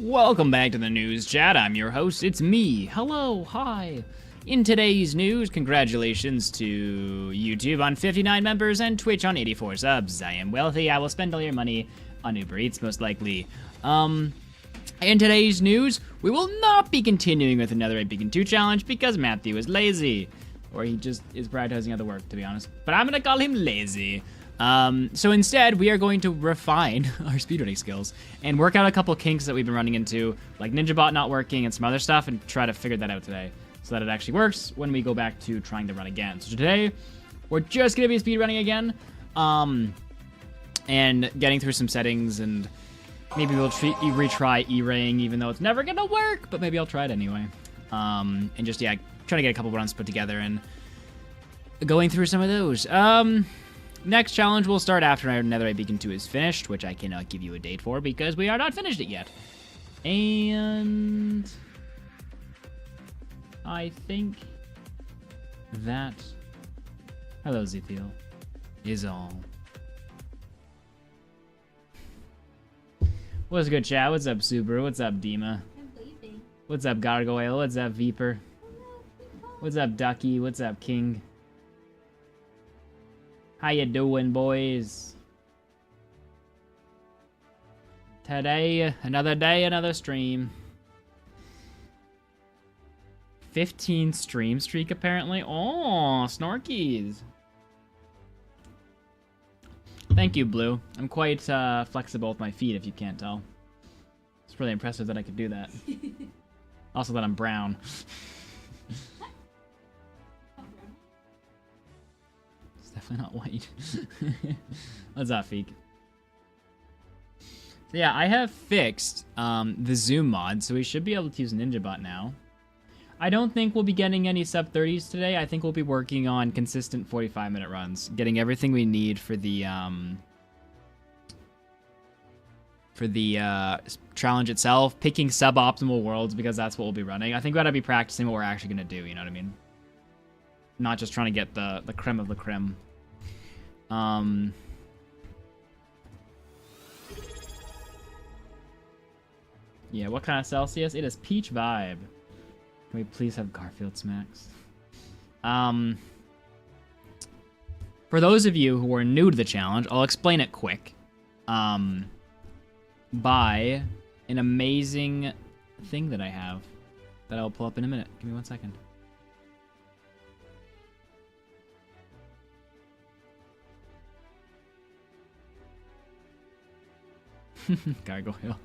Welcome back to the news chat. I'm your host. It's me. Hello. Hi. In today's news, congratulations to YouTube on 59 members and Twitch on 84 subs. I am wealthy. I will spend all your money on Uber Eats, most likely. In today's news, we will not be continuing with the Netherite Beacon 2 challenge because Matthew is lazy. Or he just is prioritizing other work, to be honest. But I'm gonna call him lazy. So instead, we are going to refine our speedrunning skills and work out a couple kinks that we've been running into, like NinjaBot not working and some other stuff, and try to figure that out today so that it actually works when we go back to trying to run again. So today, we're just gonna be speedrunning again, and getting through some settings, and maybe we'll retry E-raying, even though it's never gonna work, but maybe I'll try it anyway. And just, yeah, trying to get a couple runs put together and going through some of those. Next challenge will start after our Netherite Beacon 2 is finished, which I cannot give you a date for because we are not finished it yet. And I think that, hello Zethiel, is all. What's good, chat? What's up, Subaru? What's up, Dima? What's up, Gargoyle? What's up, Viper? What's up, Ducky? What's up, King? How you doing, boys? Today, another day, another stream. 15 stream streak, apparently. Oh, Snorkies. Thank you, Blue. I'm quite flexible with my feet, if you can't tell. It's really impressive that I could do that. Also that I'm brown. Definitely not white. What's up, Feek? So yeah, I have fixed the zoom mod, so we should be able to use NinjaBot now. I don't think we'll be getting any sub 30s today. I think we'll be working on consistent 45-minute runs, getting everything we need for the challenge itself, picking suboptimal worlds because that's what we'll be running. I think we gotta be practicing what we're actually gonna do. You know what I mean? Not just trying to get the creme of the creme. Yeah, what kind of Celsius? It is peach vibe. Can we please have Garfield smacks? For those of you who are new to the challenge, I'll explain it quick. By an amazing thing that I have that I'll pull up in a minute. Give me 1 second. Gargoyle.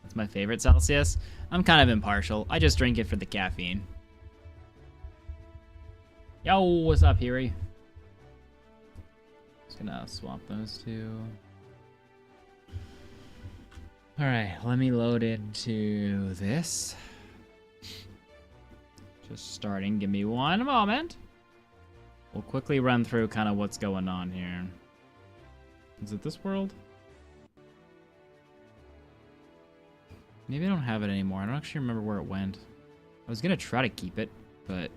That's my favorite Celsius. I'm kind of impartial. I just drink it for the caffeine. Yo, what's up, Hiri? Just gonna swap those two. Alright, let me load into this. Just starting. Give me 1 moment. We'll quickly run through kind of what's going on here. Is it this world? Maybe I don't have it anymore. I don't actually remember where it went. I was gonna try to keep it, but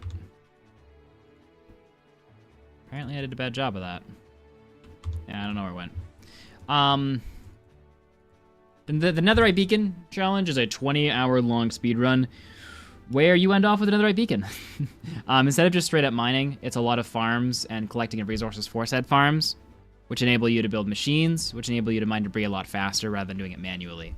apparently I did a bad job of that. Yeah, I don't know where it went. The Netherite Beacon challenge is a 20-hour long speedrun where you end off with a Netherite Beacon. Instead of just straight up mining, it's a lot of farms and collecting of resources for said farms, which enable you to build machines, which enable you to mine debris a lot faster rather than doing it manually.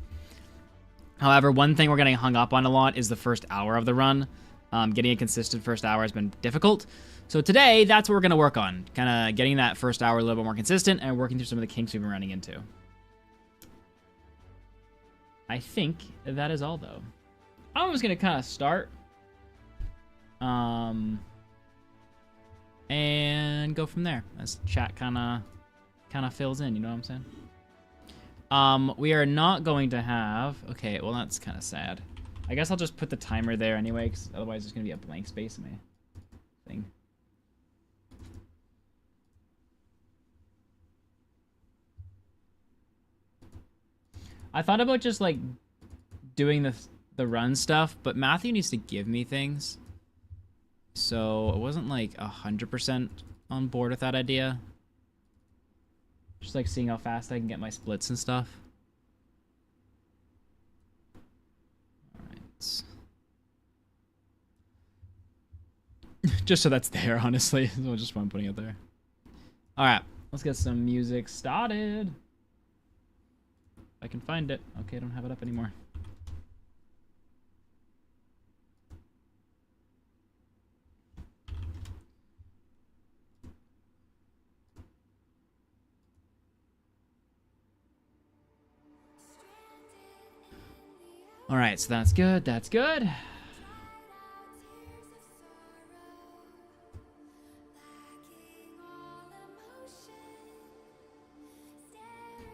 However, one thing we're getting hung up on a lot is the first hour of the run. Getting a consistent first hour has been difficult. So today, that's what we're going to work on. Kind of getting that first hour a little bit more consistent and working through some of the kinks we've been running into. I think that is all, though. I'm just going to kind of start. And go from there as chat kind of fills in, you know what I'm saying? We are not going to have... Okay, well, that's kind of sad. I guess I'll just put the timer there anyway, because otherwise there's going to be a blank space in my thing. I thought about just, like, doing the run stuff, but Matthew needs to give me things. So I wasn't, like, 100% on board with that idea. Just like seeing how fast I can get my splits and stuff. minutes. Just so that's there, honestly. So just fun putting it there. All right, let's get some music started. If I can find it. Okay, I don't have it up anymore. All right, so that's good. That's good.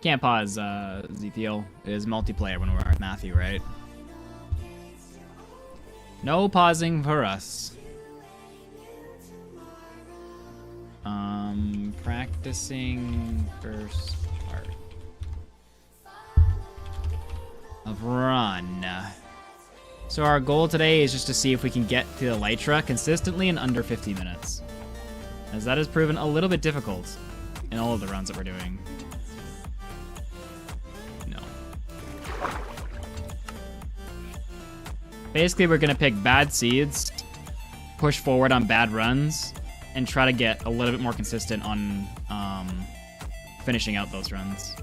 Can't pause, Zethiel. It is multiplayer when we're with Matthew, right? No pausing for us. Practicing first part of run. So our goal today is just to see if we can get to the Elytra consistently in under 50 minutes, as that has proven a little bit difficult in all of the runs that we're doing. No. Basically, we're gonna pick bad seeds, push forward on bad runs, and try to get a little bit more consistent on finishing out those runs.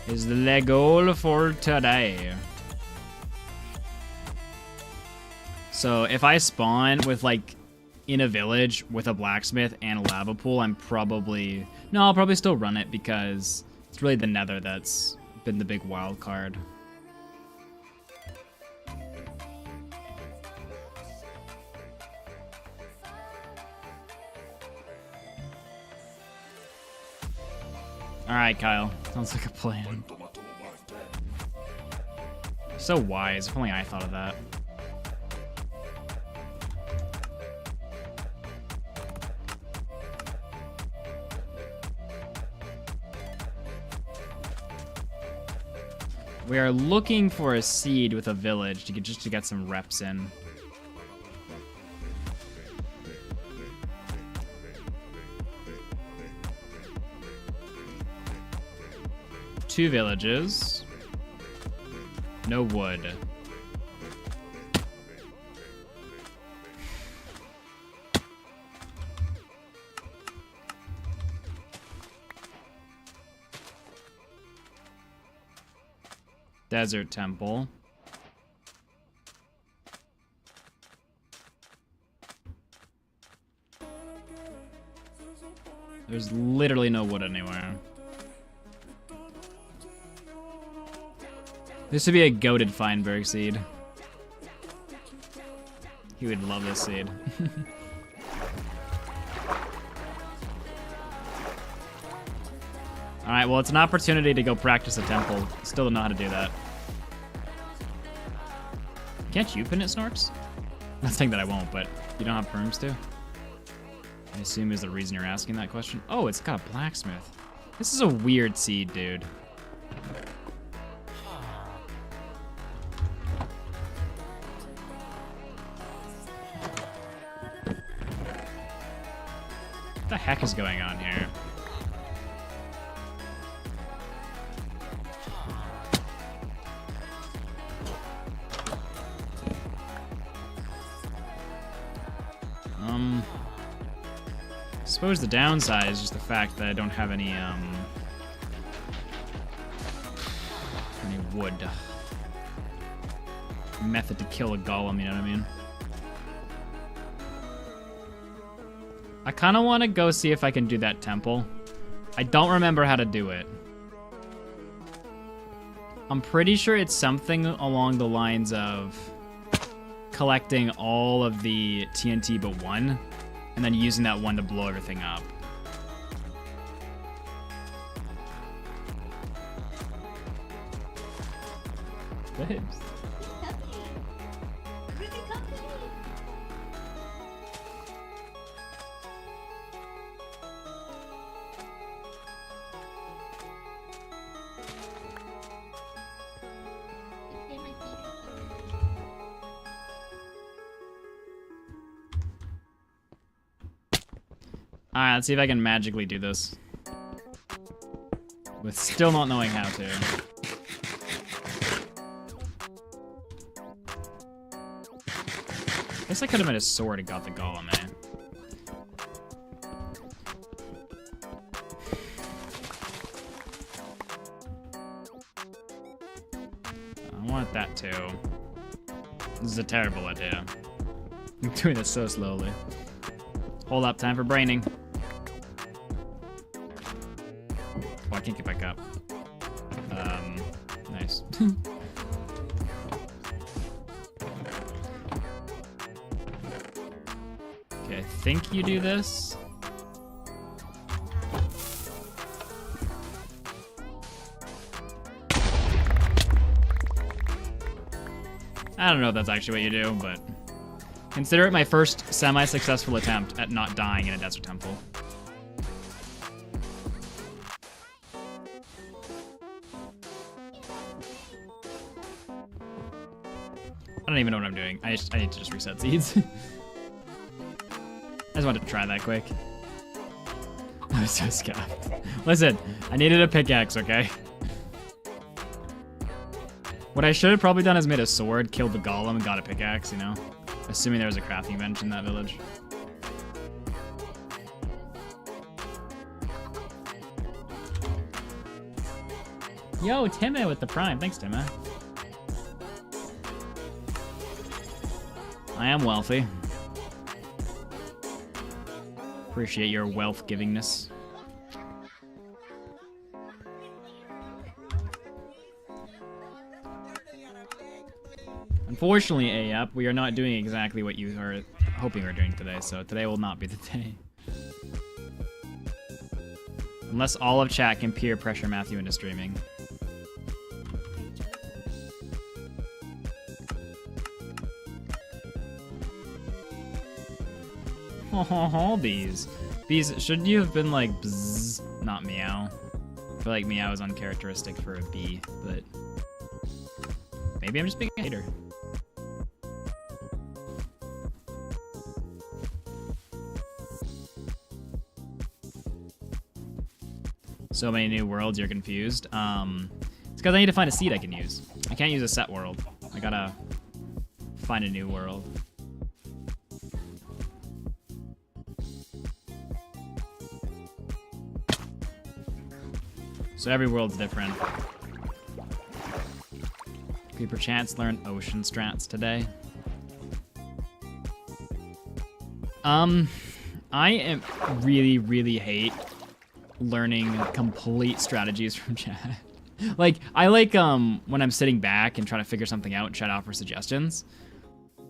Is the goal for today. So if I spawn with like in a village with a blacksmith and a lava pool, I'll probably still run it because it's really the Nether that's been the big wild card. All right, Kyle. Sounds like a plan. So wise. If only I thought of that. We are looking for a seed with a village to get some reps in. Two villages. No wood. Desert temple. There's literally no wood anywhere. This would be a goated Feinberg seed. He would love this seed. Alright, well, it's an opportunity to go practice a temple. Still don't know how to do that. Can't you pin it, Snorks? Not saying that I won't, but you don't have perms to? I assume is the reason you're asking that question. Oh, it's got a blacksmith. This is a weird seed, dude. What the heck is going on here? I suppose the downside is just the fact that I don't have any wood. Method to kill a golem, you know what I mean? I kind of want to go see if I can do that temple. I don't remember how to do it. I'm pretty sure it's something along the lines of collecting all of the TNT but one, and then using that one to blow everything up. Babes. Alright, let's see if I can magically do this. With still not knowing how to. Guess I could have made a sword and got the golem, eh? I want that too. This is a terrible idea. I'm doing this so slowly. Hold up, time for braining. Oh, I can't get back up. Nice. Okay, I think you do this. I don't know if that's actually what you do, but consider it my first semi-successful attempt at not dying in a desert temple. I don't even know what I'm doing. I need to just reset seeds. I just wanted to try that quick. I was so scared. Listen, I needed a pickaxe, okay? What I should have probably done is made a sword, killed the golem, and got a pickaxe, you know? Assuming there was a crafting bench in that village. Yo, Timmy with the prime. Thanks, Timmy. I am wealthy. Appreciate your wealth givingness. Unfortunately, AEP, we are not doing exactly what you are hoping we're doing today, so today will not be the day. Unless all of chat can peer pressure Matthew into streaming. Oh, bees. Bees, shouldn't you have been like bzzz, not meow? I feel like meow is uncharacteristic for a bee, but maybe I'm just being a hater. So many new worlds, you're confused. It's because I need to find a seed I can use. I can't use a set world. I gotta find a new world. So every world's different. Could we perchance learn ocean strats today? I really hate learning complete strategies from chat. Like, I like when I'm sitting back and trying to figure something out and chat out for suggestions.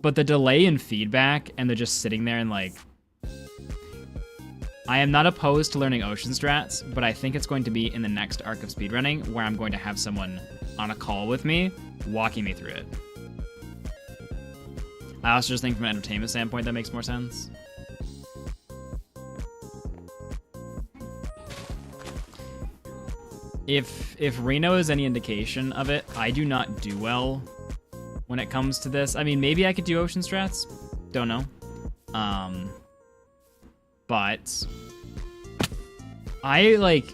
But the delay in feedback and the just sitting there and like, I am not opposed to learning ocean strats, but I think it's going to be in the next arc of speedrunning where I'm going to have someone on a call with me, walking me through it. I also just think from an entertainment standpoint that makes more sense. If Reno is any indication of it, I do not do well when it comes to this. I mean, maybe I could do ocean strats. Don't know. But I like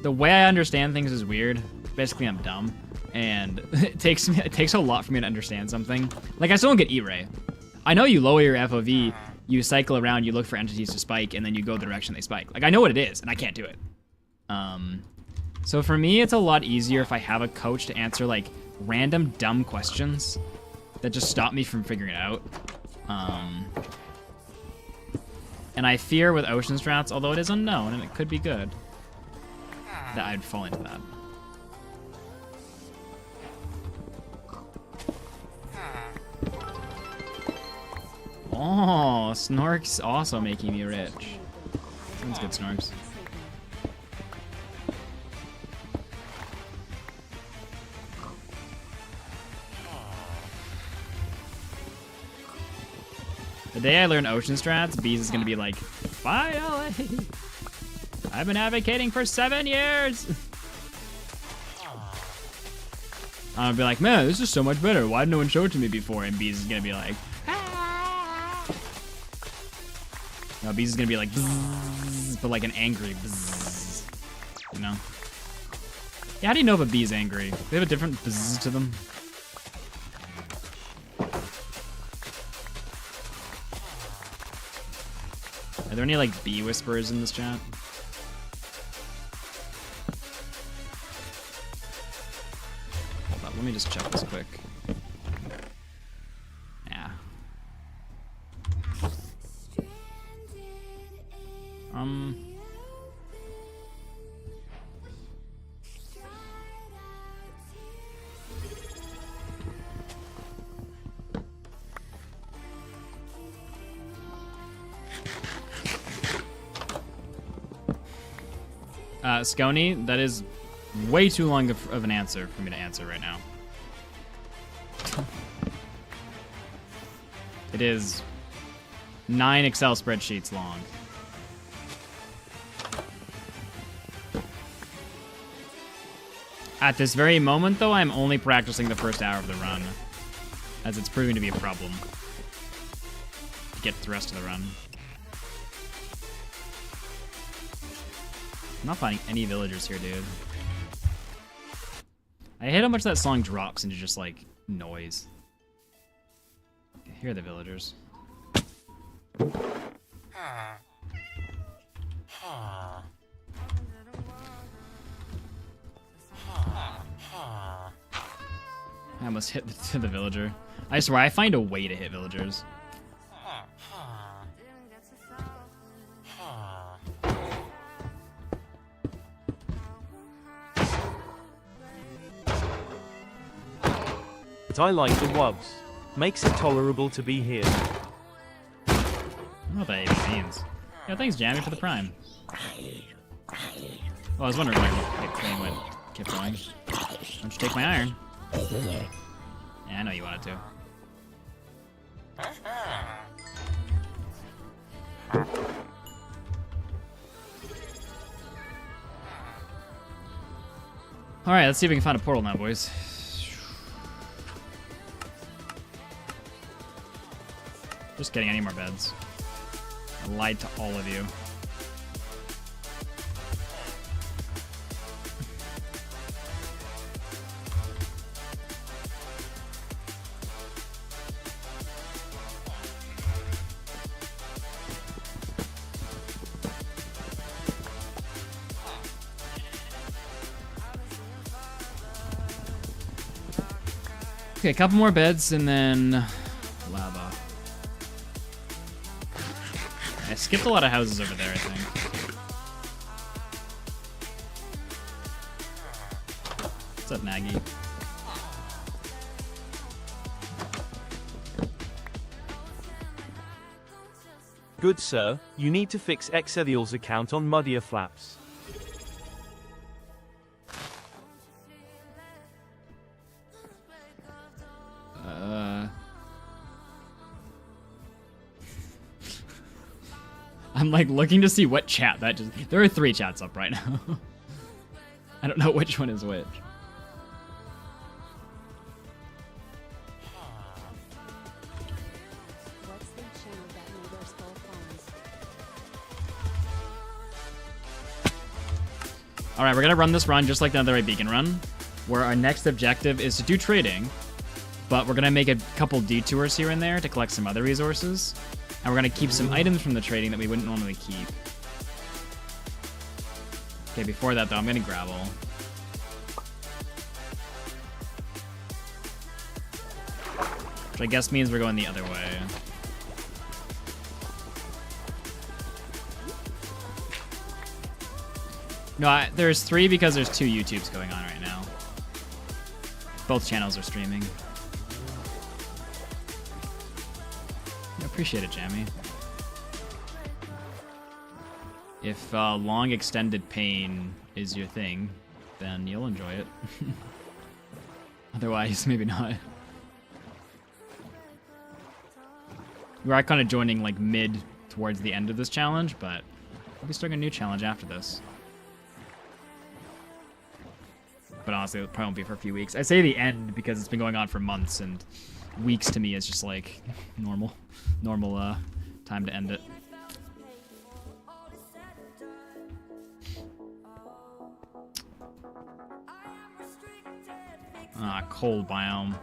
the way I understand things is weird. Basically, I'm dumb, and it takes a lot for me to understand something. Like, I still don't get E-Ray. I know you lower your FOV, you cycle around, you look for entities to spike, and then you go the direction they spike. Like, I know what it is, and I can't do it. So for me, it's a lot easier if I have a coach to answer like random dumb questions that just stop me from figuring it out. And I fear with ocean strats, although it is unknown and it could be good, that I'd fall into that. Oh, Snork's also making me rich. Sounds good, Snorks. The day I learn ocean strats, Bees is gonna be like, finally! I've been advocating for 7 years! I'll be like, man, this is so much better. Why did no one show it to me before? And Bees is gonna be like, ah! No, Bees is gonna be like, bzzz, but like an angry bzzz. You know? Yeah, how do you know if a bee is angry? They have a different bzzz to them. Are there any, like, bee whisperers in this chat? Hold on, let me just check this quick. Yeah. Scony, that is way too long of an answer for me to answer right now. It is 9 Excel spreadsheets long. At this very moment, though, I'm only practicing the first hour of the run, as it's proving to be a problem to get the rest of the run. I'm not finding any villagers here, dude. I hate how much that song drops into just, like, noise. Okay, here are the villagers. I almost hit the villager. I swear, I find a way to hit villagers. But I like the wubs. Makes it tolerable to be here. I don't know what that even means. Yeah, thanks, Jammy, for the prime. Well, I was wondering why the thing kept going. Why don't you take my iron? Yeah, I know you wanted to. Alright, let's see if we can find a portal now, boys. Just getting any more beds. I lied to all of you. Okay, a couple more beds and then lava. I skipped a lot of houses over there, I think. What's up, Maggie? Good sir, you need to fix Exethiel's account on Muddier Flaps. I'm like looking to see what chat that just... There are 3 chats up right now. I don't know which one is which. Alright, we're gonna run this run just like the Netherite Beacon run, where our next objective is to do trading, but we're gonna make a couple detours here and there to collect some other resources. And we're going to keep some items from the trading that we wouldn't normally keep. Okay, before that, though, I'm going to gravel. Which I guess means we're going the other way. No, there's 3 because there's 2 YouTubes going on right now. Both channels are streaming. Appreciate it, Jammy. If long extended pain is your thing, then you'll enjoy it. Otherwise, maybe not. We are kind of joining like mid towards the end of this challenge, but we'll be starting a new challenge after this. But honestly, it probably won't be for a few weeks. I say the end because it's been going on for months, and weeks to me is just like normal time to end it. Ah, cold biome.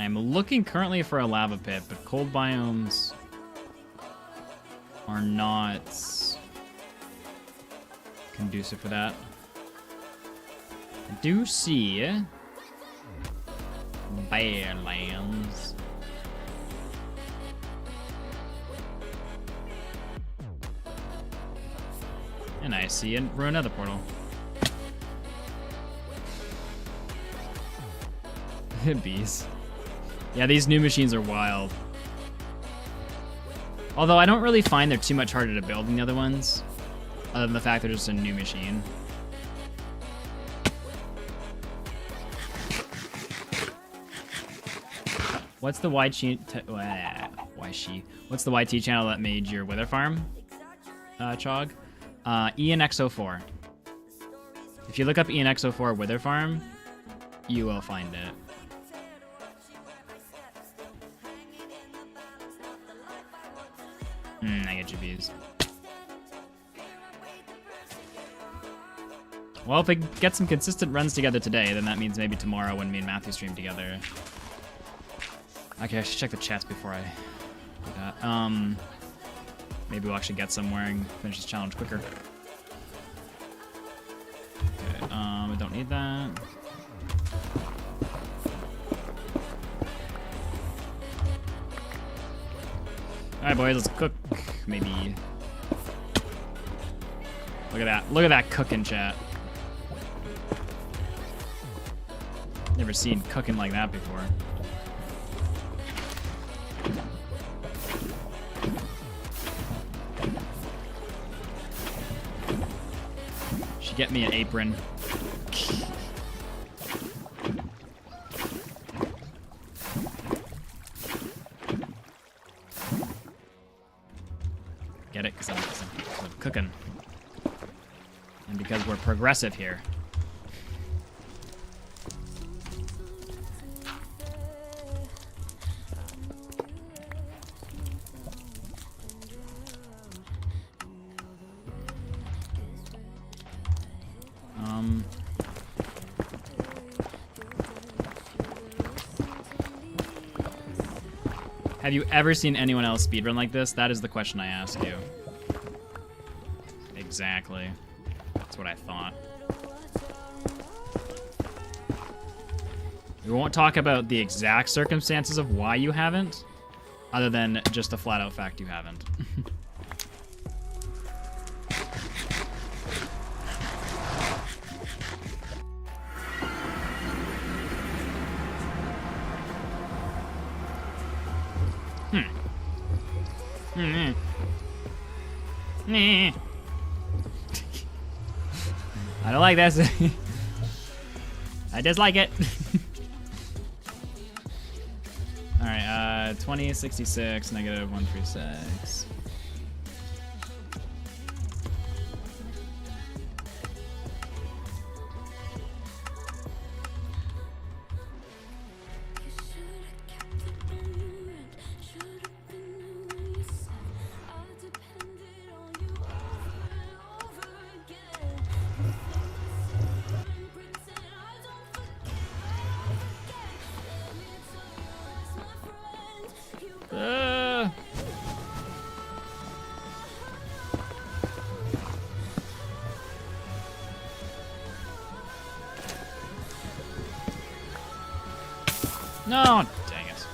I'm looking currently for a lava pit, but cold biomes are not conducive for that. I do see Badlands. And I see another portal. Bees. Yeah, these new machines are wild. Although I don't really find they're too much harder to build than the other ones, other than the fact they're just a new machine. What's the YT What's the YT channel that made your Wither farm, Chog? ENX04. If you look up ENX04 Wither farm, you will find it. I get you bees. Well, if we get some consistent runs together today, then that means maybe tomorrow when me and Matthew stream together. Okay, I should check the chats before I do that. Maybe we'll actually get somewhere and finish this challenge quicker. Okay, I don't need that. Alright, boys, let's cook. Maybe. Look at that. Look at that cooking, chat. Never seen cooking like that before. Should get me an apron. Get it? Because I'm cooking. And because we're progressive here. Have you ever seen anyone else speedrun like this? That is the question I ask you. Exactly. That's what I thought. We won't talk about the exact circumstances of why you haven't, other than just the flat-out fact you haven't. I don't like this. I dislike it. Alright, 2066, negative 136. No, dang it.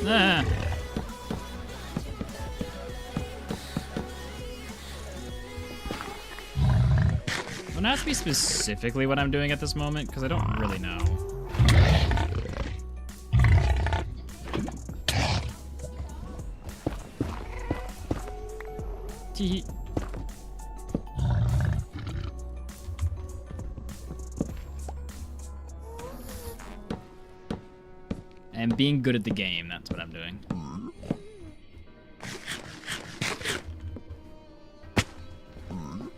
Ah. Don't ask me specifically what I'm doing at this moment, because I don't really know. Tee. And being good at the game, that's what I'm doing.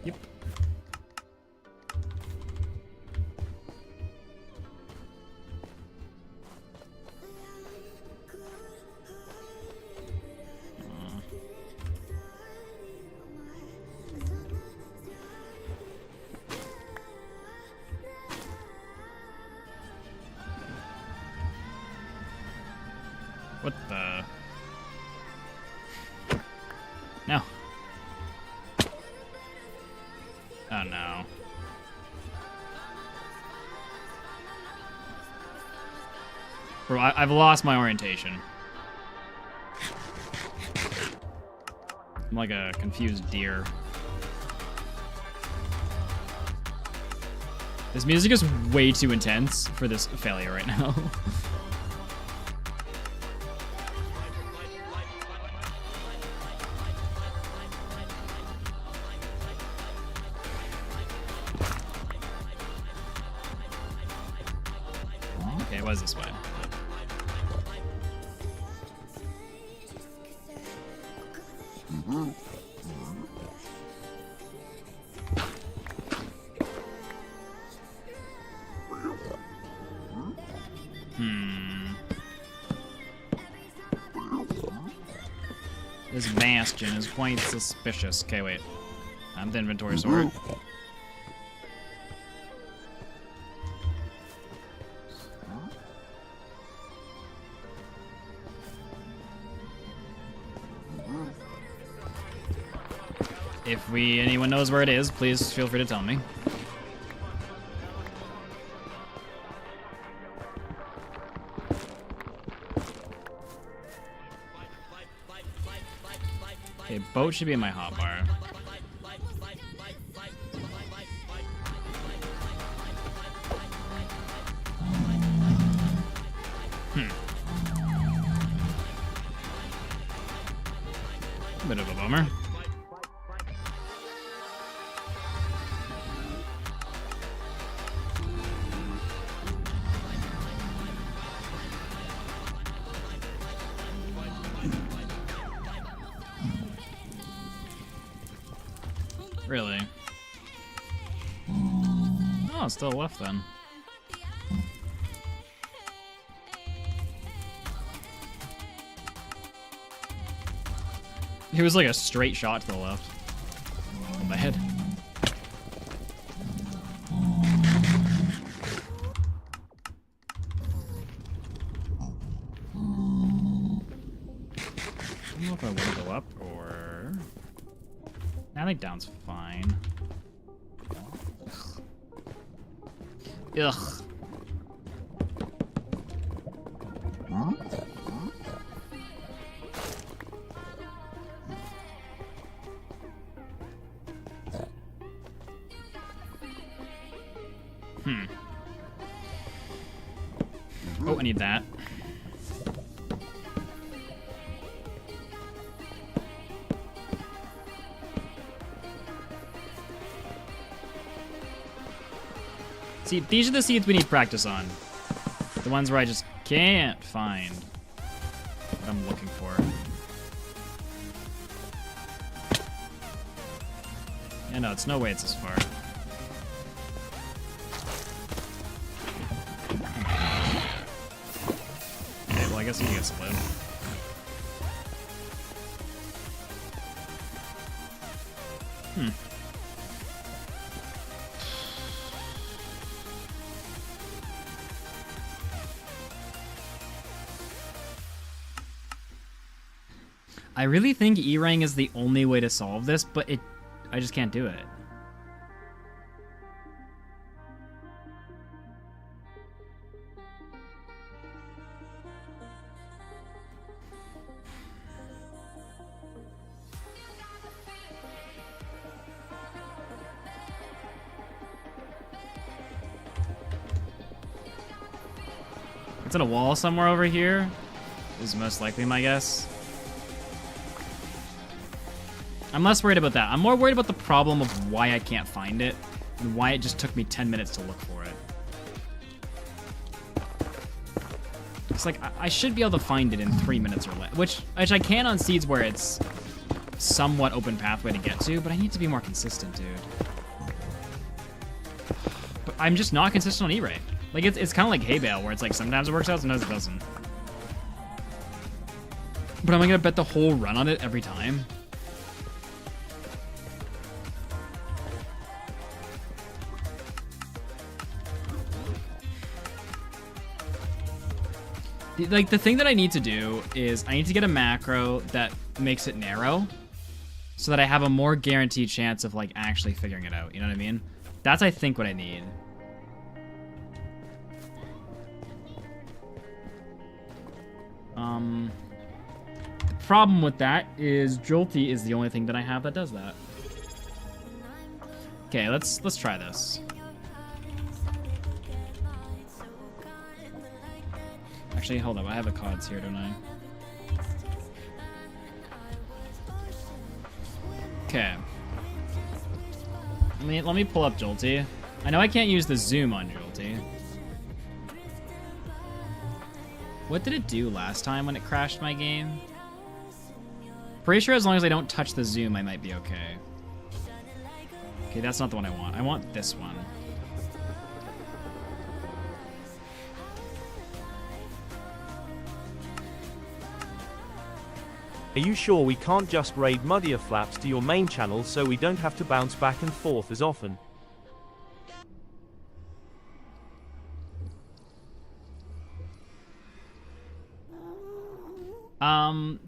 Yep. What the? No. Oh no. Bro, I've lost my orientation. I'm like a confused deer. This music is way too intense for this failure right now. Okay, it was this way. This bastion is quite suspicious. Okay, wait. I'm the inventory sword. If anyone knows where it is, please feel free to tell me. Okay, boat should be in my hotbar. Bit of a bummer. Really? Oh, it's still left then. It was like a straight shot to the left. In my head. I don't know if I want to go up or... I think down's fine. Ugh. Oh, I need that. See, these are the seeds we need practice on. The ones where I just can't find what I'm looking for. Yeah, no, it's no way it's this far. Okay, well, I guess he gets to live. I really think E-Rang is the only way to solve this, but I just can't do it. It's in a wall somewhere over here, is most likely my guess. I'm less worried about that. I'm more worried about the problem of why I can't find it and why it just took me 10 minutes to look for it. It's like, I should be able to find it in 3 minutes or less, which I can on seeds where it's somewhat open pathway to get to, but I need to be more consistent, dude. But I'm just not consistent on E-rate. Like, it's kind of like hay bale, where it's like sometimes it works out, sometimes it doesn't. But am I gonna bet the whole run on it every time? Like, the thing that I need to do is I need to get a macro that makes it narrow so that I have a more guaranteed chance of, like, actually figuring it out. You know what I mean? That's, I think, what I need. The problem with that is Jolty is the only thing that I have that does that. Okay, let's try this. Actually, hold up. I have a cards here, don't I? Okay. Let me pull up Jolty. I know I can't use the zoom on Jolty. What did it do last time when it crashed my game? Pretty sure as long as I don't touch the zoom, I might be okay. Okay, that's not the one I want. I want this one. Are you sure we can't just raid muddier flaps to your main channel so we don't have to bounce back and forth as often?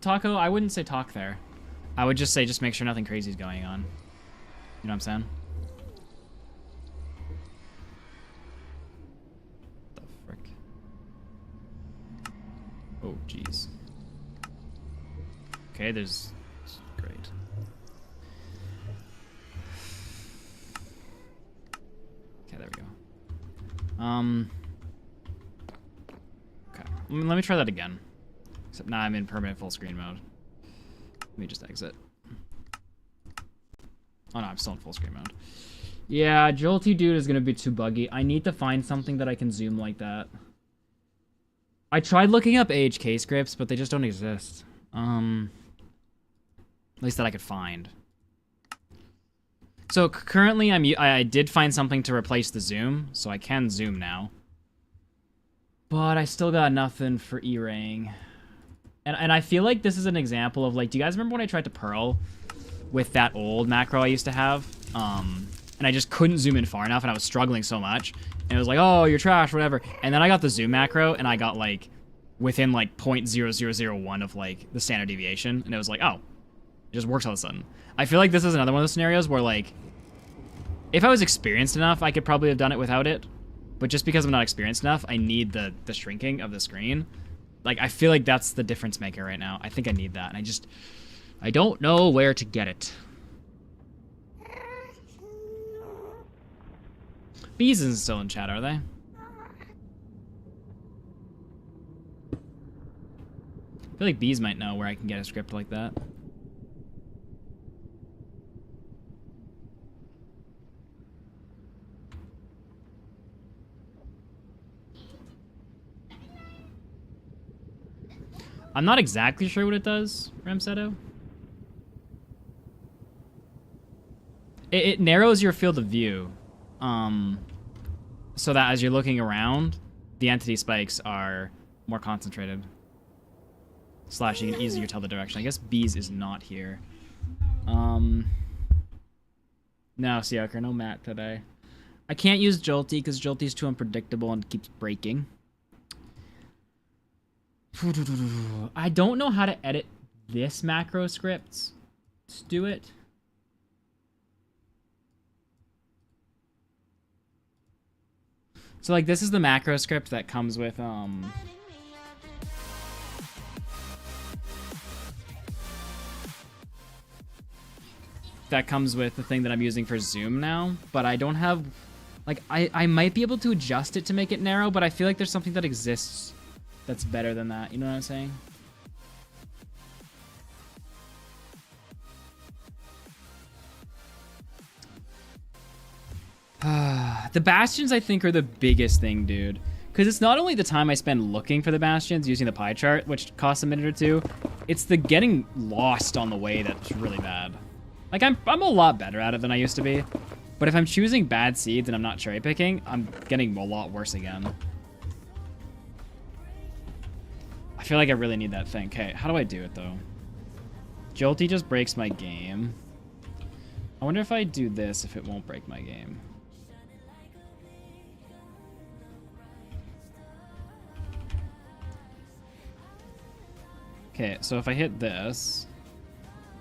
Taco, I wouldn't say talk there. I would just say just make sure nothing crazy is going on. You know what I'm saying? The frick? Oh, jeez. Okay, there's... Great. Okay, there we go. Okay, let me try that again. Except now I'm in permanent full screen mode. Let me just exit. Oh no, I'm still in full screen mode. Yeah, Jolty Dude is gonna be too buggy. I need to find something that I can zoom like that. I tried looking up AHK scripts, but they just don't exist. At least that I could find. So currently I did find something to replace the zoom, so I can zoom now. But I still got nothing for E-raying. And I feel like this is an example of, like, do you guys remember when I tried to Pearl with that old macro I used to have? And I just couldn't zoom in far enough, and I was struggling so much. And it was like, oh, you're trash, whatever. And then I got the zoom macro, and I got, like, within, like, 0.0001 of, like, the standard deviation. And it was like, oh, it just works all of a sudden. I feel like this is another one of those scenarios where, like, if I was experienced enough, I could probably have done it without it. But just because I'm not experienced enough, I need the shrinking of the screen. Like, I feel like that's the difference maker right now. I think I need that, and I don't know where to get it. Bees isn't still in chat, are they? I feel like Bees might know where I can get a script like that. I'm not exactly sure what it does, Ramseto. It narrows your field of view, so that as you're looking around, the entity spikes are more concentrated. Slash, you can easier tell the direction. I guess Bees is not here. No, Siaker, no Matt today. I can't use Jolty because Jolty's too unpredictable and keeps breaking. I don't know how to edit this macro script. Let's do it. So, like, this is the macro script that comes with, that comes with the thing that I'm using for zoom now, but I don't have, like, I might be able to adjust it to make it narrow, but I feel like there's something that exists that's better than that. You know what I'm saying? The bastions, I think, are the biggest thing, dude. Because it's not only the time I spend looking for the bastions using the pie chart, which costs a minute or two, it's the getting lost on the way that's really bad. Like, I'm a lot better at it than I used to be. But if I'm choosing bad seeds and I'm not cherry picking, I'm getting a lot worse again. I feel like I really need that thing. Okay, how do I do it, though? Jolty just breaks my game. I wonder if I do this, if it won't break my game. Okay, so if I hit this...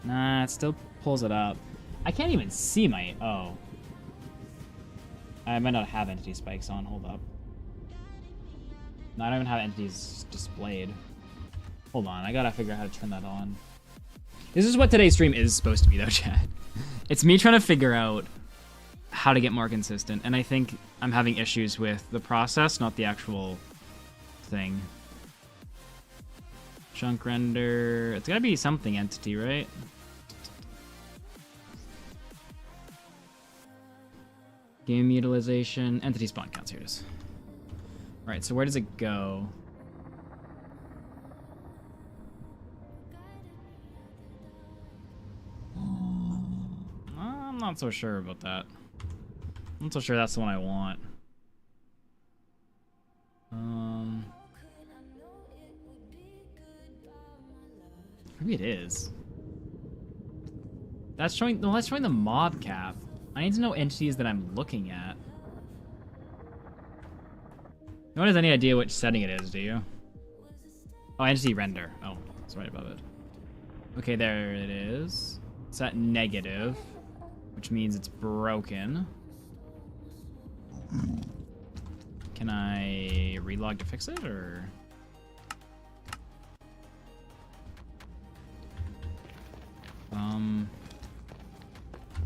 Nah, it still pulls it up. I can't even see my... Oh. I might not have entity spikes on. Hold up. No, I don't even have entities displayed. Hold on, I gotta figure out how to turn that on. This is what today's stream is supposed to be, though, chat. It's me trying to figure out how to get more consistent, and I think I'm having issues with the process, not the actual thing. Chunk render. It's gotta be something entity, right? Game utilization. Entity spawn counts. Here it is. Alright, so where does it go? I'm not so sure about that. I'm not so sure that's the one I want. Maybe it is. That's showing. No, that's showing the mob cap. I need to know entities that I'm looking at. No one has any idea which setting it is, do you? Oh, entity render. Oh, it's right above it. Okay, there it is. It's at negative, which means it's broken. Can I relog to fix it, or?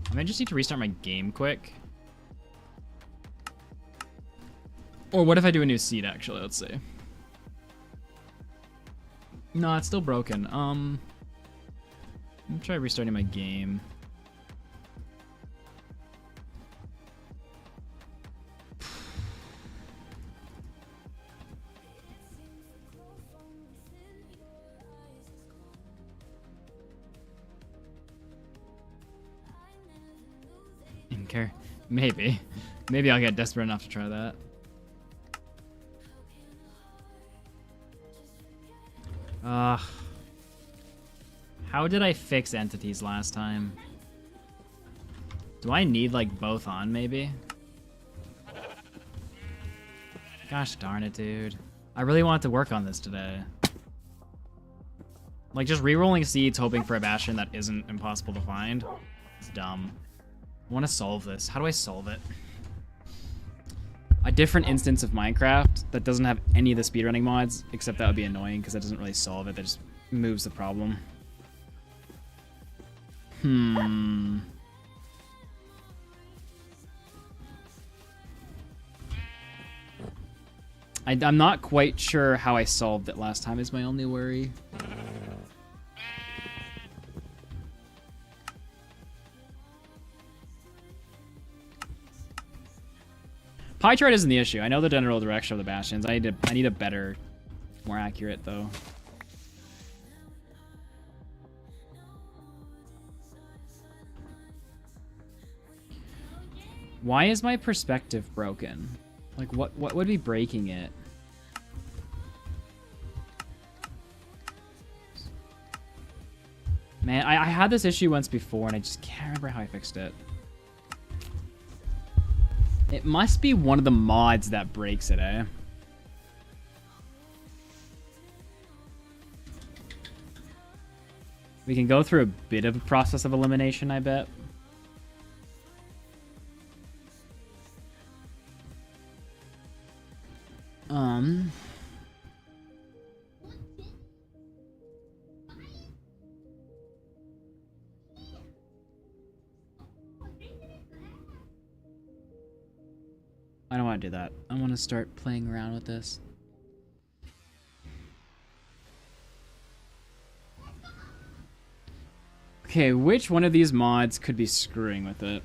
I might just need to restart my game quick. Or what if I do a new seed, actually? Let's see. No, it's still broken. Let me try restarting my game. Okay, maybe. Maybe I'll get desperate enough to try that. How did I fix entities last time? Do I need, like, both on, maybe? Gosh darn it, dude. I really want to work on this today. Like, just re-rolling seeds hoping for a bastion that isn't impossible to find. It's dumb. I want to solve this. How do I solve it? A different instance of Minecraft that doesn't have any of the speedrunning mods, except that would be annoying because that doesn't really solve it. That just moves the problem. I'm not quite sure how I solved it last time is my only worry. Pie chart isn't the issue. I know the general direction of the bastions. I need a better, more accurate though. Why is my perspective broken? Like what would be breaking it? Man, I had this issue once before and I just can't remember how I fixed it. It must be one of the mods that breaks it, eh? We can go through a bit of a process of elimination, I bet. I don't want to do that. I want to start playing around with this. Okay, which one of these mods could be screwing with it?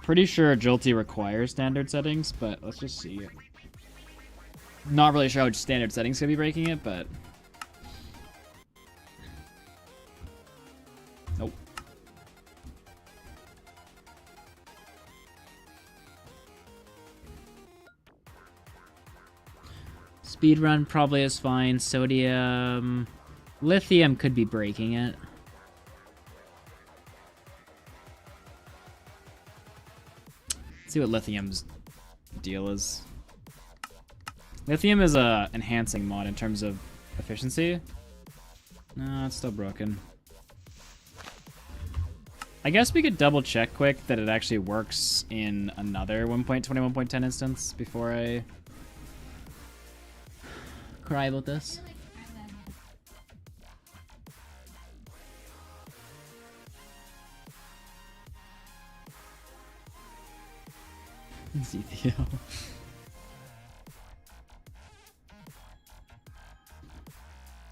Pretty sure Jolty requires standard settings, but let's just see. Not really sure how standard settings could be breaking it, but... Nope. Speedrun probably is fine. Sodium... Lithium could be breaking it. Let's see what lithium's deal is. Lithium is a enhancing mod in terms of efficiency. No, it's still broken. I guess we could double check quick that it actually works in another 1.21.10 instance before I cry about this. Zethio.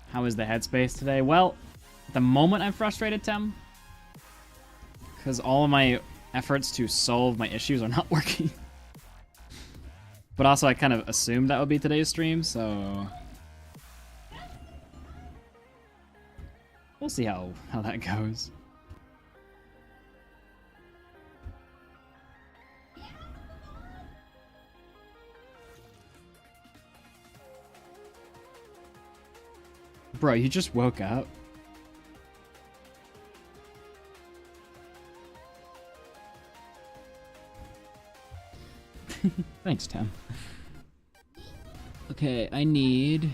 How is the headspace today? Well, at the moment I'm frustrated, Tem. Because all of my efforts to solve my issues are not working. But also I kind of assumed that would be today's stream, so... We'll see how that goes. Bro, you just woke up. Thanks, Tim. Okay, I need...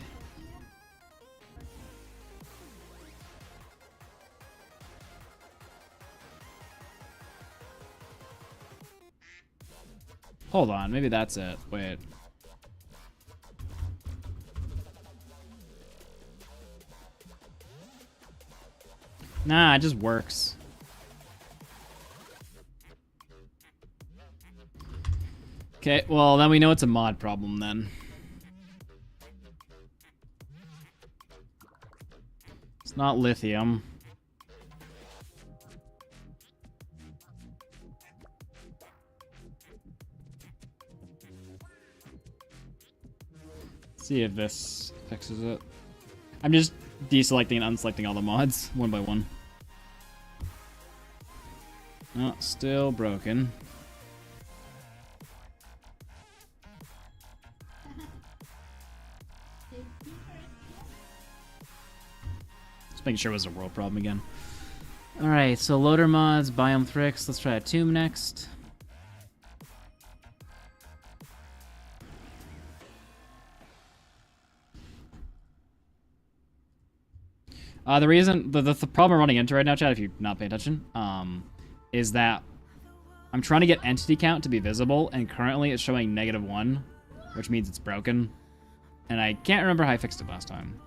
Hold on, maybe that's it. Wait. Nah, it just works. Okay, well, then we know it's a mod problem then. It's not lithium. Let's see if this fixes it. I'm just deselecting and unselecting all the mods one by one. Oh, still broken. Just making sure it was a world problem again. Alright, so loader mods, biome thrix. Let's try a tomb next. The reason, the problem I'm running into right now, Chad, if you're not paying attention, is that I'm trying to get entity count to be visible, and currently it's showing -1, which means it's broken. And I can't remember how I fixed it last time.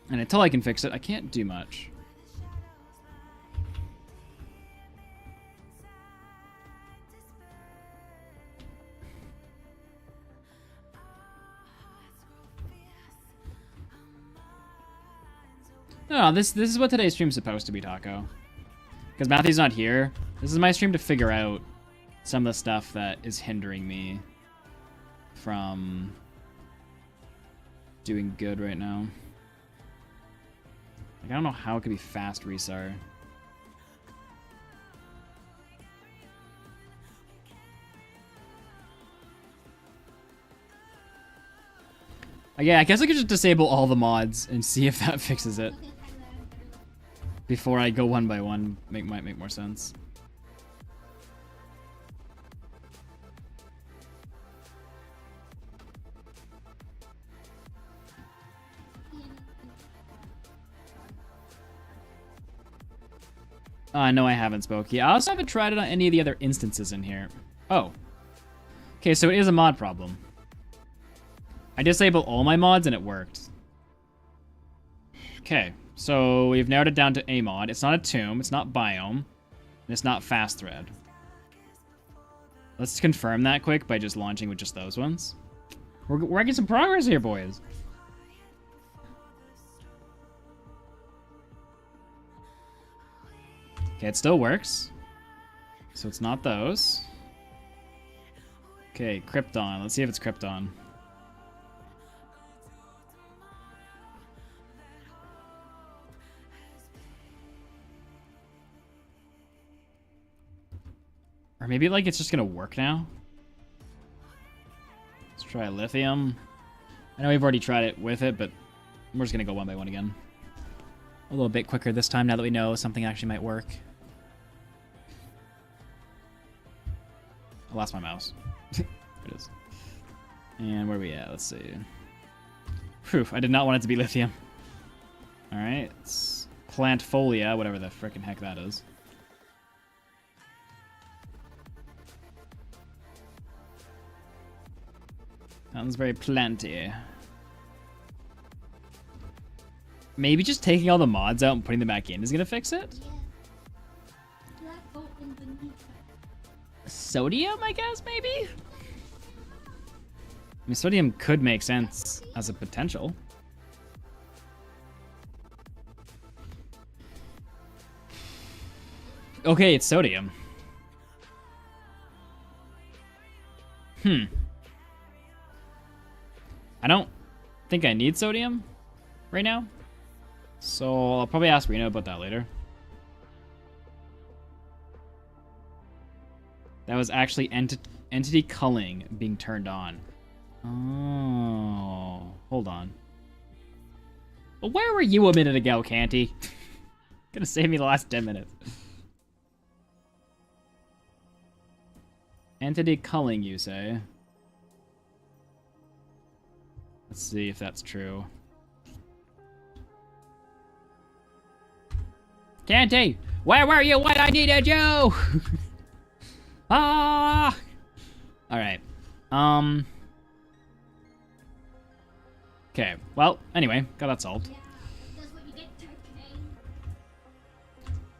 And until I can fix it, I can't do much. No, this is what today's stream's supposed to be, Taco. Because Matthew's not here. This is my stream to figure out some of the stuff that is hindering me from doing good right now. Like, I don't know how it could be fast resar. Yeah, I guess I could just disable all the mods and see if that fixes it. Before I go one by one, might make more sense. No, I haven't spoke. Yeah, I also haven't tried it on any of the other instances in here. Oh. Okay, so it is a mod problem. I disabled all my mods and it worked. Okay, so we've narrowed it down to a mod. It's not a tomb, it's not biome, and it's not fast thread. Let's confirm that quick by just launching with just those ones. We're making some progress here, boys. Okay, it still works. So it's not those. Okay, Krypton. Let's see if it's Krypton. Or maybe like it's just gonna work now. Let's try lithium. I know we've already tried it with it, but we're just gonna go one by one again. A little bit quicker this time now that we know something actually might work. I lost my mouse. There it is. And where are we at? Let's see. Phew, I did not want it to be lithium. Alright, it's plant folia, whatever the frickin' heck that is. Sounds very planty. Maybe just taking all the mods out and putting them back in is gonna fix it? Sodium, I guess, maybe? I mean, sodium could make sense as a potential. Okay, it's sodium. I don't think I need sodium right now. So I'll probably ask Reno about that later. That was actually entity culling being turned on. Oh, hold on. Well, where were you a minute ago, Canty? Gonna save me the last 10 minutes. Entity culling, you say? Let's see if that's true. Canty, where were you when I needed you? Ah! Alright. Okay, well, anyway, got that solved. Yeah, that's what you get, Turkey.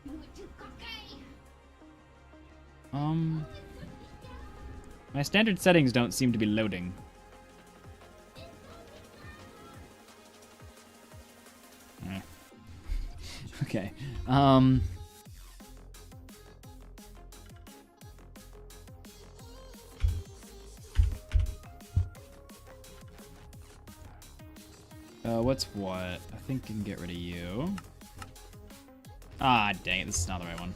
You were too cocky. My standard settings don't seem to be loading. Okay, what's what? I think I can get rid of you. Ah, dang it, this is not the right one.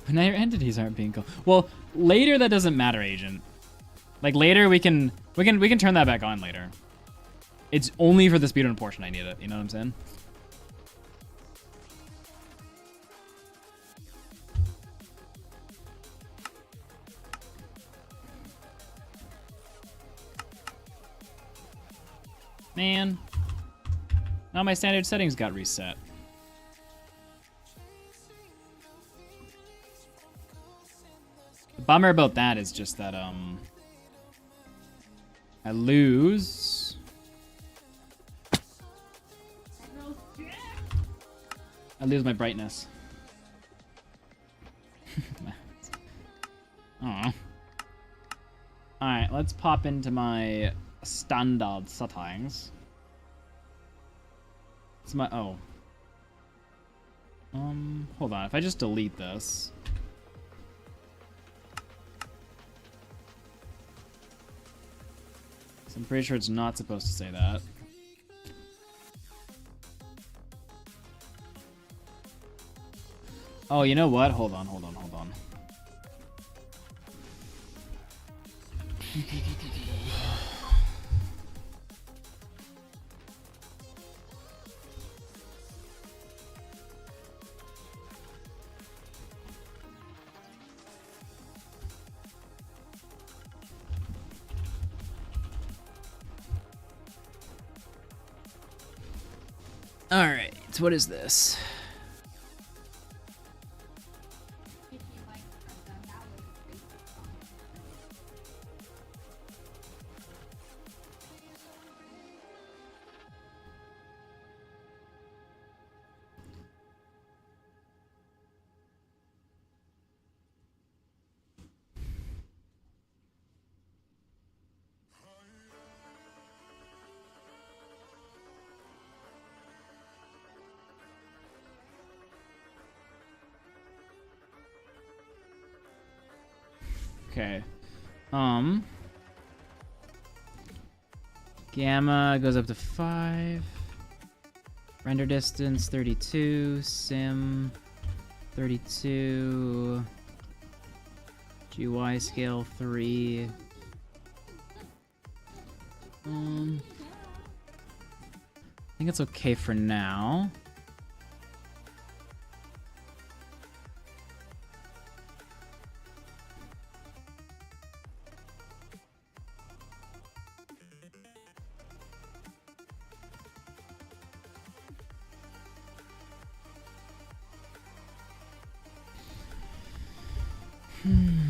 But now your entities aren't being called. Well, later that doesn't matter, Agent. Like later we can turn that back on later. It's only for the speedrun portion I need it, you know what I'm saying? Man. Now my standard settings got reset. The bummer about that is just that, I lose. I lose my brightness. Aw. Alright, let's pop into my standard settings. It's my, oh. Hold on, if I just delete this. So I'm pretty sure it's not supposed to say that. Oh, you know what? Hold on. All right, so what is this? Okay. Gamma goes up to 5. Render distance 32. Sim 32. GUI scale 3. I think it's okay for now.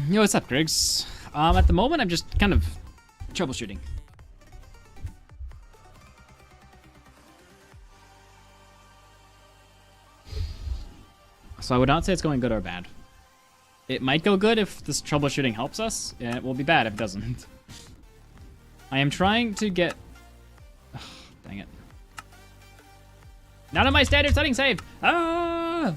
Yo, what's up, Griggs? At the moment, I'm just kind of troubleshooting. So I would not say it's going good or bad. It might go good if this troubleshooting helps us, and it will be bad if it doesn't. I am trying to get... Ugh, dang it. None of my standard settings saved! Ah!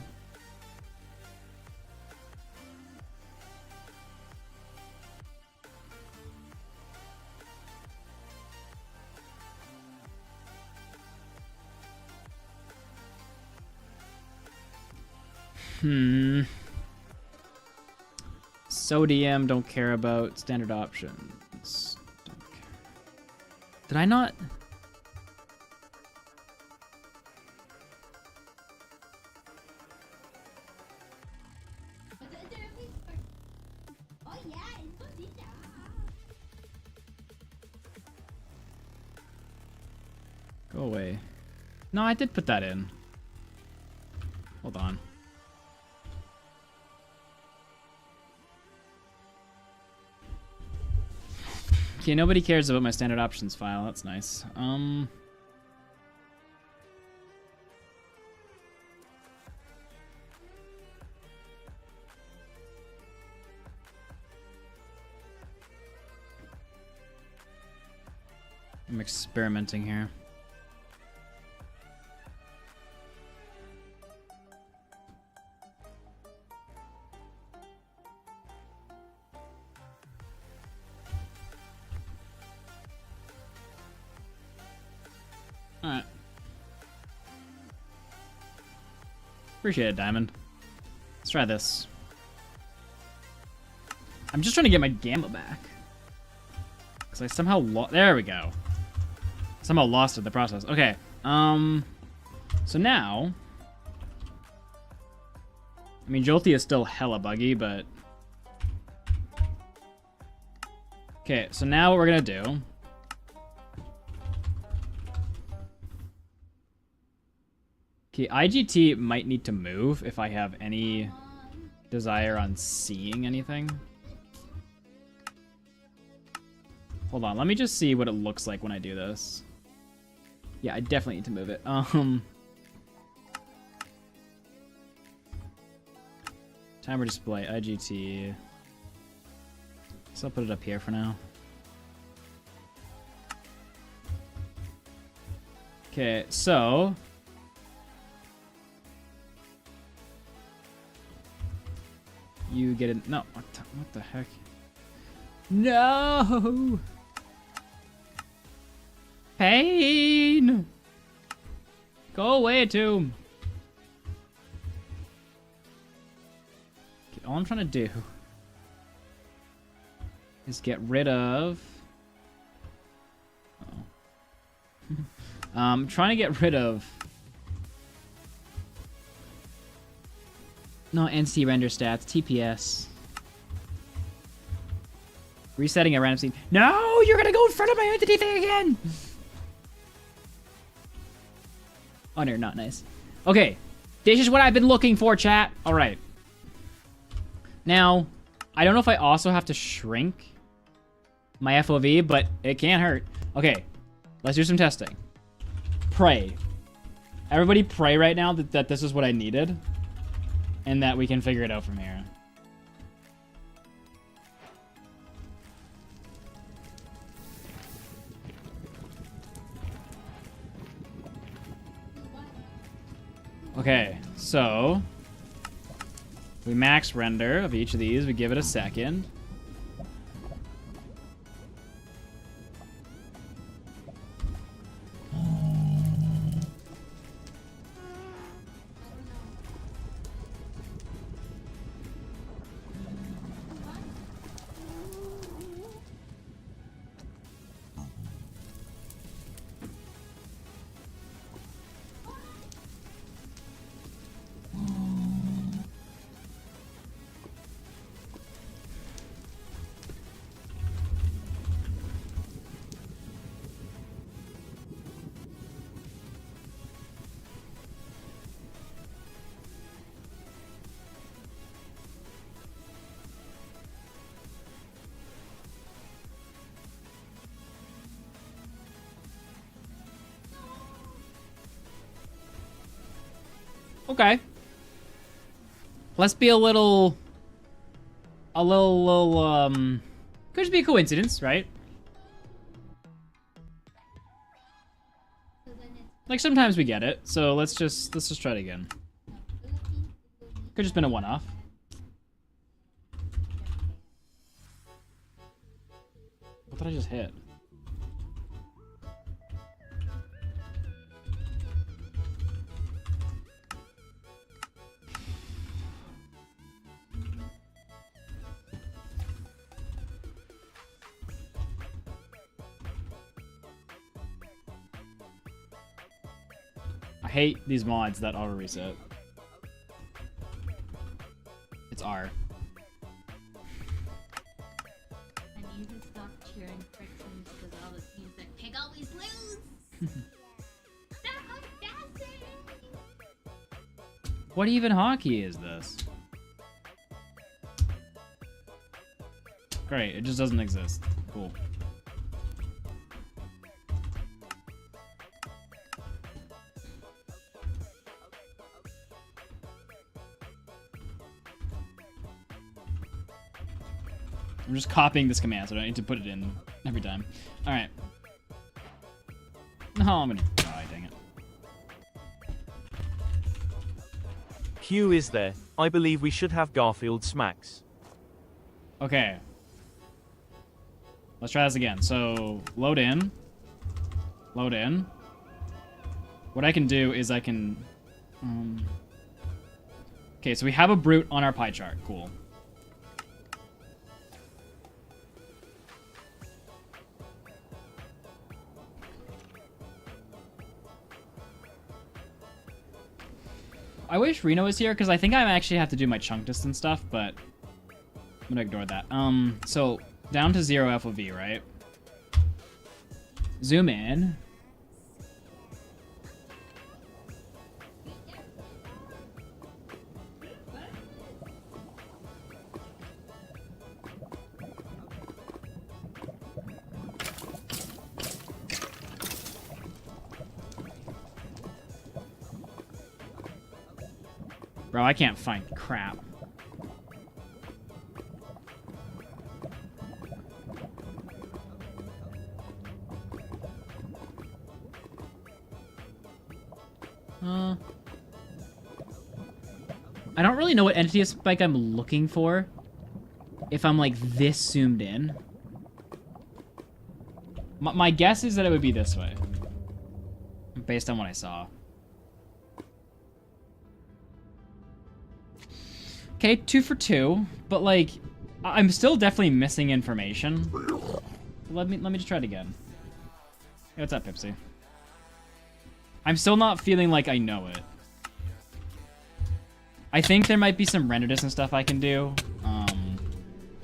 Sodium, don't care about. Standard options. Don't care. Did I not? Oh yeah, it's Bonita. Go away. No, I did put that in. Hold on. Okay, nobody cares about my standard options file. That's nice. I'm experimenting here. Alright. Appreciate it, Diamond. Let's try this. I'm just trying to get my Gamma back. Because I somehow lost... There we go. Somehow lost it in the process. Okay. So now... I mean, Jolty is still hella buggy, but... Okay, so now what we're gonna do... Okay, IGT might need to move if I have any desire on seeing anything. Hold on, let me just see what it looks like when I do this. Yeah, I definitely need to move it. Timer display, IGT. So I'll put it up here for now. Okay, so... You get it. No, what the heck? No! Pain! Go away, Tomb. Okay, all I'm trying to do is get rid of... Uh-oh. I'm trying to get rid of... No, NC render stats, TPS. Resetting a random scene. No, you're gonna go in front of my entity thing again! Oh, no, not nice. Okay, this is what I've been looking for, chat. All right. Now, I don't know if I also have to shrink my FOV, but it can't hurt. Okay, let's do some testing. Pray. Everybody pray right now that this is what I needed. And that we can figure it out from here. Okay, so we max render of each of these. We give it a second. Okay. Let's be a little, could just be a coincidence, right? So then it's Like sometimes we get it, so let's just try it again. Could just been a one-off. What did I just hit? I hate these mods that auto reset. It's R. I need to stop cheering Frictions because all the teams that pick always lose. They're audacity. What even hockey is this? Great, it just doesn't exist. Cool. I'm just copying this command, so I don't need to put it in every time. Alright. No, I'm gonna die, dang it. Q is there. I believe we should have Garfield smacks. Okay. Let's try this again. So, load in. Load in. What I can do is I can... Okay, so we have a brute on our pie chart. Cool. I wish Reno was here, because I think I actually have to do my chunk distance stuff, but I'm gonna ignore that. So down to 0 FOV, right? Zoom in. Bro, I can't find crap. I don't really know what entity spike I'm looking for if I'm like this zoomed in. My guess is that it would be this way, based on what I saw. Okay, 2 for 2, but like, I'm still definitely missing information. Let me just try it again. Hey, what's up, Pipsy? I'm still not feeling like I know it. I think there might be some render distance stuff I can do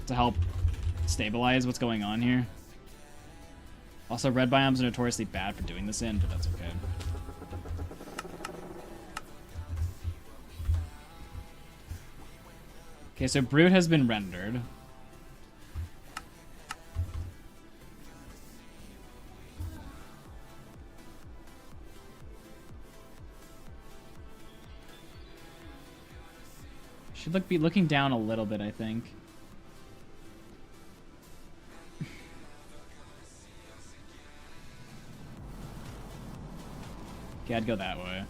to help stabilize what's going on here. Also, red biomes are notoriously bad for doing this in, but that's okay. Okay, so Brute has been rendered. Should be looking down a little bit, I think. Okay, I'd go that way.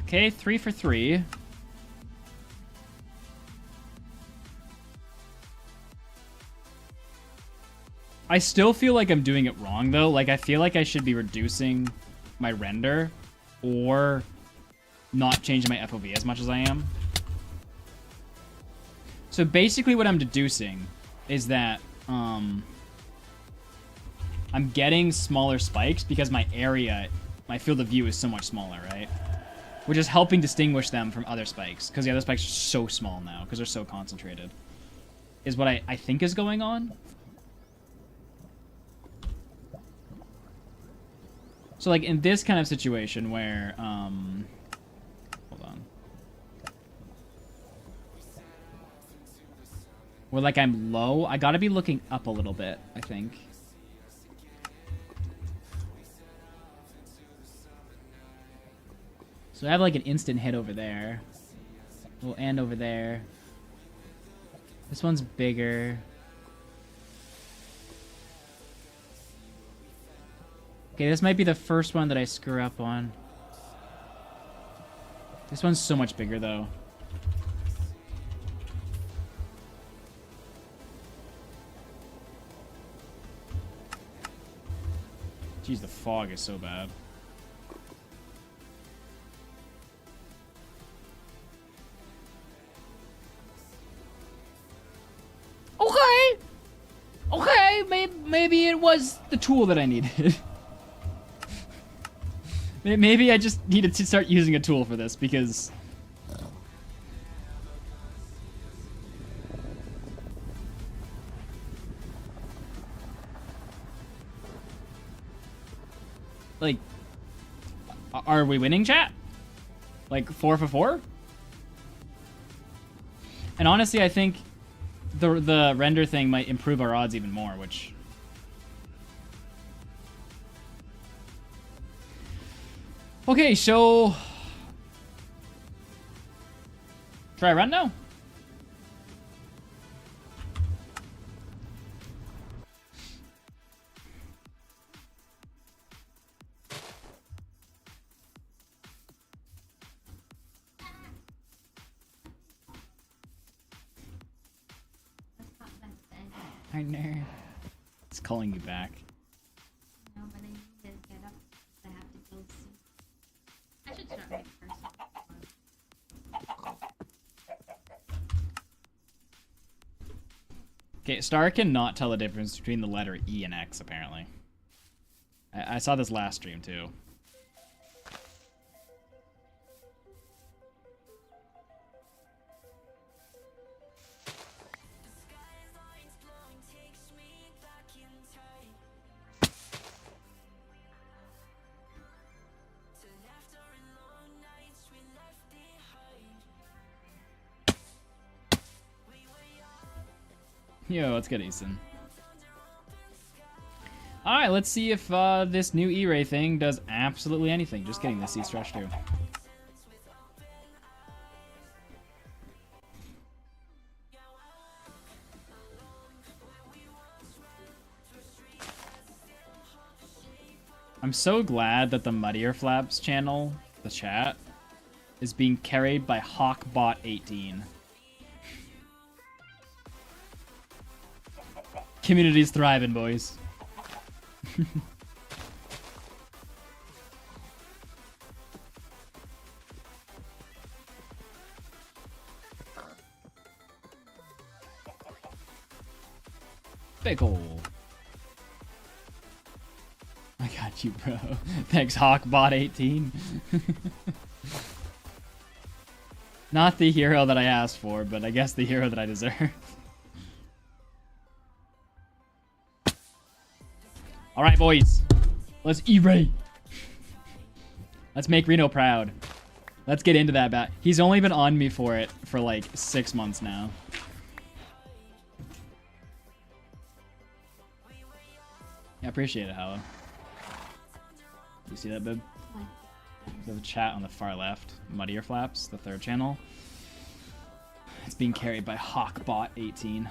Okay, 3 for 3. I still feel like I'm doing it wrong, though. Like, I feel like I should be reducing my render or not changing my FOV as much as I am. So basically what I'm deducing is that I'm getting smaller spikes because my area, my field of view is so much smaller, right? Which is helping distinguish them from other spikes, because the other spikes are so small now, because they're so concentrated. Is what I think is going on. So, like, in this kind of situation where, hold on. Where like I'm low, I gotta be looking up a little bit, I think. So I have like an instant hit over there. Oh, and over there. This one's bigger. Okay, this might be the first one that I screw up on. This one's so much bigger though. Jeez, the fog is so bad. Okay! Okay, maybe it was the tool that I needed. Maybe I just needed to start using a tool for this, because... Like, are we winning, chat? Like 4 for 4? And honestly, I think the render thing might improve our odds even more, which... Okay, so... Try run now? I know. It's calling you back. No, but I need to get up. I have to go see. I should start right first. Okay, Star cannot tell the difference between the letter E and X, apparently. I saw this last stream, too. Yo, let's get Easton. Alright, let's see if this new E-Ray thing does absolutely anything. Just kidding, this C-Stretch too. I'm so glad that the Muddier Flaps channel, the chat, is being carried by Hawkbot18. Community's thriving, boys. Big ol'. I got you, bro. Thanks, Hawkbot18. Not the hero that I asked for, but I guess the hero that I deserve. Alright, boys. Let's E-Ray. Let's make Reno proud. Let's get into that bat. He's only been on me for it for like 6 months now. Yeah, I appreciate it, Hallow. You see that, Bib? There's a chat on the far left. Muddier Flaps, the third channel. It's being carried by Hawkbot18.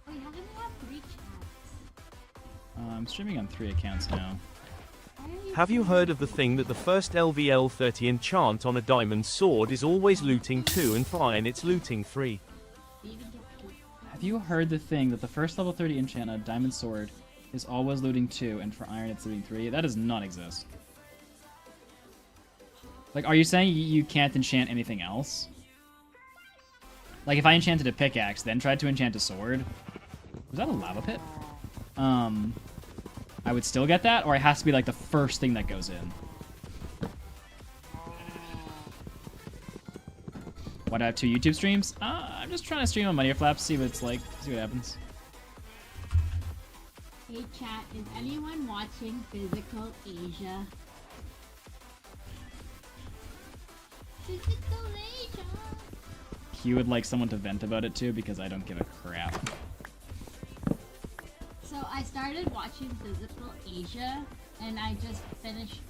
Wait, how do they have 3 chats? I'm streaming on 3 accounts now. Have you heard of the thing that the first LVL 30 enchant on a diamond sword is always looting 2 and for iron it's looting 3? Have you heard the thing that the first level 30 enchant on a diamond sword is always looting 2 and for iron it's looting 3? That does not exist. Like, are you saying you can't enchant anything else? Like, if I enchanted a pickaxe, then tried to enchant a sword... Was that a lava pit? I would still get that, or it has to be, like, the first thing that goes in. Why do I have 2 YouTube streams? I'm just trying to stream on Muddier Flaps, see what it's like, see what happens. Hey chat, is anyone watching Physical Asia? Physical Asia. Q would like someone to vent about it too because I don't give a crap. So I started watching Physical Asia, and I just finished.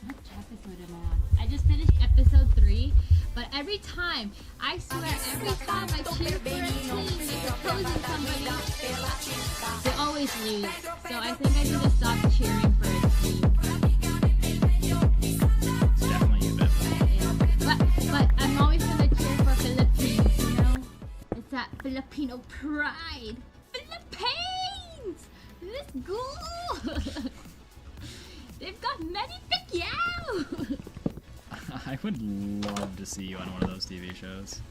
What episode am I on? I just finished episode 3, but every time, I swear, every time I cheer for a team that's opposing somebody, they always lose. So I think I need to stop cheering for a team. It's definitely you, Yeah. But I'm always gonna cheer for Philippines, you know? It's that Filipino pride. Philippines! Let's go! They've got many Pacquiao! I would love to see you on one of those TV shows.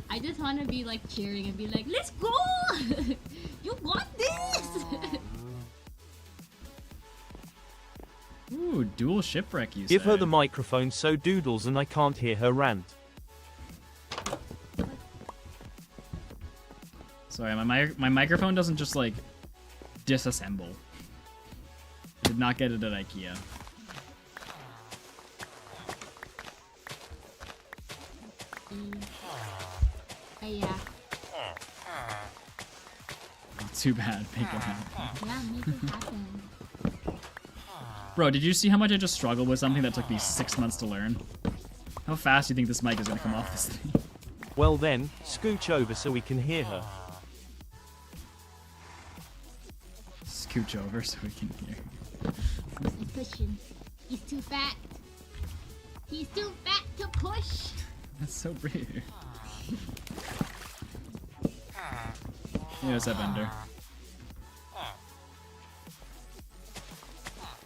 I just want to be like cheering and be like, let's go! You got this! Ooh, dual shipwreck, you Give say. her the microphone so doodles and I can't hear her rant. Sorry, my microphone doesn't just like disassemble. Did not get it at IKEA. Yeah. Not too bad. Make it happen. Yeah, make it happen. Bro, did you see how much I just struggled with something that took me 6 months to learn? How fast do you think this mic is gonna come off this thing? Well then, scooch over so we can hear her. Scooch over so we can hear. He's pushing. He's too fat. He's too fat to push. That's so brave. Hey, what's up, Ender?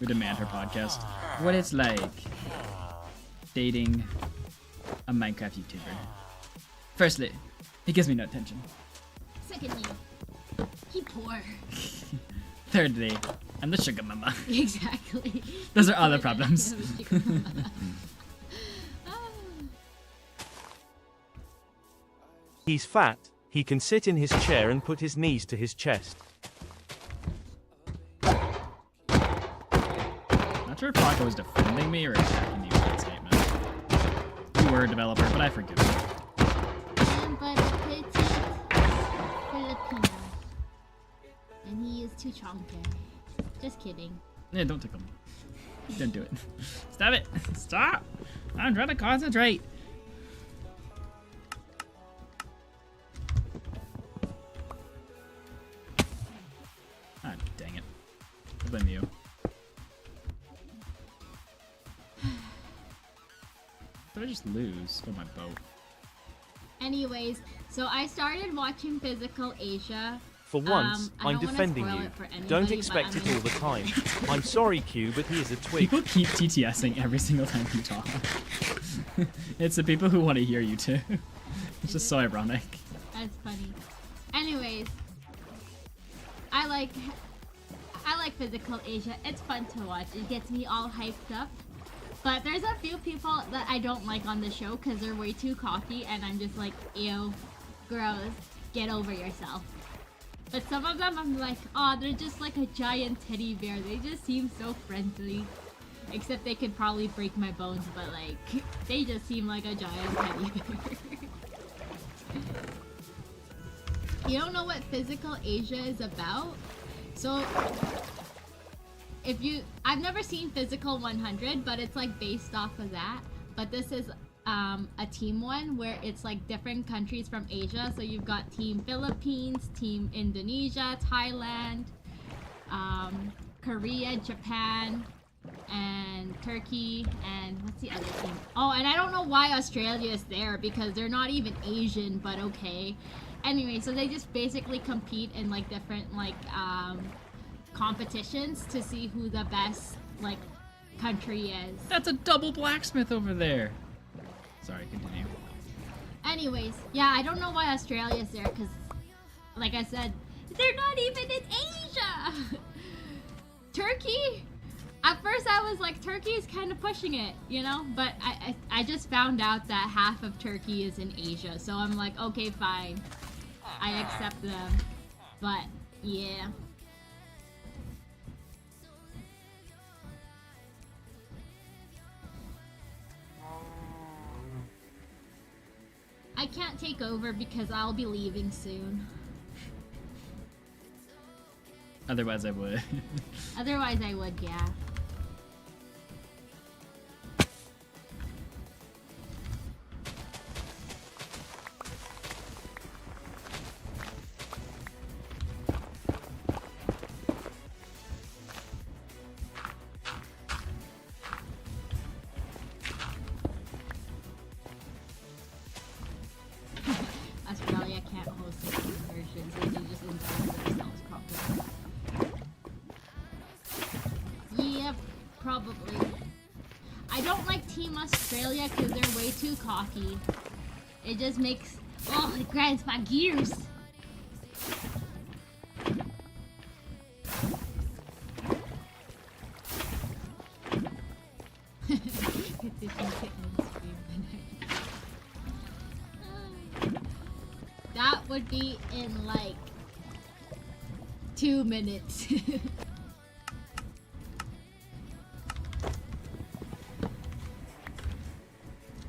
We demand her podcast. What it's like dating a Minecraft YouTuber. Firstly, he gives me no attention. Secondly, he poor. Thirdly, I'm the sugar mama. Exactly. Those are other problems. He's fat, he can sit in his chair and put his knees to his chest. Not sure if Paco was defending me or attacking me with that statement. You were a developer, but I forgive you. But petite Filipino. And he is too chonky. Just kidding. Yeah, don't tickle me. Don't do it. Stop it. Stop. I'm trying to concentrate. Ah, dang it. I blame you. Did I just lose? Oh, my boat. Anyways, so I started watching Physical Asia. For once, I I'm don't wanna defending spoil you. it for anybody, Don't but expect I'm it all the time. I'm sorry, Q, but he is a twig. People keep TTSing every single time you talk. It's the people who want to hear you too. It's just so ironic. That's funny. Anyways, I like Physical Asia. It's fun to watch. It gets me all hyped up. But there's a few people that I don't like on the show because they're way too cocky, and I'm just like, ew, gross, get over yourself. But some of them I'm like, oh, they're just like a giant teddy bear. They just seem so friendly. Except they could probably break my bones, but like, they just seem like a giant teddy bear. You don't know what Physical Asia is about? So, I've never seen Physical 100, but it's like based off of that. But this is a team one where it's like different countries from Asia. So you've got Team Philippines, Team Indonesia, Thailand, Korea, Japan, and Turkey, and what's the other team? Oh, and I don't know why Australia is there because they're not even Asian, but okay. Anyway, so they just basically compete in like different like competitions to see who the best like country is. That's a double blacksmith over there. Sorry, continue. Anyways, yeah, I don't know why Australia's there because, like I said, they're not even in Asia. Turkey? At first I was like, Turkey is kind of pushing it, you know? But I just found out that half of Turkey is in Asia. So I'm like, okay, fine. I accept them. But, yeah. I can't take over because I'll be leaving soon. Otherwise, I would. Otherwise, I would, yeah. Australia can't host the conversions, they can just invest themselves properly. Yep, probably. I don't like Team Australia because they're way too cocky. It just makes... Oh, it grinds my gears! That would be in like 2 minutes.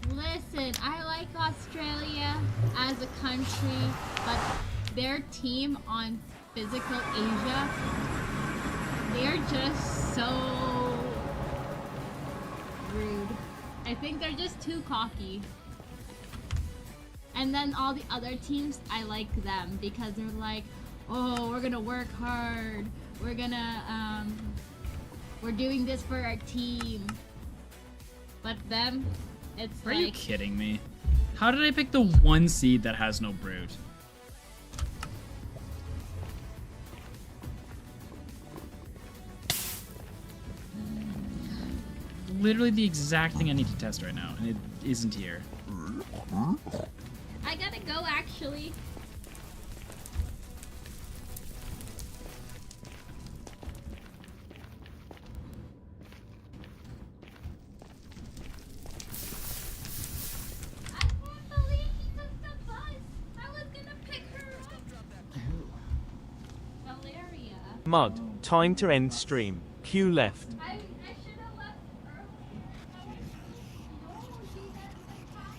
Listen, I like Australia as a country, but their team on Physical Asia, they're just so rude. I think they're just too cocky. And then all the other teams, I like them because they're like, oh, we're gonna work hard. We're gonna, we're doing this for our team. But them, it's Are like... you kidding me? How did I pick the one seed that has no brood? Literally the exact thing I need to test right now, and it isn't here. I gotta go, actually. I can't believe she took the bus. I was gonna pick her up. Valeria. Mud, time to end stream. Q left. I should have left early. No, she's at the cafe.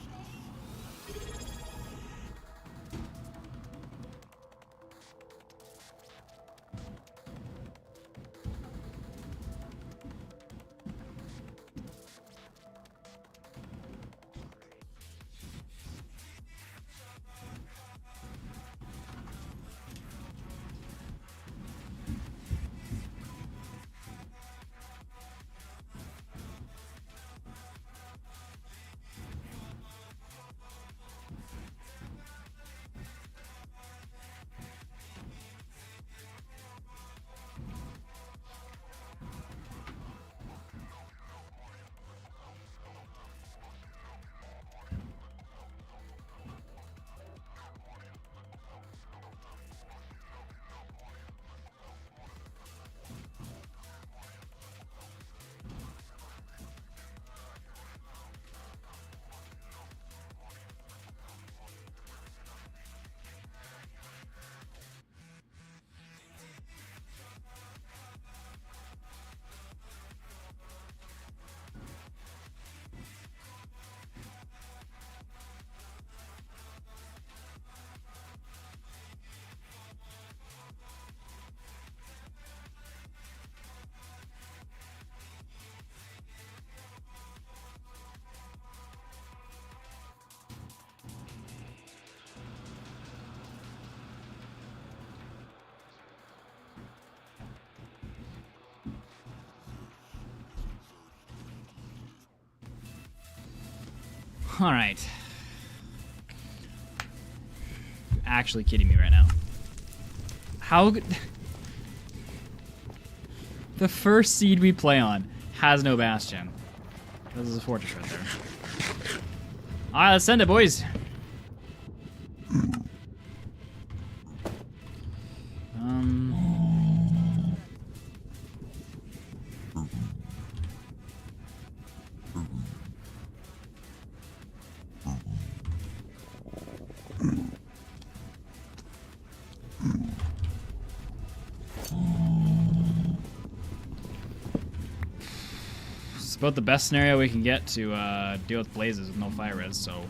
All right. You're actually kidding me right now. How good? The first seed we play on has no bastion. This is a fortress right there. All right, let's send it, boys. It's about the best scenario we can get to deal with blazes with no fire res, so.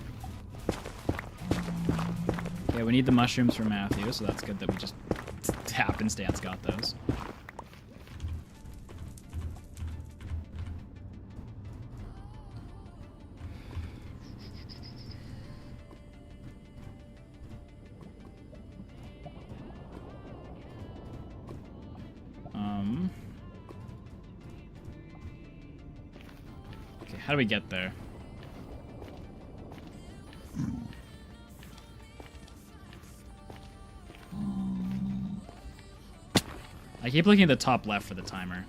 Okay, we need the mushrooms for Matthew, so that's good that we just happenstance got those. Okay, how do we get there? I keep looking at the top left for the timer.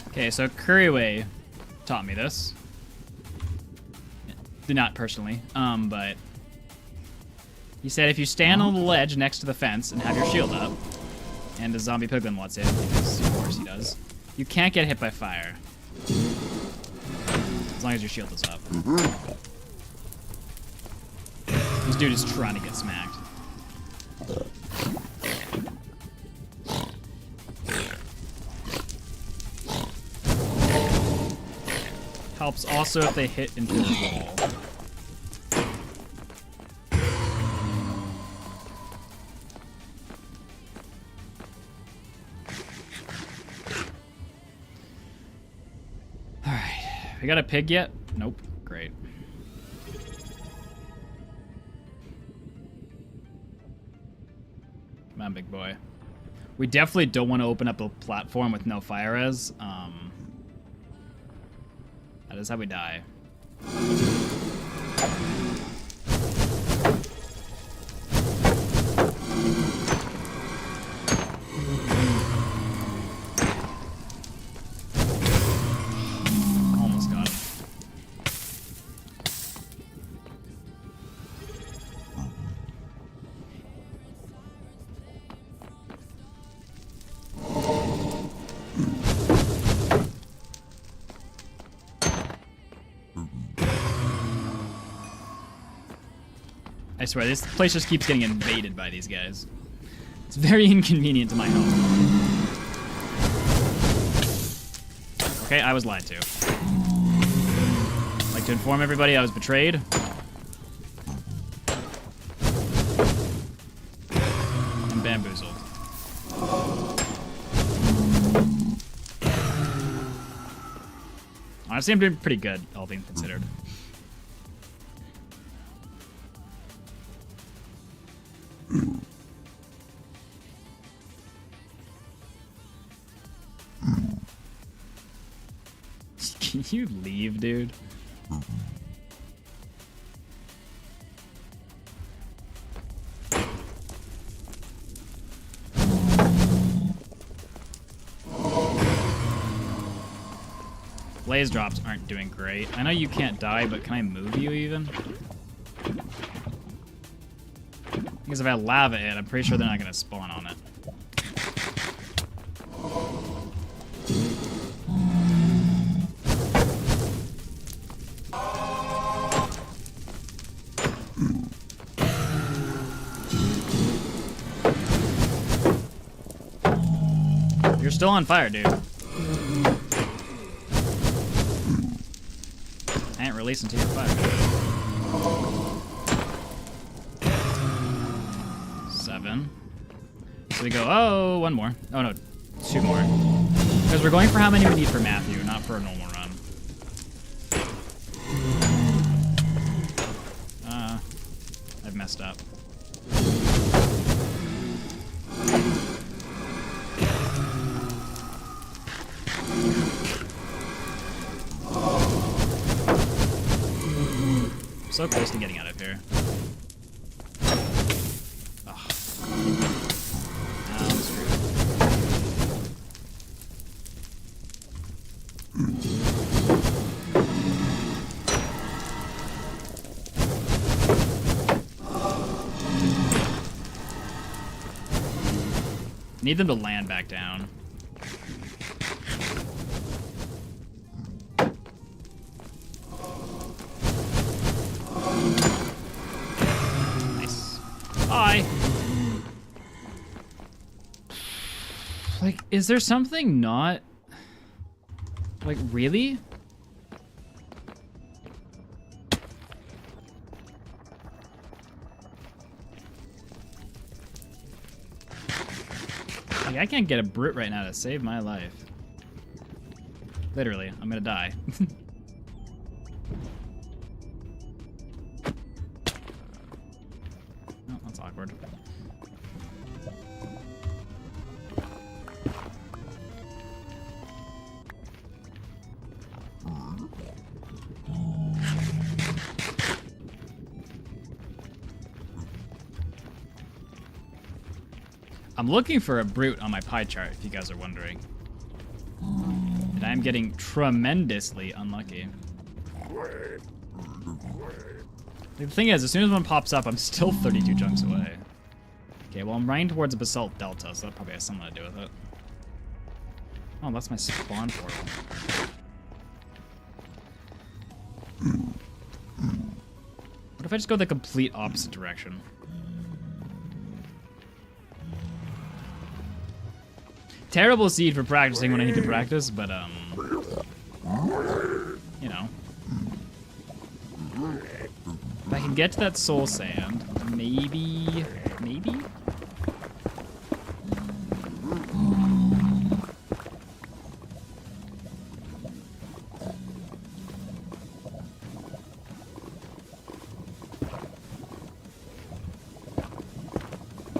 Okay, so Curryway taught me this. Not personally, but he said if you stand on the ledge next to the fence and have your shield up, and the zombie piglin wants it, because of course he does, you can't get hit by fire. As long as your shield is up. This dude is trying to get smacked. Helps also if they hit into the wall. Alright. We got a pig yet? Nope. Great. Come on, big boy. We definitely don't want to open up a platform with no fire res. That is how we die. Almost got him. I swear, this place just keeps getting invaded by these guys. It's very inconvenient to my health. Okay, I was lied to. I'd like to inform everybody I was betrayed. And bamboozled. Honestly, I'm doing pretty good, all things considered. Can you leave, dude? Blaze drops aren't doing great. I know you can't die, but can I move you even? Because if I lava it, I'm pretty sure they're not going to spawn on it. You're still on fire, dude. I ain't releasing until you're fired. 7. So we go, oh, one more. Oh, no, 2 more. Because we're going for how many we need for Matthew, not for a normal run. I've messed up. So close to getting out of here. Ugh. Now I'm screwed. Need them to land back down. Nice. Hi. Like, is there something not... Like, really? Like, I can't get a brute right now to save my life. Literally, I'm gonna die. Oh, that's awkward. I'm looking for a brute on my pie chart, if you guys are wondering. And I'm getting tremendously unlucky. The thing is, as soon as one pops up, I'm still 32 chunks away. Okay, well, I'm running towards a basalt delta, so that probably has something to do with it. Oh, that's my spawn portal. What if I just go the complete opposite direction? Terrible seed for practicing when I need to practice, but, you know. If I can get to that soul sand, maybe...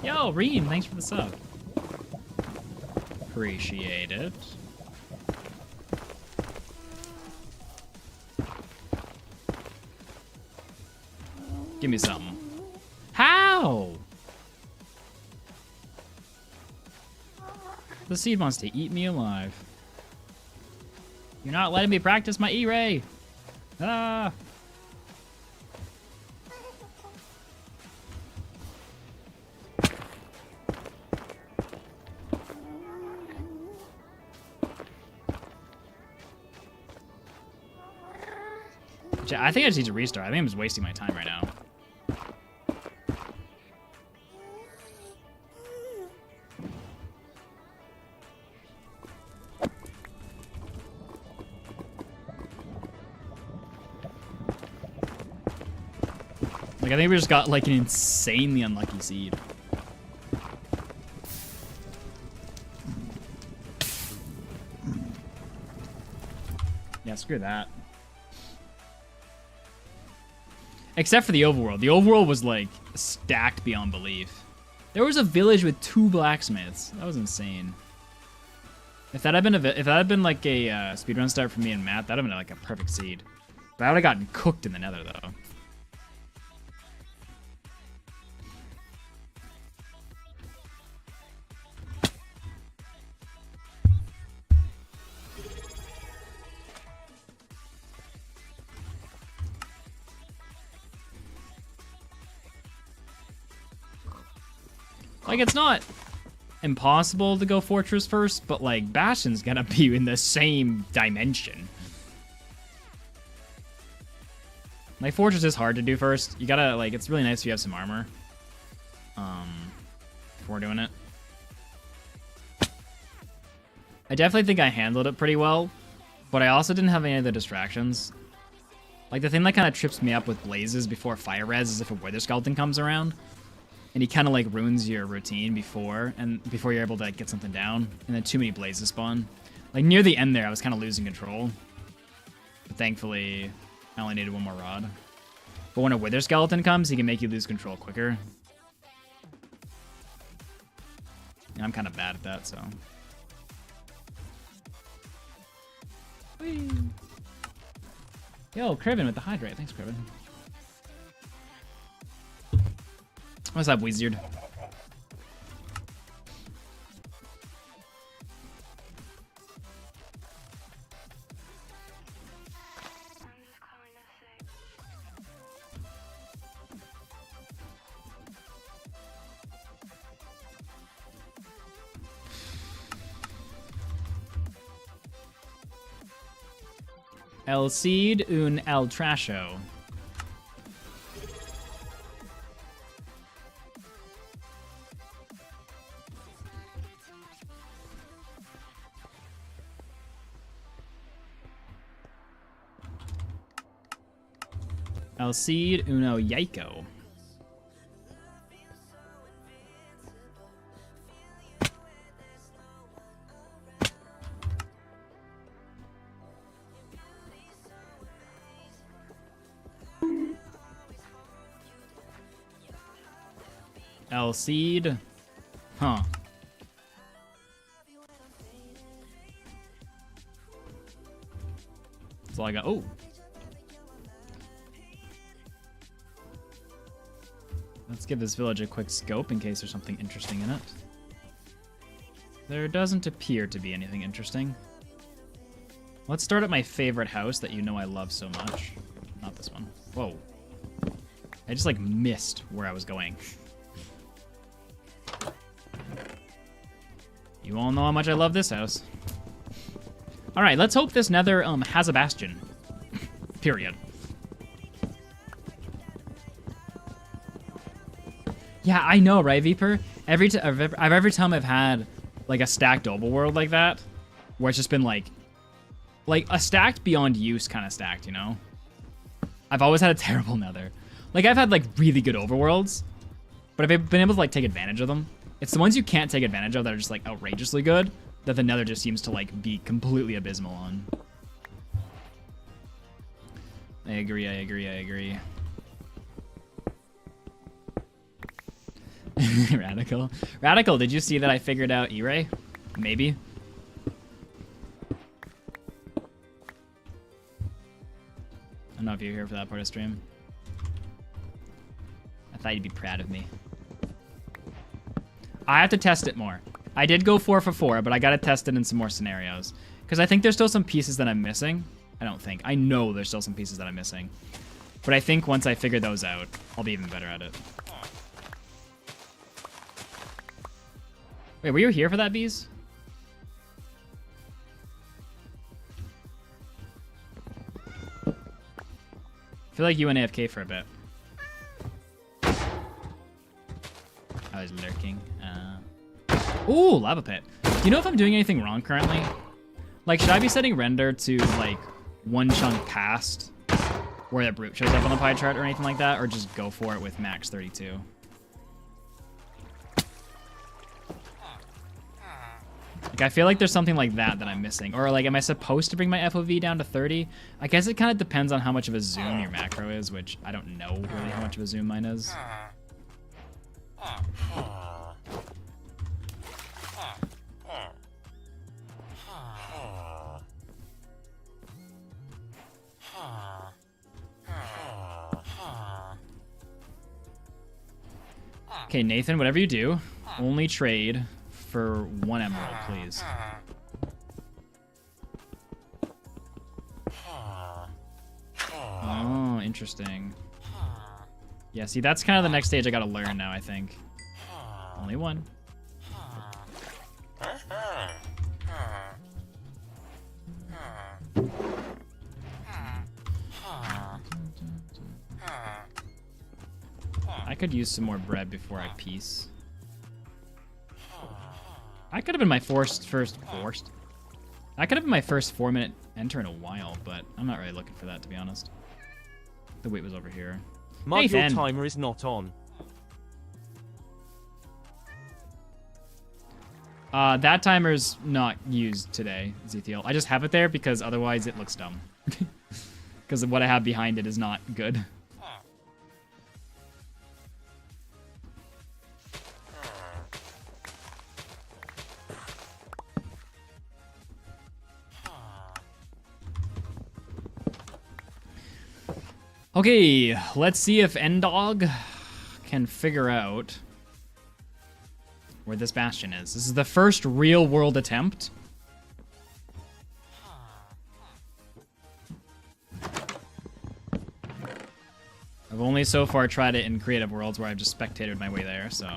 Yo, Reem, thanks for the sub. Appreciate it. Give me something. How? The seed wants to eat me alive. You're not letting me practice my E-ray. Ah. I think I just need to restart. I think I'm just wasting my time right now. Like, I think we just got, like, an insanely unlucky seed. Yeah, screw that. Except for the overworld. The overworld was, like, stacked beyond belief. There was a village with 2 blacksmiths. That was insane. If that had been like a speedrun start for me and Matt, that'd have been like a perfect seed. But I would have gotten cooked in the Nether, though. Like, it's not impossible to go Fortress first, but, like, Bastion's gonna be in the same dimension. Like, Fortress is hard to do first. You gotta, like, it's really nice if you have some armor. Before doing it. I definitely think I handled it pretty well, but I also didn't have any of the distractions. Like, the thing that kind of trips me up with Blazes before Fire Res is if a Wither Skeleton comes around. And he kind of like ruins your routine before you're able to like, get something down, and then too many blazes spawn. Like near the end there, I was kind of losing control, but thankfully, I only needed 1 more rod. But when a Wither Skeleton comes, he can make you lose control quicker. And I'm kind of bad at that, so. Whee. Yo, Criven with the hydrate. Thanks, Criven. What's up, Wizard? El Cid un el Trasho. El Cid uno Yaiko. El Cid. Huh. That's all I got. Oh. Let's give this village a quick scope in case there's something interesting in it. There doesn't appear to be anything interesting. Let's start at my favorite house that you know I love so much. Not this one. Whoa. I just like missed where I was going. You all know how much I love this house. All right, let's hope this nether has a bastion. Period. Yeah, I know, right, Viper? Every time I've had like a stacked overworld like that, where it's just been like a stacked beyond use kind of stacked, you know? I've always had a terrible nether. Like I've had like really good overworlds, but I've been able to like take advantage of them. It's the ones you can't take advantage of that are just like outrageously good that the nether just seems to like be completely abysmal on. I agree. Radical, did you see that I figured out E-Ray? Maybe. I don't know if you're here for that part of stream. I thought you'd be proud of me. I have to test it more. I did go 4 for 4, but I gotta test it in some more scenarios. Because I think there's still some pieces that I'm missing. I don't think. I know there's still some pieces that I'm missing. But I think once I figure those out, I'll be even better at it. Wait, were you here for that, Bees? I feel like you went AFK for a bit. I was lurking. Ooh, lava pit. Do you know if I'm doing anything wrong currently? Like, should I be setting render to, like, one chunk past where that brute shows up on the pie chart or anything like that? Or just go for it with max 32? Like, I feel like there's something like that that I'm missing. Or, like, am I supposed to bring my FOV down to 30? I guess it kind of depends on how much of a zoom your macro is, which I don't know really how much of a zoom mine is. Okay, Nathan, whatever you do, only trade for 1 emerald, please. Oh, interesting. Yeah, see, that's kind of the next stage I gotta learn now, I think. Only 1. I could use some more bread before I peace. I could have been my first 4-minute enter in a while, but I'm not really looking for that, to be honest. The wait was over here. Module timer is not on. That timer's not used today, Zethiel. I just have it there because otherwise it looks dumb. Because of what I have behind it is not good. Okay, let's see if Endog can figure out where this bastion is. This is the first real world attempt. I've only so far tried it in creative worlds where I've just spectated my way there, so...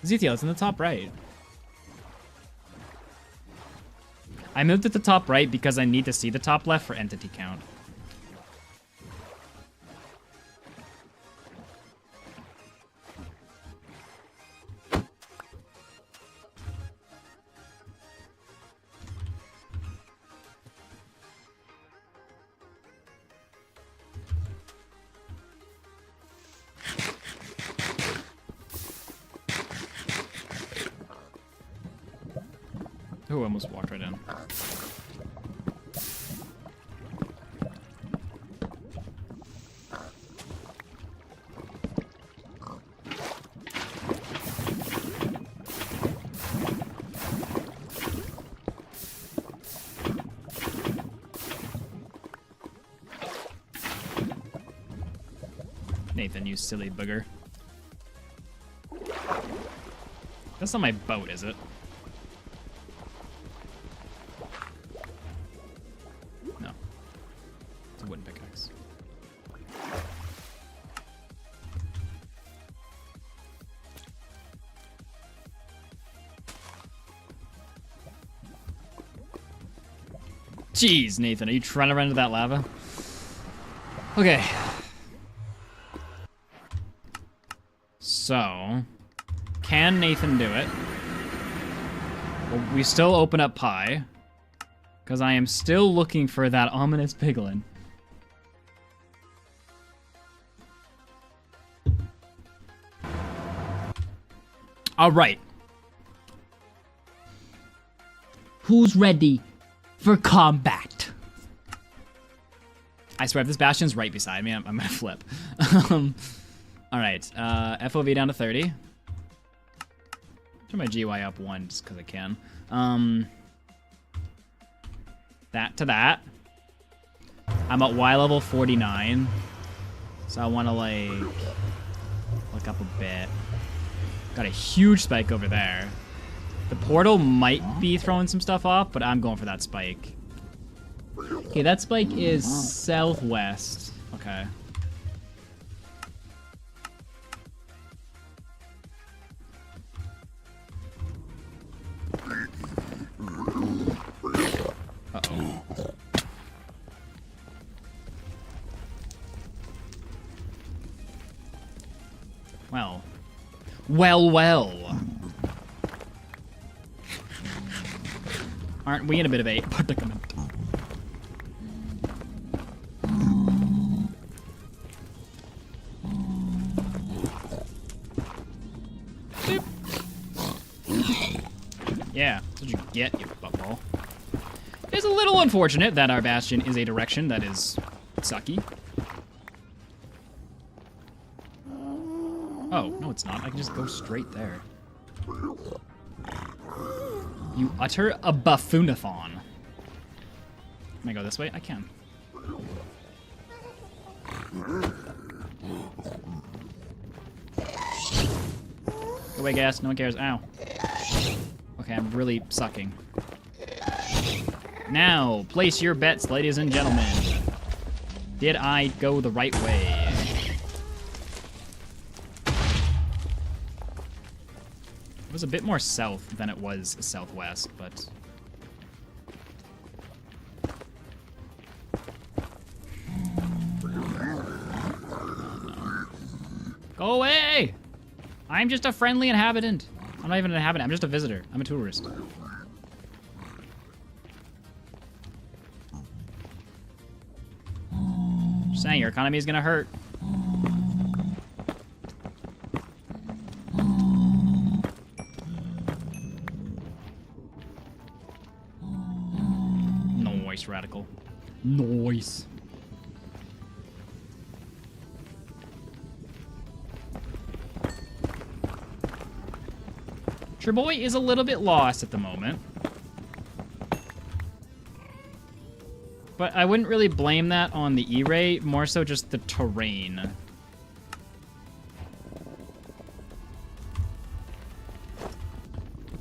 Zethiel, it's in the top right. I moved it to top right because I need to see the top left for entity count. Ooh, I almost walked right in. Nathan, you silly booger. That's not my boat, is it? No. It's a wooden pickaxe. Jeez, Nathan, are you trying to run into that lava? Okay. So, can Nathan do it? Well, we still open up pie, because I am still looking for that ominous piglin. All right. Who's ready for combat? I swear, if this bastion's right beside me, I'm gonna flip. All right, FOV down to 30. Turn my GY up 1 just because I can. That to that. I'm at Y level 49. So I want to, like, look up a bit. Got a huge spike over there. The portal might be throwing some stuff off, but I'm going for that spike. Okay, that spike is southwest. Okay. Uh-oh. Well. Well. Aren't we in a bit of a predicament? Boop. Yeah, that's what you get, you buttball. It's a little unfortunate that our bastion is a direction that is sucky. Oh, no it's not. I can just go straight there. You utter a buffoonathon. Can I go this way? I can. Go away, gas. No one cares. Ow. Okay, I'm really sucking. Now, place your bets, ladies and gentlemen. Did I go the right way? It was a bit more south than it was southwest, but... Go away! I'm just a friendly inhabitant. I'm not even an inhabitant, I'm just a visitor. I'm a tourist. Just saying, your economy is gonna hurt. Noise, radical. Noise. Your boy is a little bit lost at the moment. But I wouldn't really blame that on the E-Ray, more so just the terrain.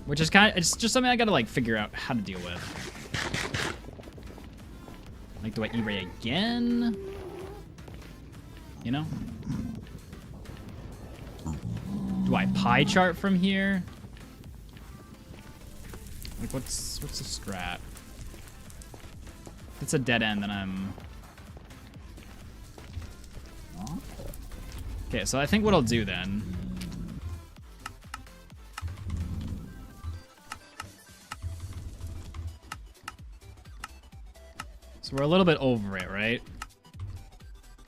Which is it's just something I gotta like figure out how to deal with. Like, do I E-Ray again? You know? Do I pie chart from here? Like, what's the strat? If it's a dead end, then I'm... Okay, so I think what I'll do then... So we're a little bit over it, right?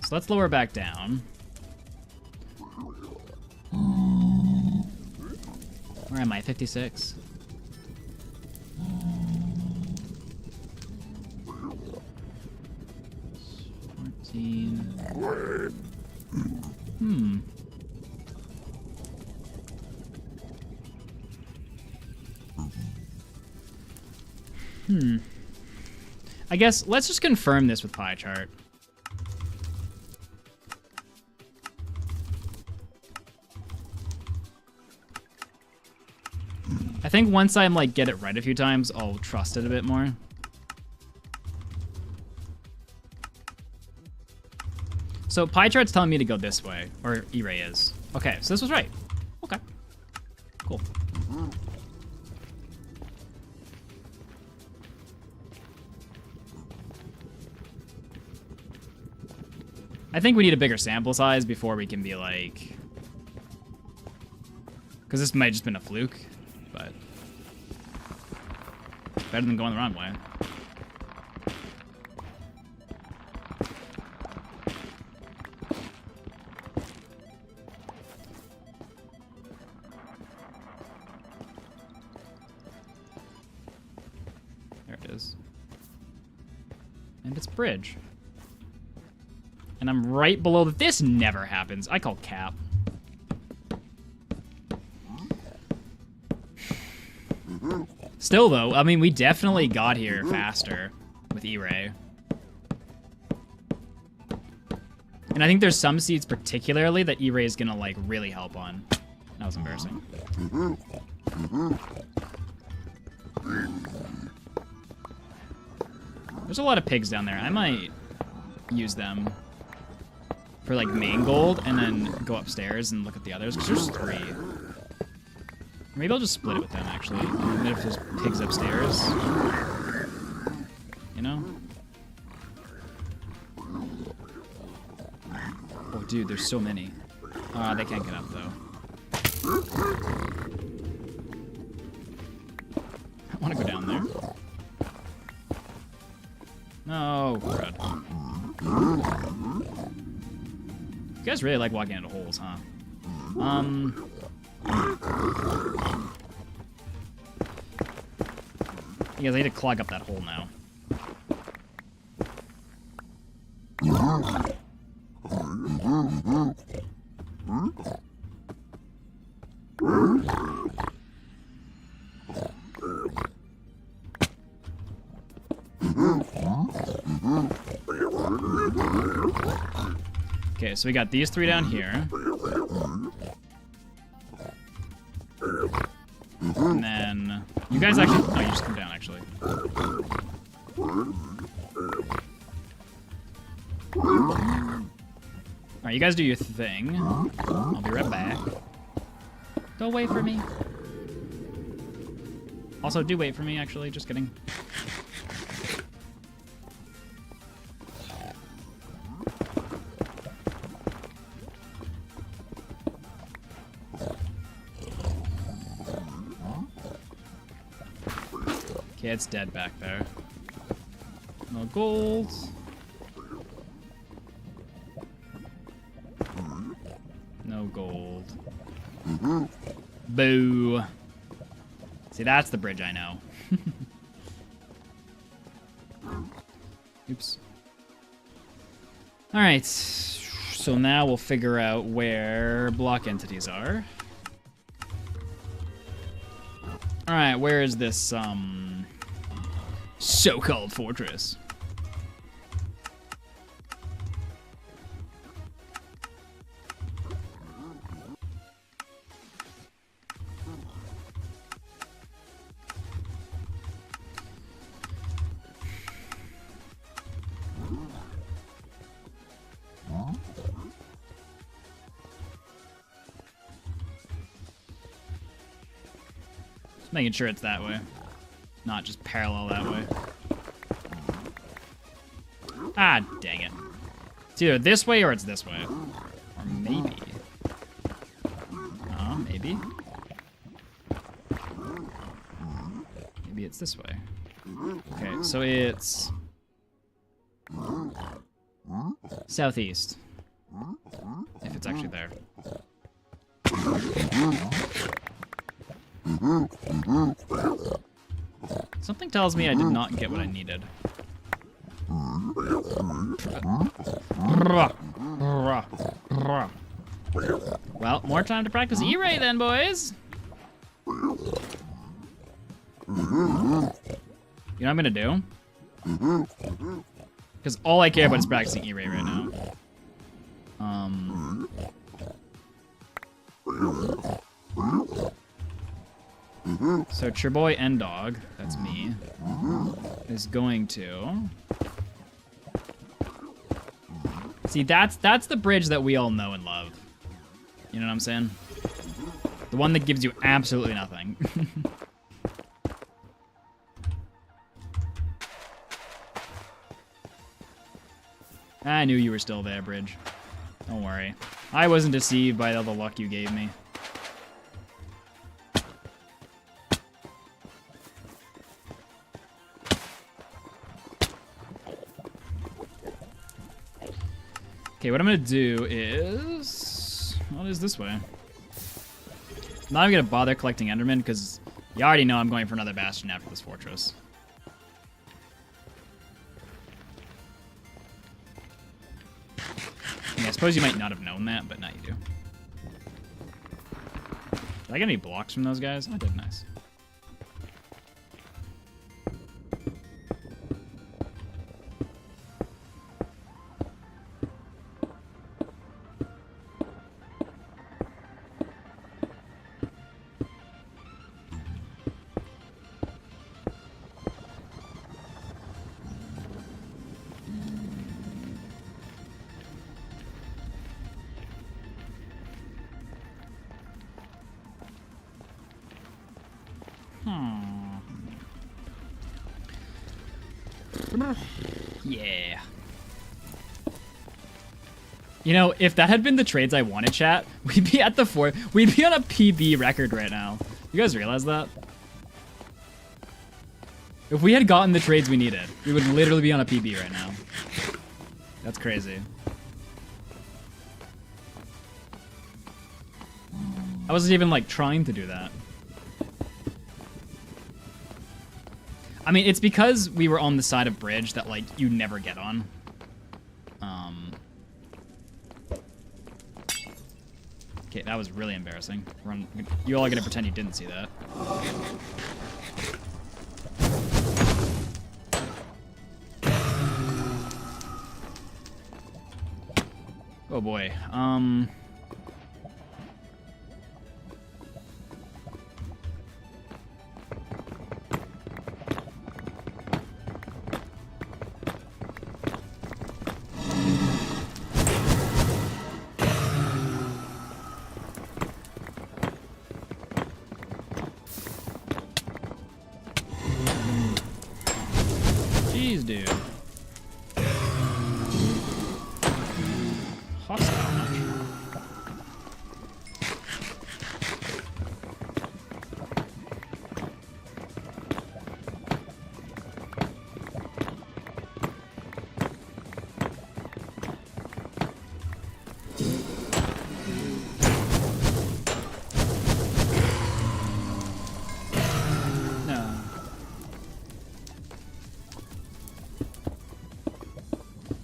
So let's lower back down. Where am I? 56? I guess let's just confirm this with pie chart. I think once I like get it right a few times, I'll trust it a bit more. So pie chart's telling me to go this way, or E-Ray is. Okay, so this was right. Okay, cool. I think we need a bigger sample size before we can be like... Because this might have just been a fluke, but... Better than going the wrong way. There it is. And it's bridge. And I'm right below that. This never happens. I call cap. Still, though, I mean, we definitely got here faster with E-Ray. And I think there's some seeds particularly that E-Ray is gonna, like, really help on. That was embarrassing. There's a lot of pigs down there. I might use them for like main gold and then go upstairs and look at the others, because there's 3. Maybe I'll just split it with them actually. And if there's pigs upstairs, you know? Oh dude, there's so many. They can't get up though. I want to go down there. No, crud. You guys really like walking into holes, huh? You guys, I need to clog up that hole now. Okay, so we got these 3 down here. And then you guys actually... Oh, you just come down, actually. Alright, you guys do your thing. I'll be right back. Don't wait for me. Also, do wait for me, actually. Just kidding. Okay, it's dead back there. No gold. No gold. Boo. See, that's the bridge I know. Oops. Alright. So now we'll figure out where block entities are. Alright, where is this, so-called fortress? Just making sure it's that way. Not just parallel that way. Ah, dang it. It's either this way or it's this way. Or maybe. Maybe. Maybe it's this way. Okay, so it's southeast. If it's actually there. Something tells me I did not get what I needed. Well, more time to practice E-Ray then, boys. You know what I'm gonna do? Because all I care about is practicing E-Ray right now. So Cherboy and Dog, that's me, is going to... See, that's the bridge that we all know and love. You know what I'm saying? The one that gives you absolutely nothing. I knew you were still there, Bridge. Don't worry. I wasn't deceived by all the luck you gave me. Okay, what I'm gonna do is... What is this way? I'm not even gonna bother collecting Enderman, because you already know I'm going for another Bastion after this fortress. I suppose you might not have known that, but now you do. Did I get any blocks from those guys? I did, nice. Yeah. You know, if that had been the trades I wanted, chat, we'd be at the we'd be on a PB record right now. You guys realize that? If we had gotten the trades we needed, we would literally be on a PB right now. That's crazy. I wasn't even, like, trying to do that. I mean, it's because we were on the side of bridge that, like, you never get on. Okay, that was really embarrassing. You all are gonna pretend you didn't see that. Oh boy. Jeez, dude. Hostile much.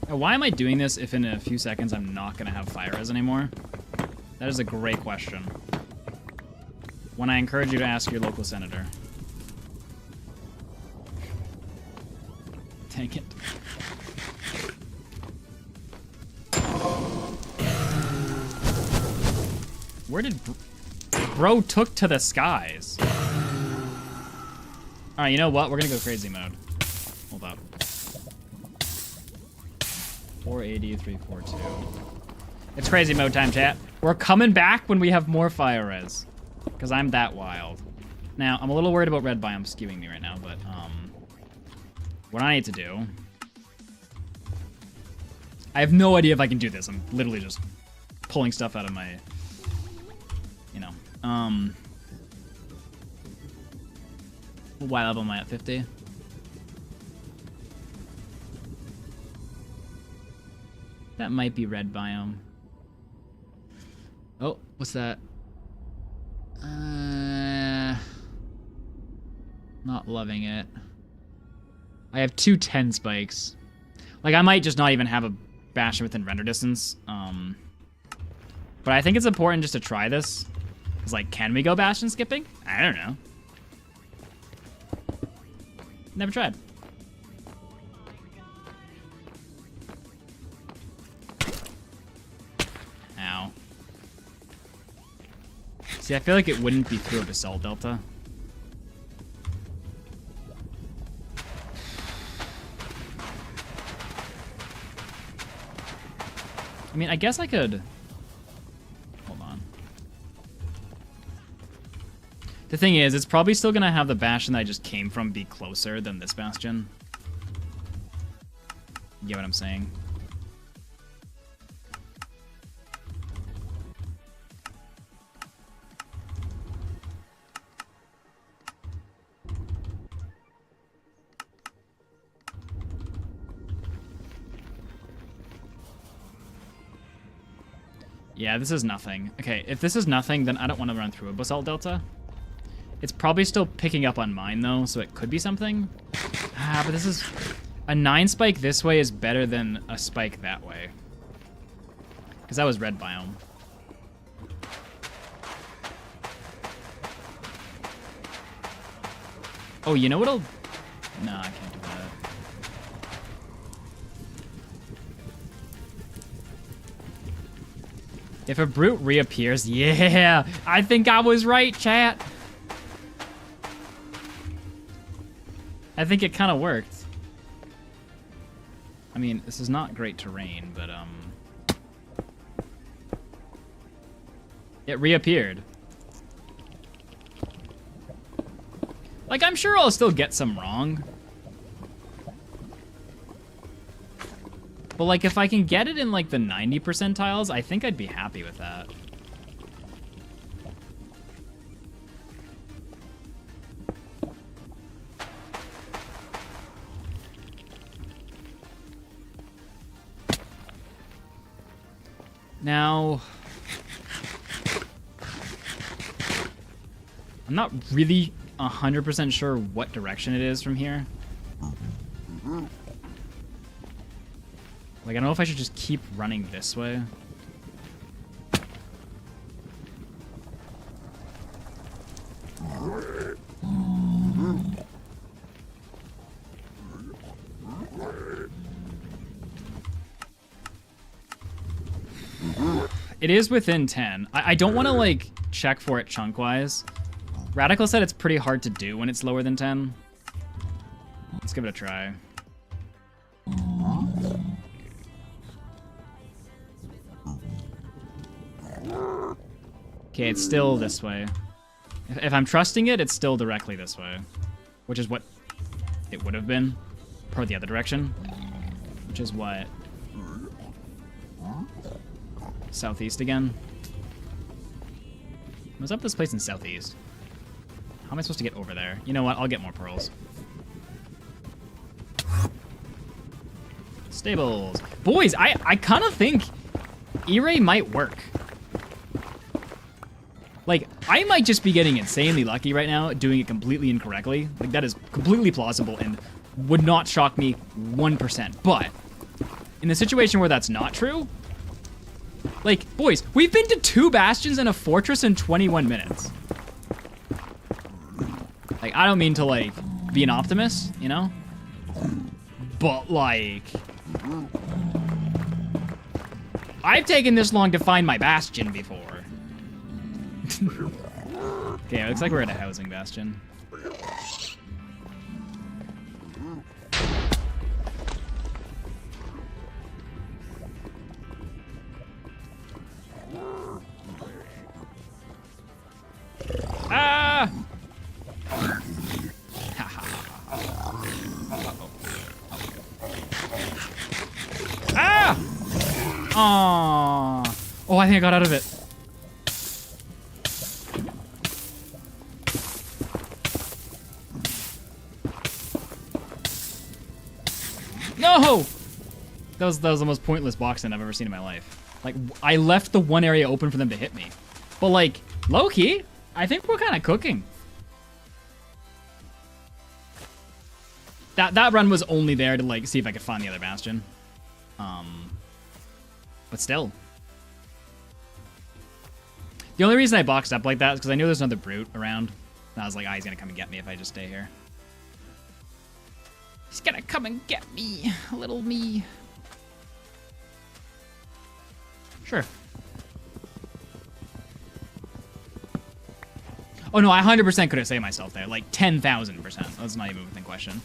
Why am I doing this if in a few seconds I'm not going to have fire res anymore? That is a great question. When I encourage you to ask your local senator. Dang it. Where did bro took to the skies? All right, you know what? We're gonna go crazy mode. Hold up. 480, 342. It's crazy mode time, chat. We're coming back when we have more fire res, because I'm that wild. Now, I'm a little worried about red biome skewing me right now, but what I need to do. I have no idea if I can do this. I'm literally just pulling stuff out of my, you know. What level am I at? 50? That might be red biome. Oh, what's that? Not loving it. I have 2 10 spikes. Like, I might just not even have a Bastion within render distance. But I think it's important just to try this. It's like, can we go Bastion skipping? I don't know. Never tried. Ow. See, I feel like it wouldn't be through a Basalt Delta. I mean, I guess I could... Hold on. The thing is, it's probably still going to have the Bastion that I just came from be closer than this Bastion. You get what I'm saying? Yeah, this is nothing. Okay, if this is nothing, then I don't want to run through a Basalt Delta. It's probably still picking up on mine, though, so it could be something. Ah, but this is... A 9 spike this way is better than a spike that way. Because that was red biome. Oh, you know what'll... No, I can't do that. If a brute reappears, yeah! I think I was right, chat! I think it kind of worked. I mean, this is not great terrain, but, it reappeared. Like, I'm sure I'll still get some wrong. But, like, if I can get it in, like, the 90 percentiles, I think I'd be happy with that. Now, I'm not really 100% sure what direction it is from here. Like, I don't know if I should just keep running this way. It is within 10. I don't want to, like, check for it chunk-wise. Radical said it's pretty hard to do when it's lower than 10. Let's give it a try. Okay, it's still this way. If I'm trusting it, it's still directly this way. Which is what it would have been. Per the other direction. Which is what... Southeast again. What's up this place in southeast? How am I supposed to get over there? You know what? I'll get more pearls. Stables. Boys, I kind of think E-Ray might work. Like, I might just be getting insanely lucky right now, doing it completely incorrectly. Like, that is completely plausible and would not shock me 1%. But, in the situation where that's not true, like, boys, we've been to 2 bastions and a fortress in 21 minutes. Like, I don't mean to, like, be an optimist, you know? but like... I've taken this long to find my bastion before. Okay, it looks like we're at a housing bastion. Ah! Ah! Aww. Oh, I think I got out of it. No! That was the most pointless boxing I've ever seen in my life. Like, I left the one area open for them to hit me. But like, low-key, I think we're kind of cooking. That run was only there to like see if I could find the other bastion. But still. The only reason I boxed up like that is because I knew there's another brute around. And I was like, ah, he's gonna come and get me if I just stay here. He's gonna come and get me, little me. Sure. Oh no, I 100% could have saved myself there. Like 10,000%. That's not even within question.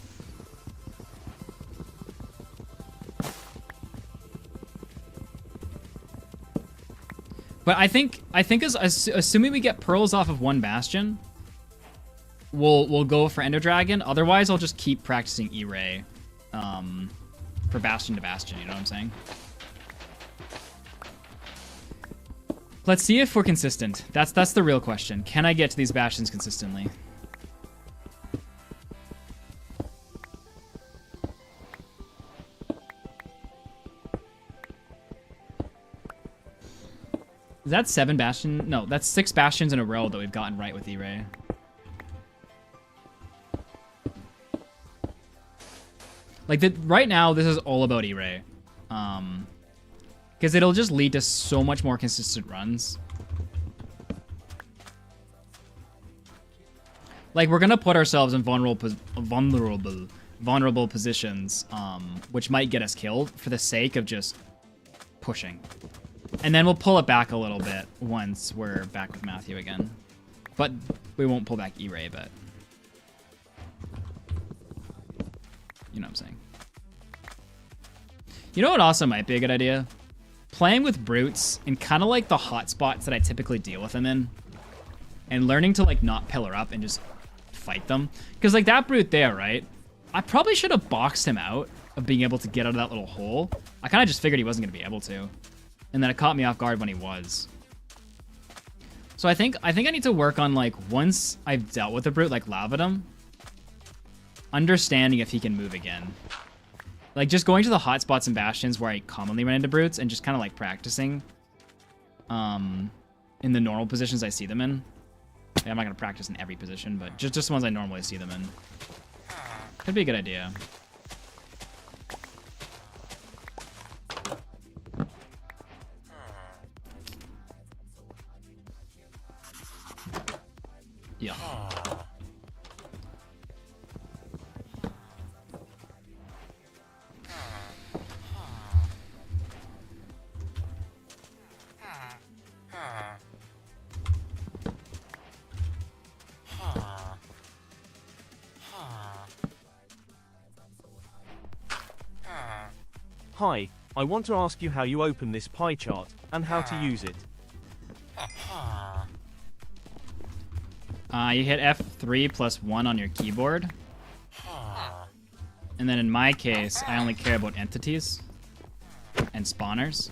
But I think assuming we get pearls off of one bastion, we'll go for Ender Dragon. Otherwise, I'll just keep practicing E-Ray for bastion to bastion. You know what I'm saying? Let's see if we're consistent. That's the real question. Can I get to these bastions consistently? Is that 7 bastion? No, that's 6 bastions in a row that we've gotten right with E-Ray. Like, right now, this is all about E-Ray. Because it'll just lead to so much more consistent runs. Like, we're going to put ourselves in vulnerable positions, which might get us killed for the sake of just pushing. And then we'll pull it back a little bit once we're back with Matthew again. But we won't pull back E-Ray, but... You know what I'm saying. You know what also might be a good idea? Playing with brutes in kind of like the hot spots that I typically deal with them in. And learning to like not pillar up and just fight them. Because like that brute there, right? I probably should have boxed him out of being able to get out of that little hole. I kind of just figured he wasn't going to be able to. And then it caught me off guard when he was. So I think I need to work on like once I've dealt with the brute, like Lavadum, understanding if he can move again. Like just going to the hot spots and bastions where I commonly run into brutes and just kind of like practicing in the normal positions I see them in. Yeah, I'm not gonna practice in every position, but just the ones I normally see them in. Could be a good idea. Yeah. Hi, I want to ask you how you open this pie chart, and how to use it. You hit F3 plus 1 on your keyboard. And then in my case, I only care about entities and spawners.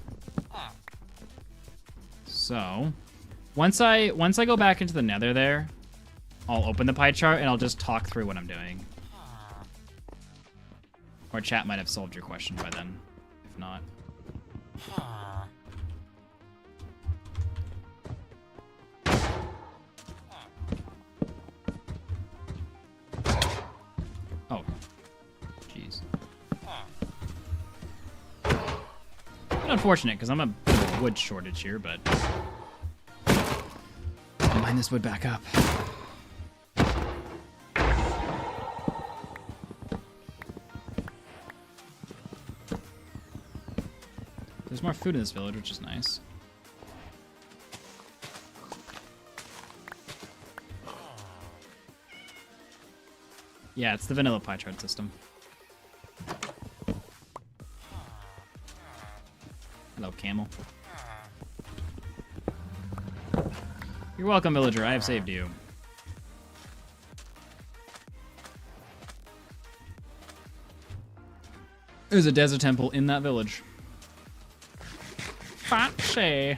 So, once I go back into the Nether there, I'll open the pie chart and I'll just talk through what I'm doing. Or chat might have solved your question by then, if not. Oh, jeez. Unfortunate, because I'm a wood shortage here, but I'll mine this wood back up. food in this village, which is nice. Yeah, it's the vanilla pie chart system. Hello, camel. You're welcome, villager. I have saved you. There's a desert temple in that village. Fancy.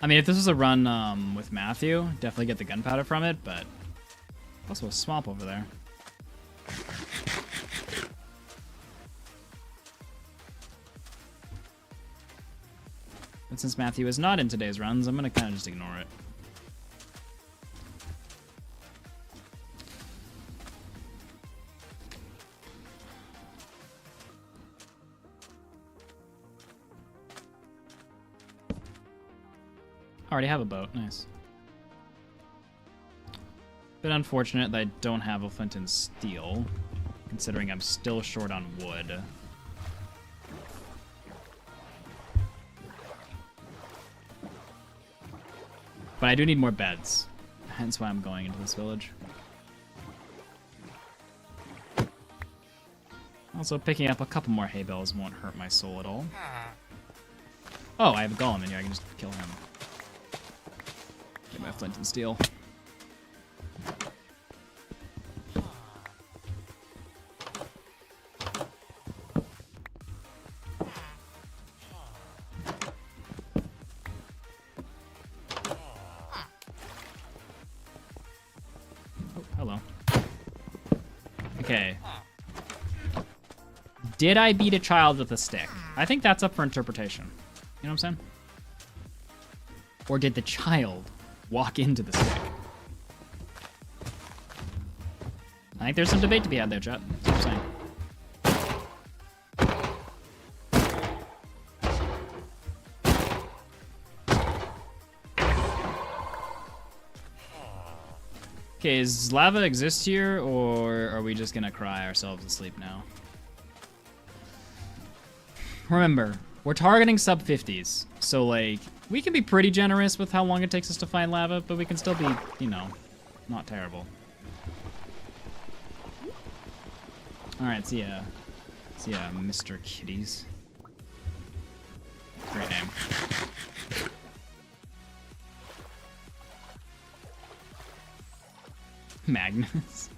I mean, if this was a run with Matthew, definitely get the gunpowder from it, but also a swamp over there. But since Matthew is not in today's runs, I'm gonna kind of just ignore it. Already have a boat, nice. Bit unfortunate that I don't have a flint and steel, considering I'm still short on wood. But I do need more beds, hence why I'm going into this village. Also, picking up a couple more hay bales won't hurt my soul at all. Oh, I have a golem in here, I can just kill him. Get my flint and steel. Hello. Okay. Did I beat a child with a stick? I think that's up for interpretation. You know what I'm saying? Or did the child walk into the stick? I think there's some debate to be had there, chat. That's what I'm saying. Okay, does lava exist here, or are we just gonna cry ourselves to sleep now? Remember, we're targeting sub 50s, so like, we can be pretty generous with how long it takes us to find lava, but we can still be, you know, not terrible. Alright, see ya. See ya, Mr. Kitties. Great name. Magnus.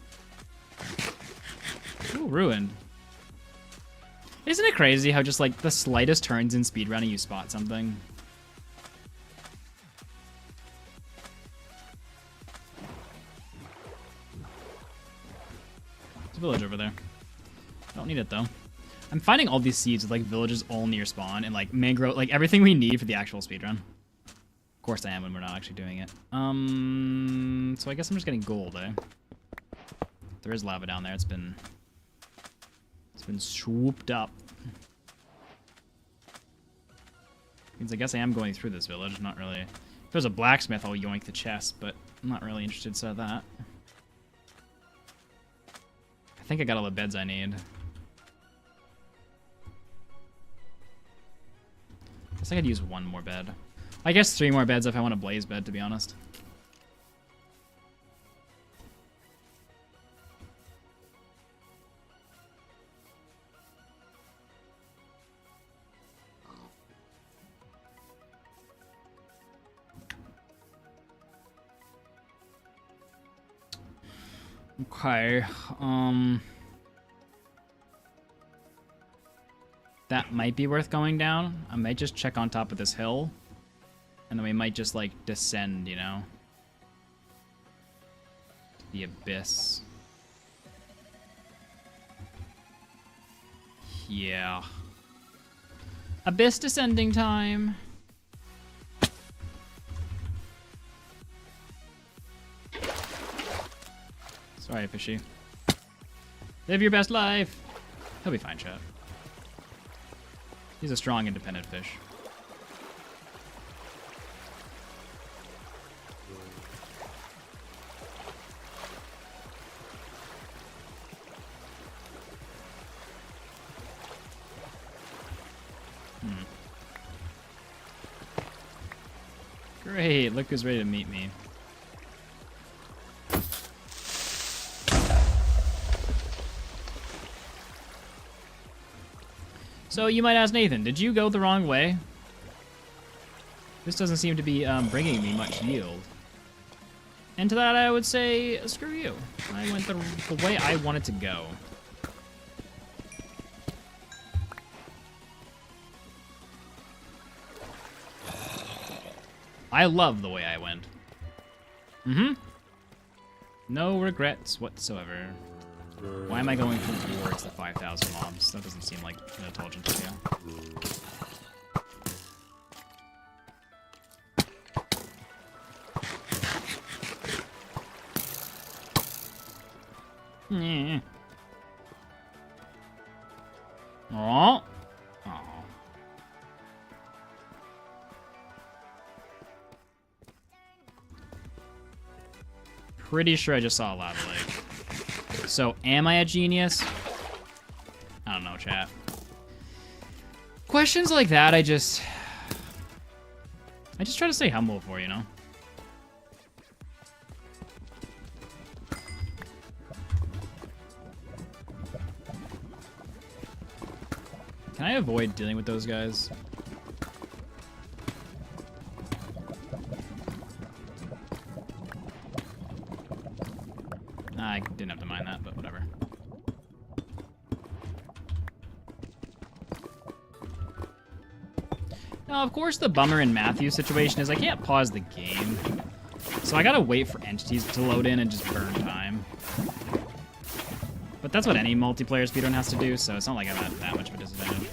Ooh, ruined. Isn't it crazy how just like the slightest turns in speedrunning you spot something? There's a village over there. Don't need it though. I'm finding all these seeds with like villages all near spawn and like mangrove, like everything we need for the actual speedrun. Of course I am when we're not actually doing it. So I guess I'm just getting gold, eh? There is lava down there. It's been swooped up. Means I guess I am going through this village. Not really. If there's a blacksmith, I'll yoink the chest, but I'm not really interested in that. I think I got all the beds I need. Guess I could use one more bed. I guess 3 more beds if I want a blaze bed, to be honest. Okay, that might be worth going down. I might just check on top of this hill, and then we might just, like, descend, you know? To the abyss. Yeah. Abyss descending time. Sorry, fishy. Live your best life. He'll be fine, chat. He's a strong, independent fish. Great, look who's ready to meet me. So you might ask, Nathan, did you go the wrong way? This doesn't seem to be bringing me much yield. And to that I would say, screw you. I went the way I wanted to go. I love the way I went. Mm-hmm. No regrets whatsoever. Why am I going towards the 5,000 mobs? That doesn't seem like an intelligent idea. Yeah. Oh. Oh. Pretty sure I just saw a lava lake. So, am I a genius? I don't know, chat. Questions like that, I just try to stay humble for, you know? Can I avoid dealing with those guys? I didn't have to mind that, but whatever. Now, of course, the bummer in Matthew's situation is I can't pause the game. So I gotta wait for entities to load in and just burn time. But that's what any multiplayer speedrun has to do, so it's not like I'm at that much of a disadvantage.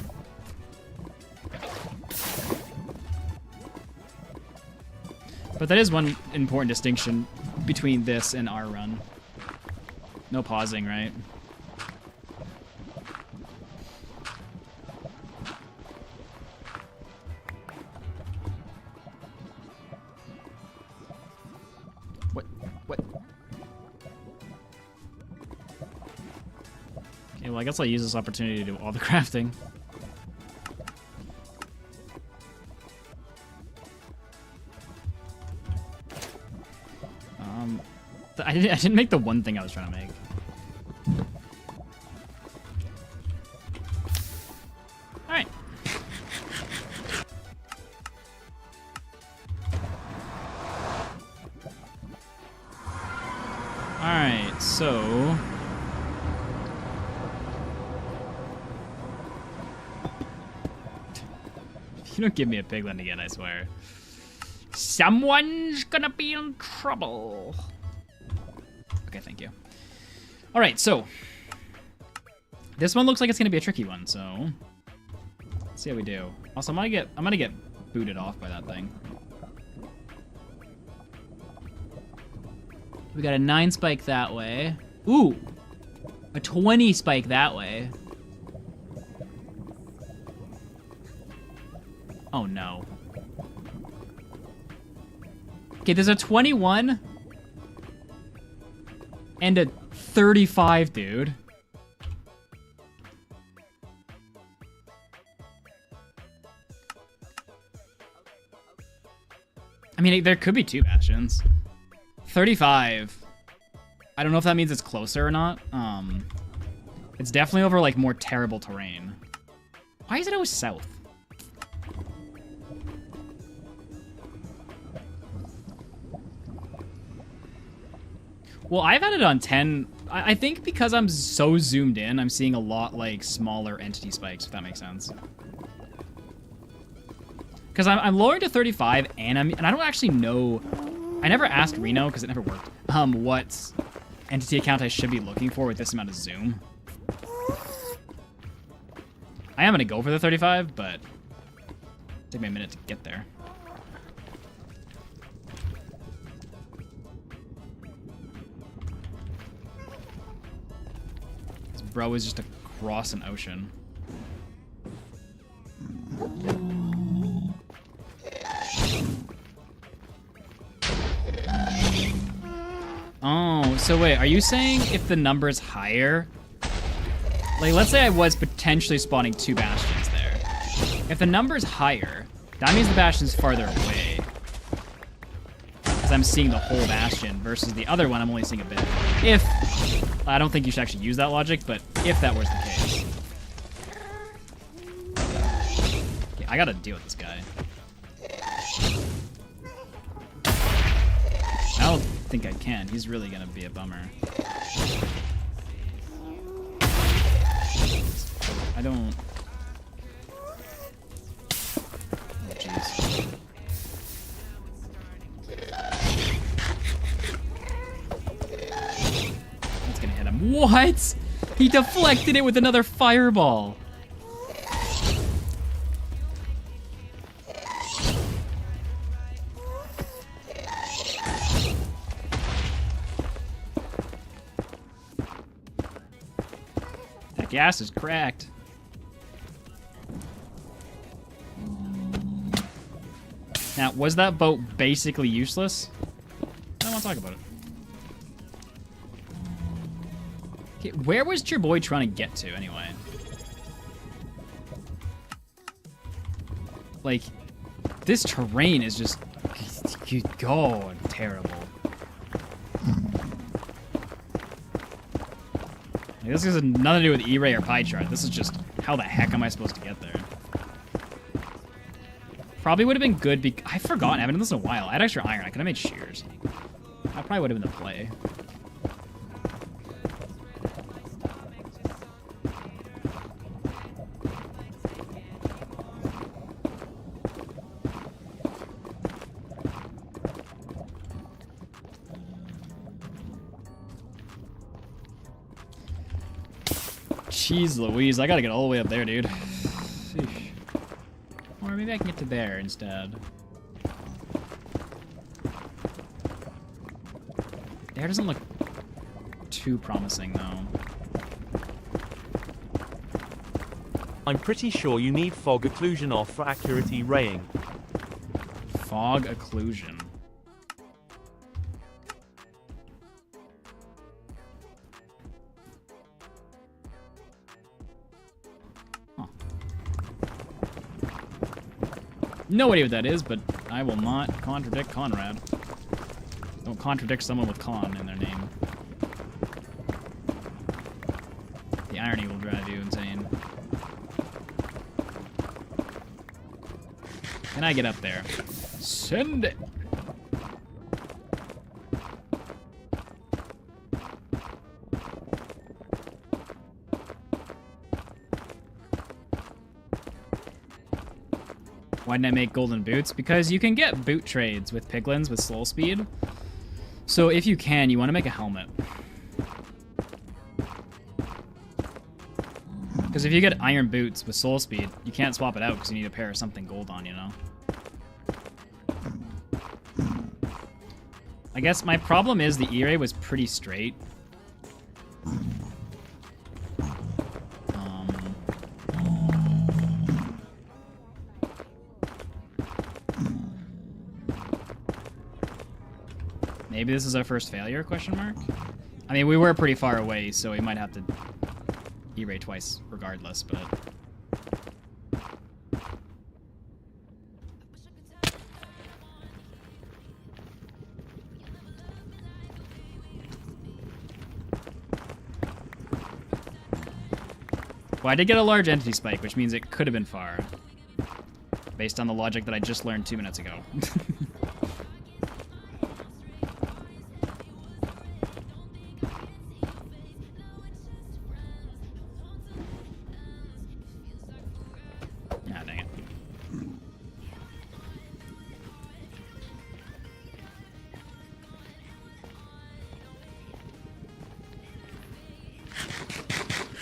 But that is one important distinction between this and our run. No pausing, right? What? Okay, well, I guess I'll use this opportunity to do all the crafting. I didn't make the one thing I was trying to make. Alright. Alright, so... If you don't give me a piglet again, I swear. Someone's gonna be in trouble. Okay, thank you. All right, so this one looks like it's gonna be a tricky one. So let's see how we do. Also, I'm gonna get booted off by that thing. We got a 9 spike that way. Ooh, a 20 spike that way. Oh no. Okay, there's a 21. And a 35, dude. I mean, there could be 2 bastions. 35. I don't know if that means it's closer or not. It's definitely over, like, more terrible terrain. Why is it always south? Well, I've had it on 10. I think because I'm so zoomed in, I'm seeing a lot, like, smaller entity spikes, if that makes sense. Because I'm lowering to 35, and I don't actually know. I never asked Reno, because it never worked, what entity account I should be looking for with this amount of zoom. I am going to go for the 35, but it'll take me a minute to get there. Bro is just across an ocean. Oh, so wait, are you saying if the number is higher? Like, let's say I was potentially spawning 2 bastions there. If the number is higher, that means the bastion's farther away. because I'm seeing the whole bastion versus the other one I'm only seeing a bit. If I don't think you should actually use that logic, but if that was the case. Okay, I gotta deal with this guy. I don't think I can. He's really gonna be a bummer. I don't... Oh, jeez. That's gonna hit him. What? He deflected it with another fireball. That gas is cracked. Now, was that boat basically useless? I don't want to talk about it. Okay, where was your boy trying to get to, anyway? Like, this terrain is just... Good God, terrible. Like, this has nothing to do with E-ray or pie chart. This is just, how the heck am I supposed to get there? Probably would have been good because... I've forgotten. I haven't done this in a while. I had extra iron. I could have made shears. That probably would have been the play. Jeez Louise, I gotta get all the way up there, dude. Sheesh. Or maybe I can get to there instead. There doesn't look too promising, though. I'm pretty sure you need fog occlusion off for accurate E-raying. Fog occlusion. Huh. No idea what that is, but I will not contradict Conrad. Don't contradict someone with con in their name. The irony will drive you insane. Can I get up there? Send it! Why didn't I make golden boots? Because you can get boot trades with piglins with soul speed. So if you can, you want to make a helmet. Because if you get iron boots with soul speed, you can't swap it out because you need a pair of something gold on, you know? I guess my problem is the E-ray was pretty straight. Maybe this is our first failure, question mark? I mean, we were pretty far away, so we might have to E-ray twice regardless, but... Well, I did get a large entity spike, which means it could have been far. Based on the logic that I just learned 2 minutes ago.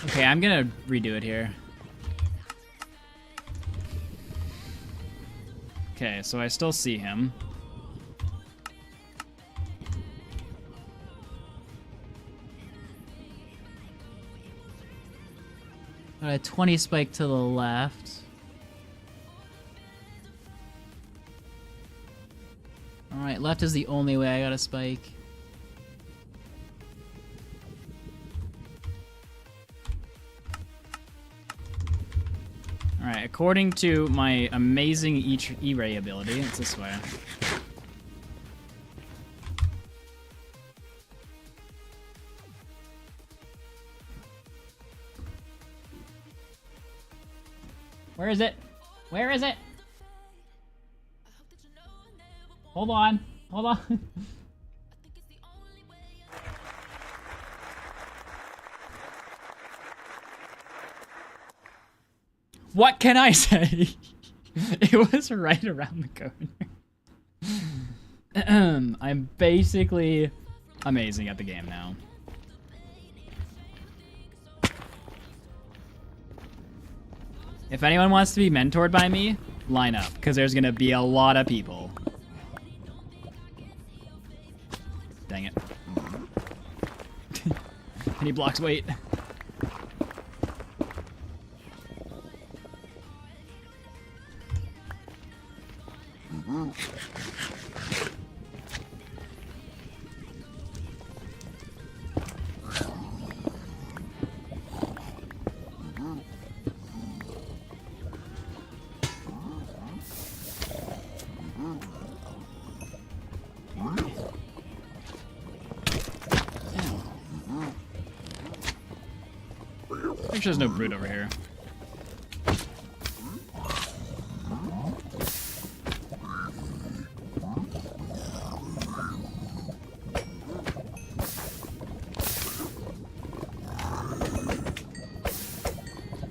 Okay, I'm gonna redo it here. Okay, so I still see him. Alright, 20 spike to the left. Alright, left is the only way I got a spike. Alright, according to my amazing E-ray ability, it's this way. Where is it? Where is it? Hold on. Hold on. What can I say? It was right around the corner. I'm basically amazing at the game now. If anyone wants to be mentored by me, line up, because there's gonna be a lot of people. Dang it. Any blocks wait? Make sure there's no brute over here.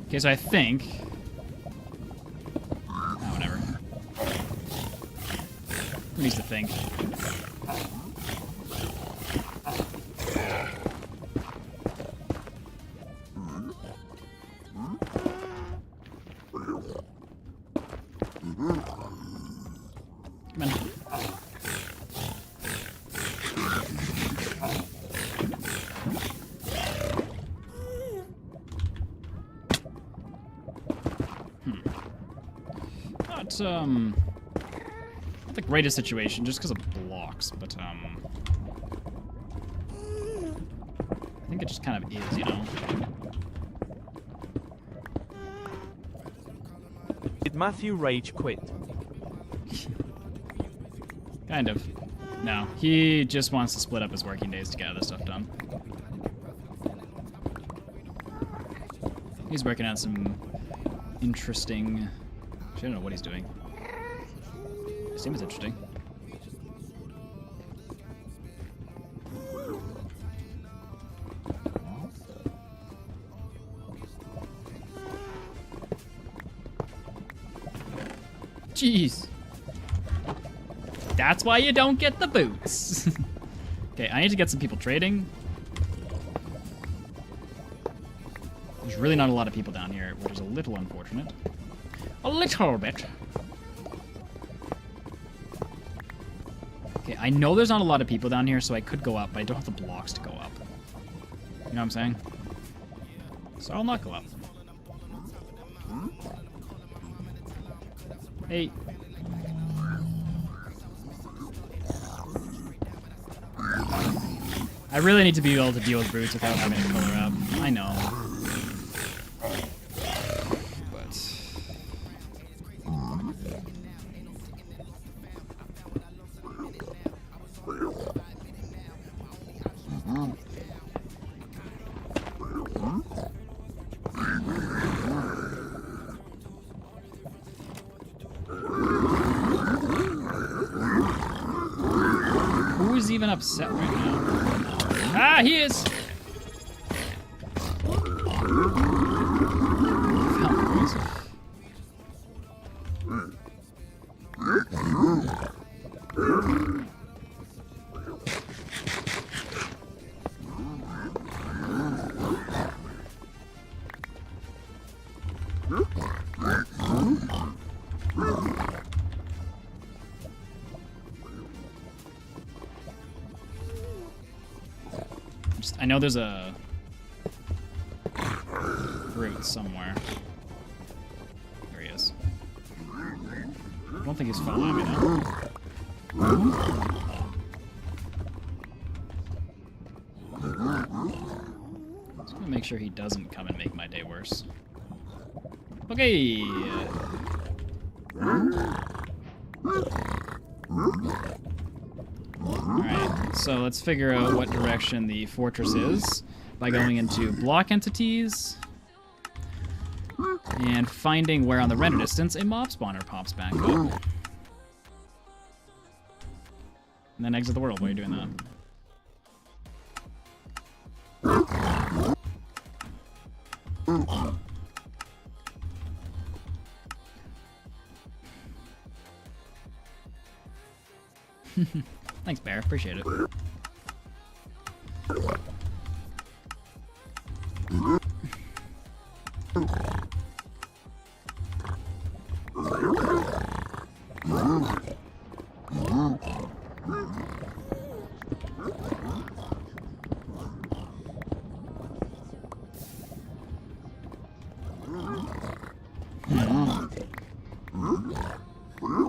Okay, so I think... Oh, whatever. Who needs to think? Come on. Not the greatest situation, just because of blocks, but I think it just kind of is, you know? Did Matthew rage quit? Kind of. No, he just wants to split up his working days to get other stuff done. He's working on some interesting... I don't know what he's doing. It seems interesting. Jeez. That's why you don't get the boots. Okay, I need to get some people trading. There's really not a lot of people down here, which is a little unfortunate. A little bit. Okay, I know there's not a lot of people down here, so I could go up, but I don't have the blocks to go up. You know what I'm saying? So I'll not go up. Hey. I really need to be able to deal with brutes without having to color up. I know. Who's even upset right now? Ah, he is! I know there's a brute somewhere. There he is. I don't think he's following me now. Just gonna make sure he doesn't come and make my day worse. Okay. Alright, so let's figure out what direction the fortress is by going into block entities. And finding where on the render distance a mob spawner pops back up. And then exit the world while you're doing that. Thanks, Bear. Appreciate it.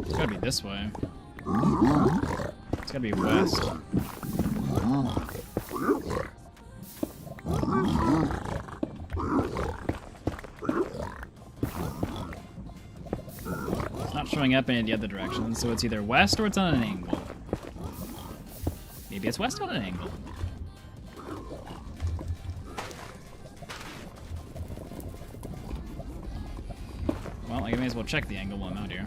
It's gotta be this way. It's gotta be west. It's not showing up in any of the other directions, so it's either west or it's on an angle. Maybe it's west on an angle. Well, I may as well check the angle while I'm out here.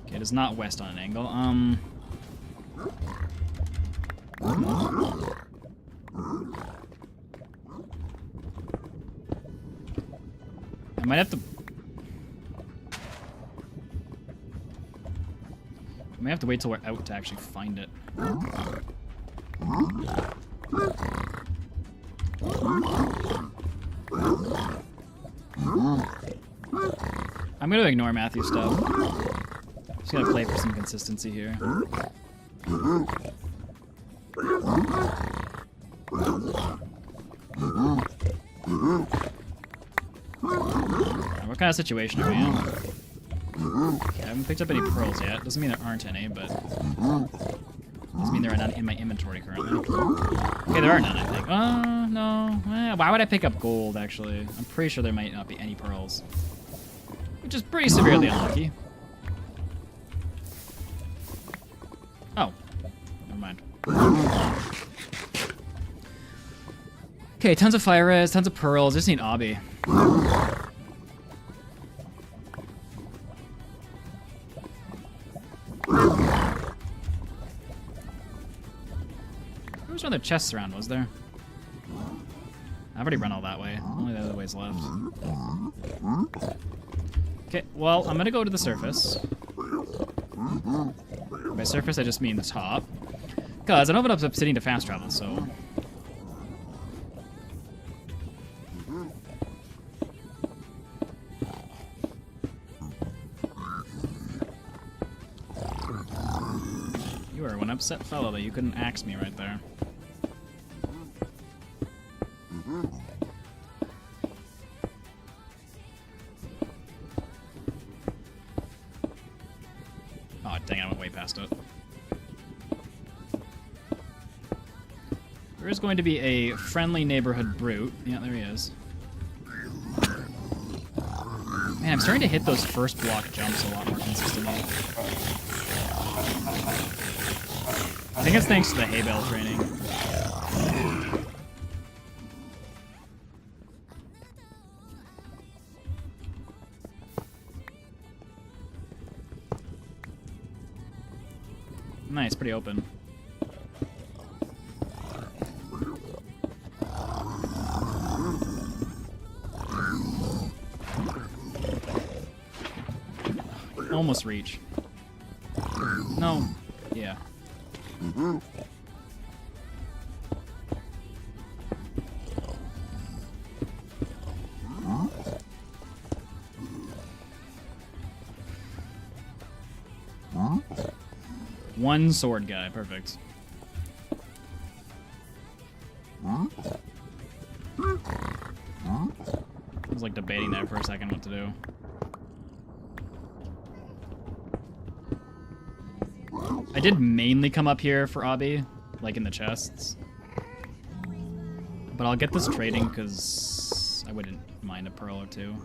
Okay, it is not west on an angle. I might have to... I may have to wait till we're out to actually find it. I'm gonna ignore Matthew's stuff. Just gonna play for some consistency here. What kind of situation are we in? Okay, I haven't picked up any pearls yet. Doesn't mean there aren't any, but doesn't mean there are none in my inventory currently. Okay, there are none, I think. No. Why would I pick up gold, actually? I'm pretty sure there might not be any pearls. Which is pretty severely unlucky. Oh. Never mind. Okay, tons of fire res, tons of pearls. Just need obby. There was no other chests around, was there? I've already run all that way. Only the other ways left. Okay, well, I'm gonna go to the surface. By surface, I just mean the top. Because I don't have enough obsidian to fast travel, so... You were one upset fellow that you couldn't axe me right there. Oh, dang, I went way past it. There is going to be a friendly neighborhood brute. Yeah, there he is. Man, I'm starting to hit those first block jumps a lot more consistently. I think it's thanks to the hay bale training. Nice, pretty open. Almost reach. No. Yeah. One sword guy, perfect. I was like debating there for a second what to do. I did mainly come up here for obby, like in the chests. But I'll get this trading because I wouldn't mind a pearl or two.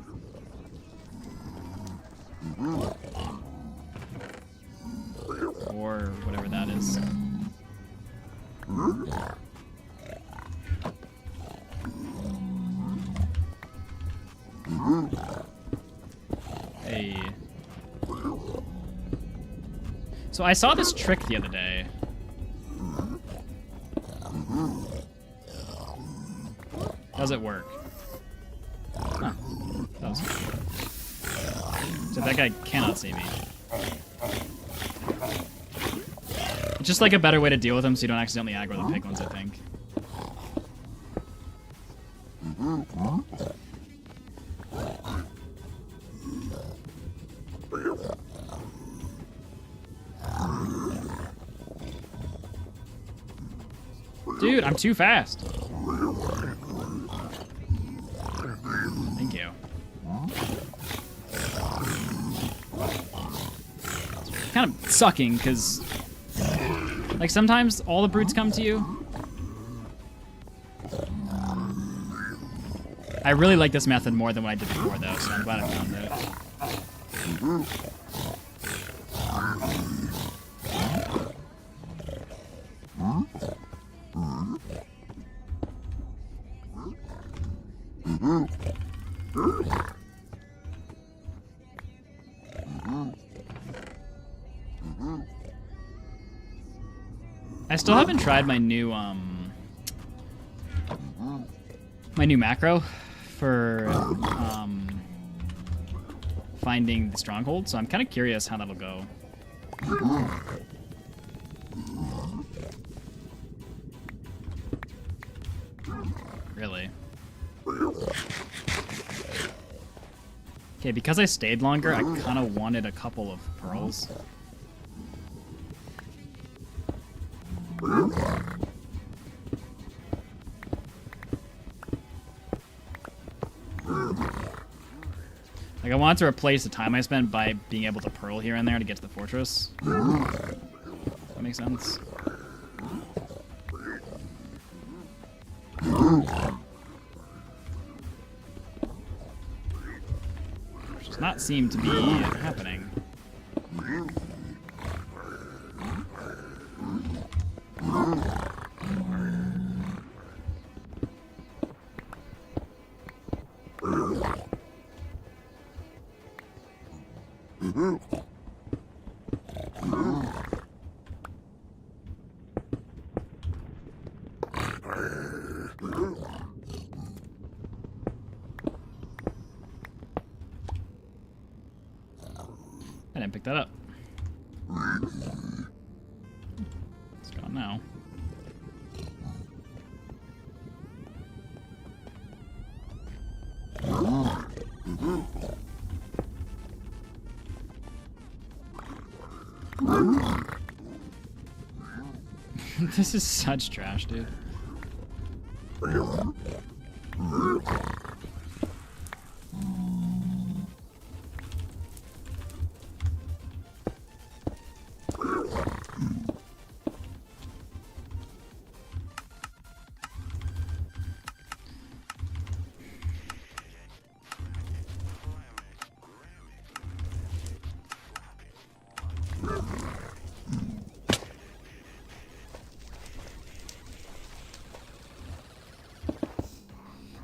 Or whatever that is. So I saw this trick the other day. Does it work? Huh. That was... So that guy cannot see me. It's just like a better way to deal with him so you don't accidentally aggro the piglins, I think. Dude, I'm too fast. Thank you. It's kind of sucking, because like sometimes all the brutes come to you. I really like this method more than what I did before, though, so I'm glad I found it. I still haven't tried my new macro for finding the stronghold, so I'm kind of curious how that'll go. Really? Okay, because I stayed longer, I kind of wanted a couple of pearls. Like, I wanted to replace the time I spent by being able to pearl here and there to get to the fortress. That makes sense. Which does not seem to be happening. I didn't pick that up. It's gone now. This is such trash, dude.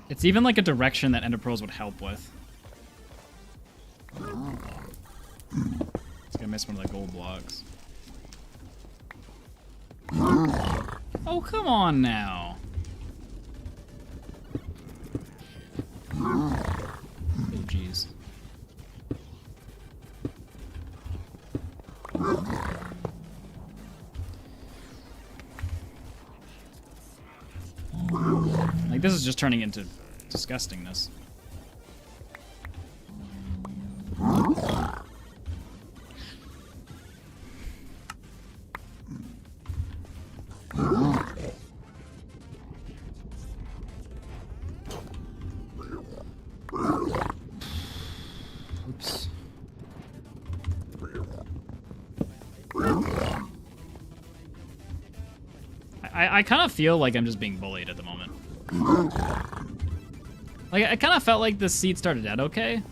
It's even like a direction that Ender Pearls would help with. It's gonna miss one of the gold blocks. Oh, come on now. Oh, jeez. Like, this is just turning into disgustingness. Oops. I kind of feel like I'm just being bullied at the moment. Like, I kind of felt like the seed started out okay,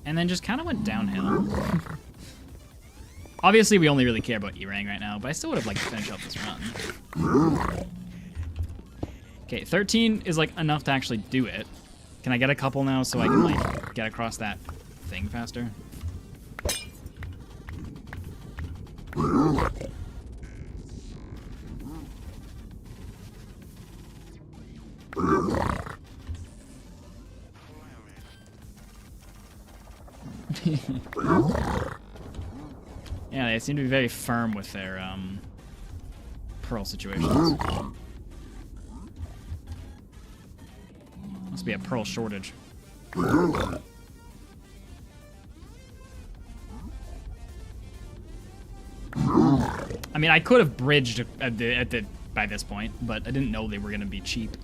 and then just kind of went downhill. Obviously, we only really care about E-Rang right now, but I still would have liked to finish up this run. Okay, 13 is, like, enough to actually do it. Can I get a couple now so I can, like, get across that thing faster? Yeah, they seem to be very firm with their pearl situations. Must be a pearl shortage. I mean, I could have bridged by this point, but I didn't know they were gonna be cheap.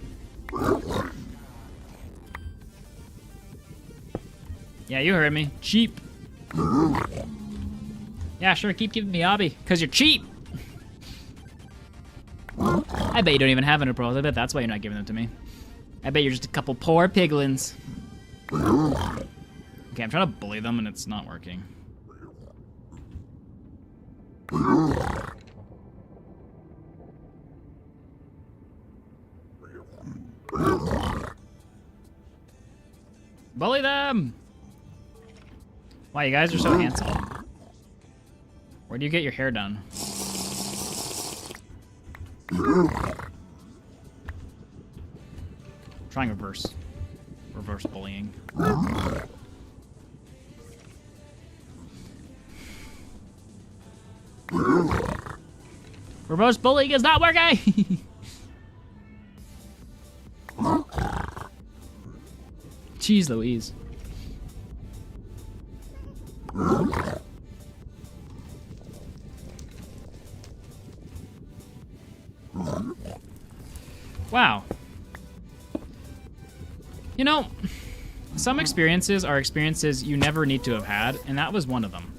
Yeah, you heard me. Cheap. Yeah, sure, keep giving me obby, because you're cheap. I bet you don't even have any pearls. I bet that's why you're not giving them to me. I bet you're just a couple poor piglins. Okay, I'm trying to bully them, and it's not working. Bully them! Wow, you guys are so handsome. Where do you get your hair done? Trying reverse bullying. Reverse bullying is not working! Jeez Louise. Wow. You know, some experiences are experiences you never need to have had, and that was one of them.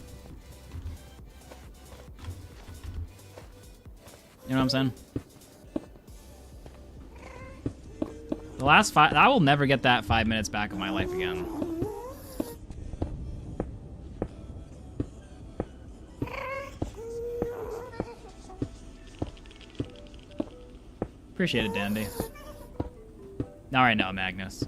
You know what I'm saying? The last I will never get that 5 minutes back of my life again. Appreciate it, Dandy. All right, now, Magnus.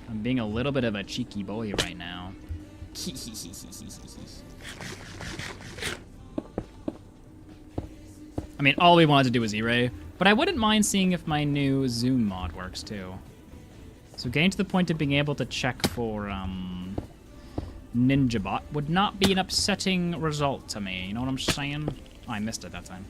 I'm being a little bit of a cheeky boy right now. I mean, all we wanted to do was E-Ray, but I wouldn't mind seeing if my new zoom mod works too. So getting to the point of being able to check for NinjaBot would not be an upsetting result to me. You know what I'm saying? Oh, I missed it that time.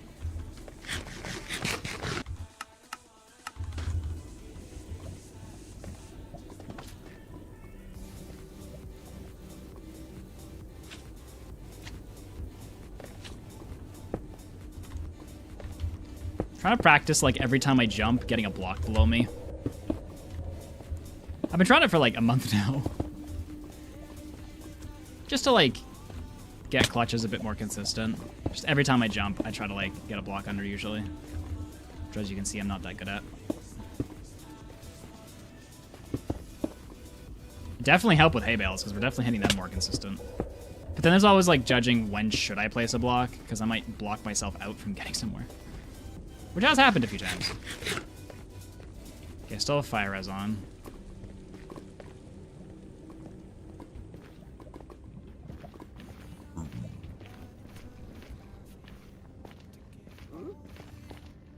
Trying to practice, like, every time I jump, getting a block below me. I've been trying it for, like, a month now. Just to, like, get clutches a bit more consistent. Just every time I jump, I try to, like, get a block under, usually. Which, as you can see, I'm not that good at. Definitely help with hay bales, because we're definitely hitting them more consistent. But then there's always, like, judging when should I place a block, because I might block myself out from getting somewhere. Which has happened a few times. Okay, still have fire res on.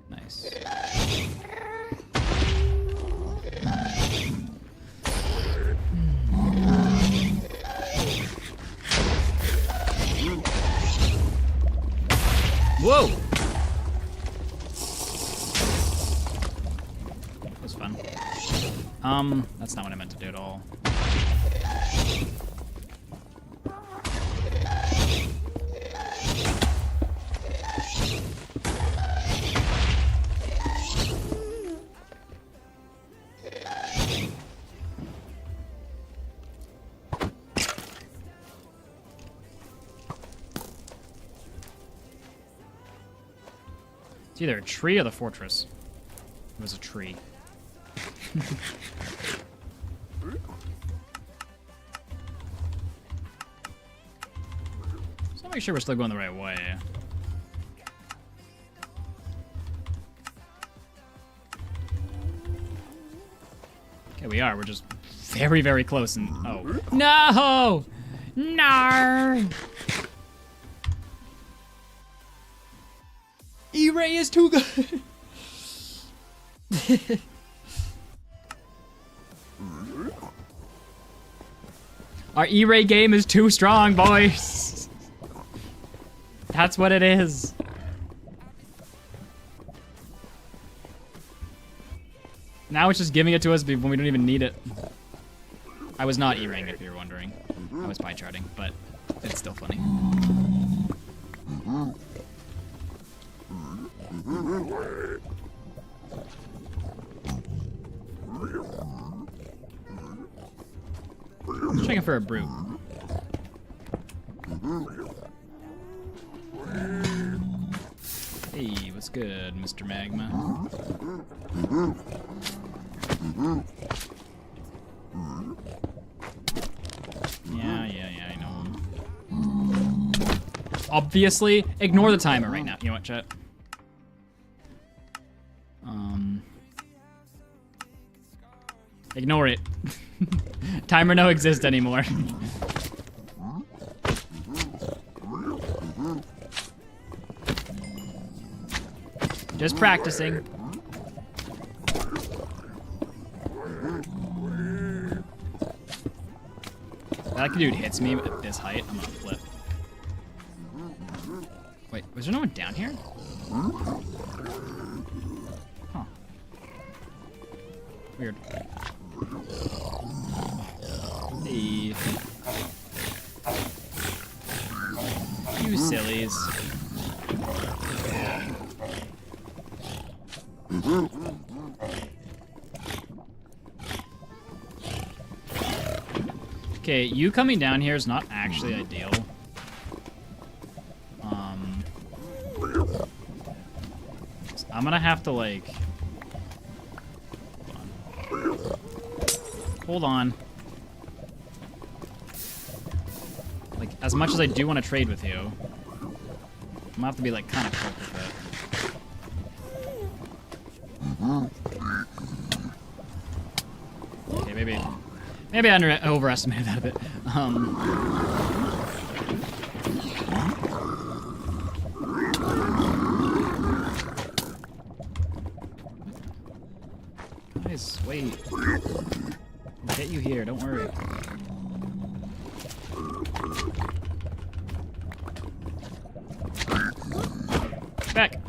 Nice. Whoa! That's not what I meant to do at all. It's either a tree or the fortress. It was a tree. I'll make sure we're still going the right way. Okay, we are. We're just very, very close. And oh no, no! E-Ray is too good. Our E-Ray game is too strong, boys. That's what it is. Now it's just giving it to us when we don't even need it. I was not E-Raying, if you're wondering. I was pie charting, but it's still funny. I'm checking for a brute. Hey, what's good, Mr. Magma? Yeah, I know him. Obviously, ignore the timer right now. You know what, chat? Ignore it. Timer no exist anymore. Just practicing. That dude hits me at this height, I'm gonna flip. Wait, was there no one down here? Huh. Weird. Hey. You sillies. Okay, you coming down here is not actually ideal. So I'm gonna have to like... Hold on. Like, as much as I do want to trade with you, I'm gonna have to be like kind of quick with it. Okay, maybe I overestimated that a bit. Guys, wait. I'll get you here, don't worry. Back.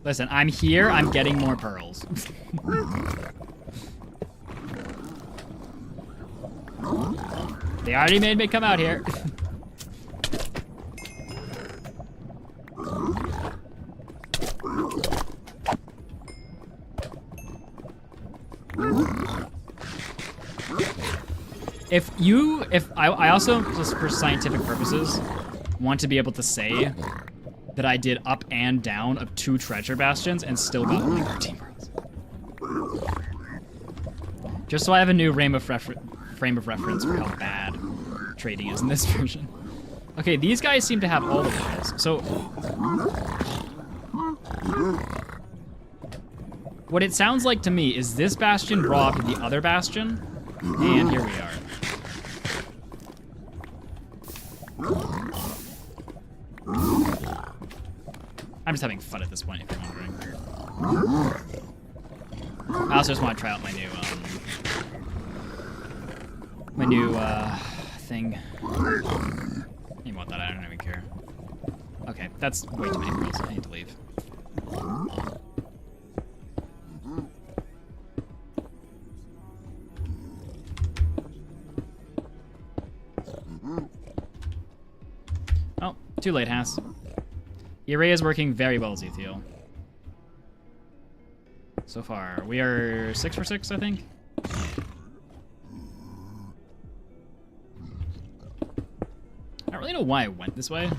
Listen, I'm here, I'm getting more pearls. They already made me come out here. If I also, just for scientific purposes, want to be able to say that I did up and down of 2 treasure bastions and still got only 13 pearls. Just so I have a new frame of reference for how bad trading is in this version. Okay, these guys seem to have all the pearls. So what it sounds like to me is this bastion robbed the other bastion, and here we are. I'm just having fun at this point, if you're wondering. I also just want to try out my new thing. You want that? I don't even care. Okay, that's way too many pearls. I need to leave. Oh, too late, Haas. E-Ray is working very well, Zethiel. So far, we are 6 for 6, I think. I don't really know why I went this way.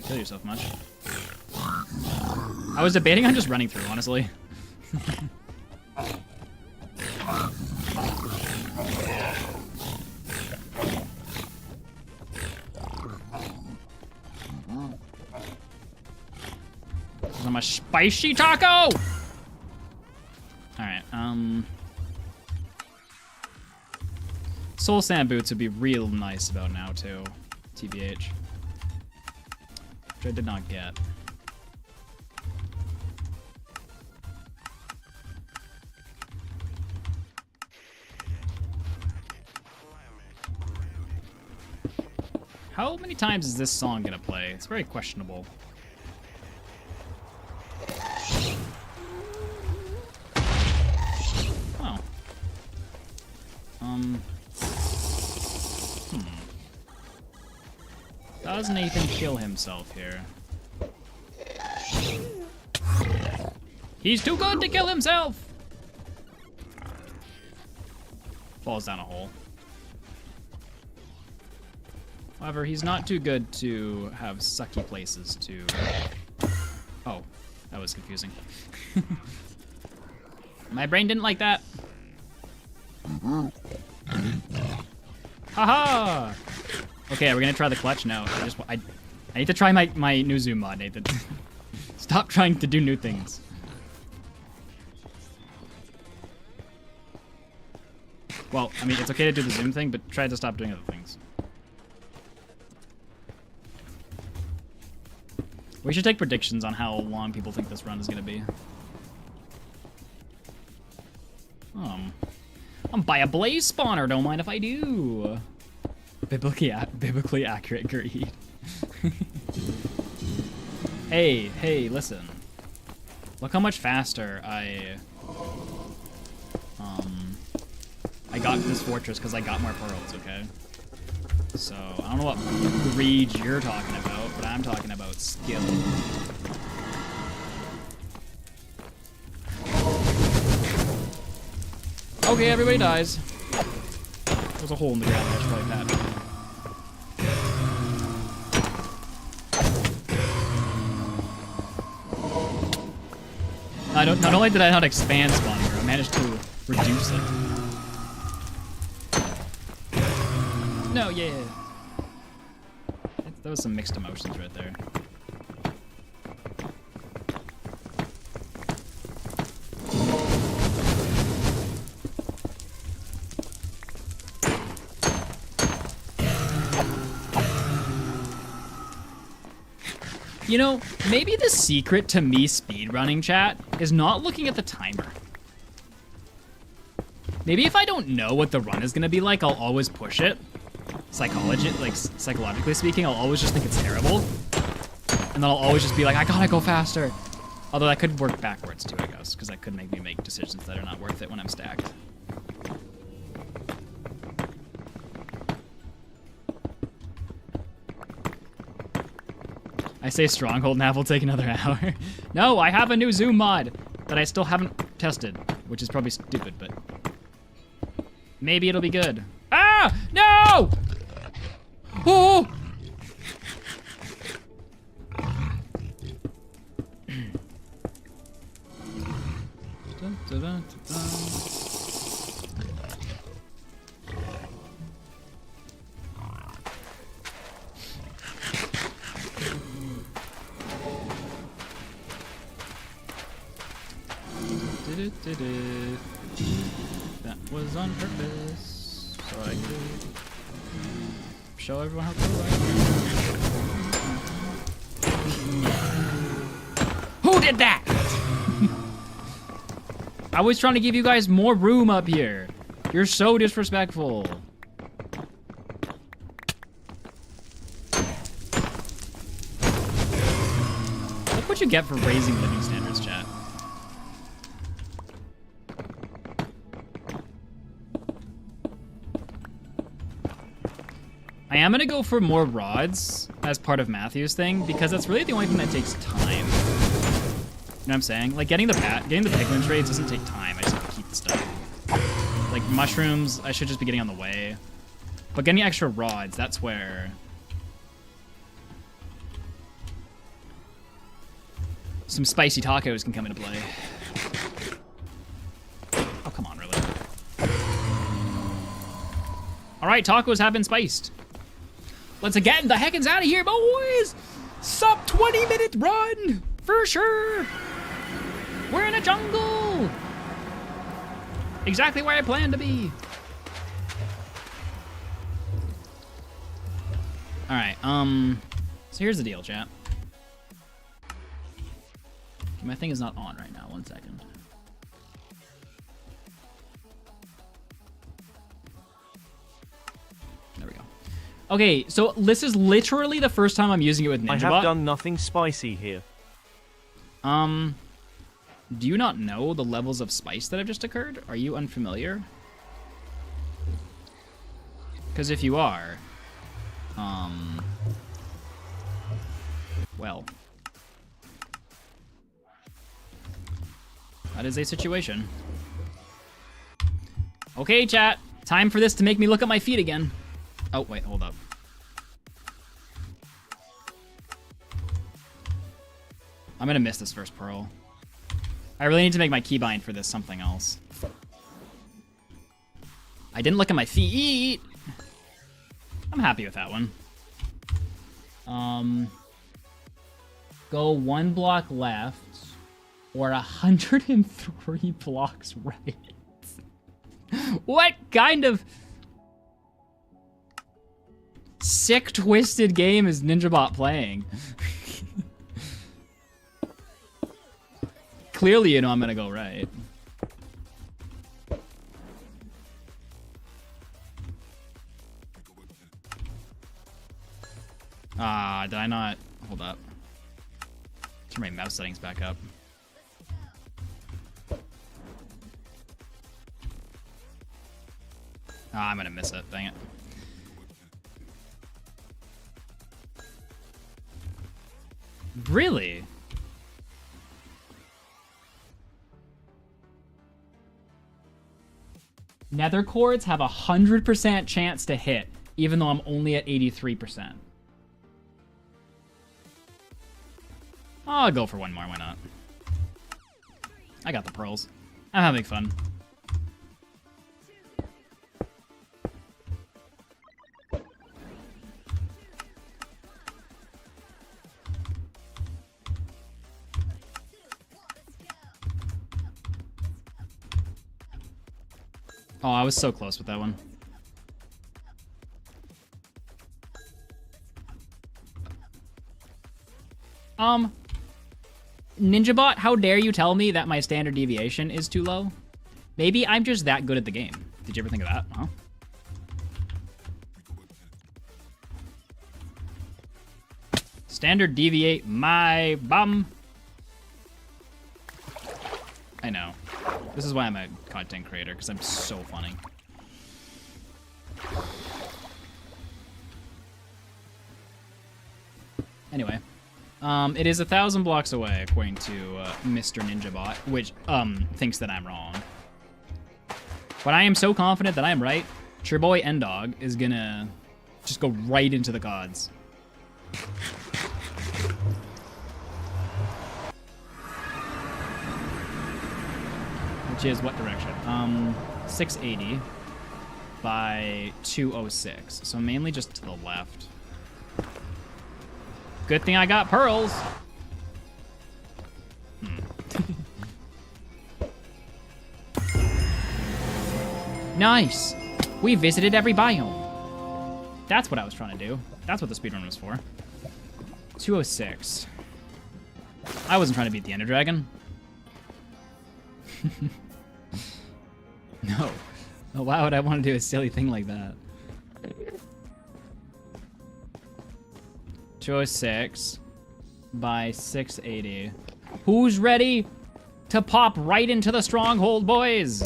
kill yourself much. I was debating on just running through, honestly. I'm a spicy taco! Alright, Soul Sand Boots would be real nice about now, too. TBH. Which I did not get. How many times is this song gonna play? It's very questionable. Oh. Does Nathan kill himself here? He's too good to kill himself! Falls down a hole. However, he's not too good to have sucky places to... Oh, that was confusing. My brain didn't like that. Haha! Okay, we're gonna try the clutch? No, I need to try my new zoom mod, Nathan. Stop trying to do new things. Well, I mean, it's okay to do the zoom thing, but try to stop doing other things. We should take predictions on how long people think this run is gonna be. I'm by a blaze spawner, don't mind if I do. Biblically accurate greed. Hey, listen. Look how much faster I got this fortress because I got more pearls, okay? So, I don't know what greed you're talking about, but I'm talking about skill. Okay, everybody dies. There's a hole in the ground, I should like that. Not only did I not expand spawner, I managed to reduce it. No, yeah. That was some mixed emotions right there. You know, maybe the secret to me speedrunning, chat, is not looking at the timer. Maybe if I don't know what the run is gonna be like, I'll always push it. Psychologically speaking, I'll always just think it's terrible. And then I'll always just be like, I gotta go faster. Although that could work backwards too, I guess, because that could make me make decisions that are not worth it when I'm stacked. I say Stronghold Nav will take another hour. No, I have a new zoom mod that I still haven't tested, which is probably stupid, but maybe it'll be good. Ah! No! Oh! Dun, dun, dun, dun, dun. That was on purpose, so I could show everyone how cool I am. Who did that? I was trying to give you guys more room up here. You're so disrespectful. Look what you get for raising living standards, chat. I am gonna go for more rods as part of Matthew's thing because that's really the only thing that takes time. You know what I'm saying? Like getting the piglin trades doesn't take time. I just have to keep the stuff. Like mushrooms, I should just be getting on the way. But getting extra rods, that's where some spicy tacos can come into play. Oh, come on, really? All right, tacos have been spiced. Let's get the heckins out of here, boys! Sub 20-minute run, for sure. We're in a jungle. Exactly where I planned to be. All right, so here's the deal, chat. My thing is not on right now, 1 second. There we go. Okay, so this is literally the first time I'm using it with NinjaBot. I have done nothing spicy here. Do you not know the levels of spice that have just occurred? Are you unfamiliar? Because if you are, well, that is a situation. Okay, chat. Time for this to make me look at my feet again. Oh, wait, hold up. I'm gonna miss this first pearl. I really need to make my keybind for this something else. I didn't look at my feet. I'm happy with that one. Go 1 block left or 103 blocks right. What kind of sick, twisted game is NinjaBot playing? Clearly, you know I'm gonna go right. Did I not? Hold up. Turn my mouse settings back up. I'm gonna miss it, dang it. Really? Nether cords have 100% chance to hit, even though I'm only at 83%. I'll go for one more, why not? I got the pearls. I'm having fun. Oh, I was so close with that one. NinjaBot, how dare you tell me that my standard deviation is too low? Maybe I'm just that good at the game. Did you ever think of that, huh? Standard deviate my bum. I know. This is why I'm a content creator, because I'm so funny. Anyway. It is 1,000 blocks away, according to Mr. NinjaBot, which thinks that I'm wrong. But I am so confident that I'm right. Your boy Endog is gonna just go right into the gods. Which is what direction? 680 by 206. So mainly just to the left. Good thing I got pearls. Nice. We visited every biome. That's what I was trying to do. That's what the speedrun was for. 206. I wasn't trying to beat the Ender Dragon. No. Oh, why would I want to do a silly thing like that? 206 by 680. Who's ready to pop right into the stronghold, boys?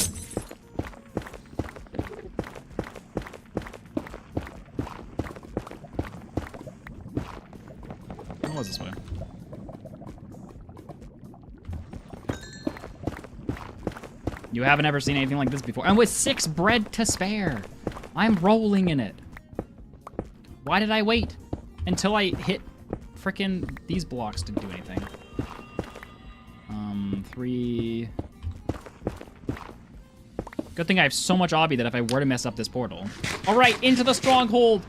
What was this way? You haven't ever seen anything like this before. And with 6 bread to spare. I'm rolling in it. Why did I wait until I hit frickin' these blocks to do anything? 3. Good thing I have so much obby that if I were to mess up this portal. All right, into the stronghold.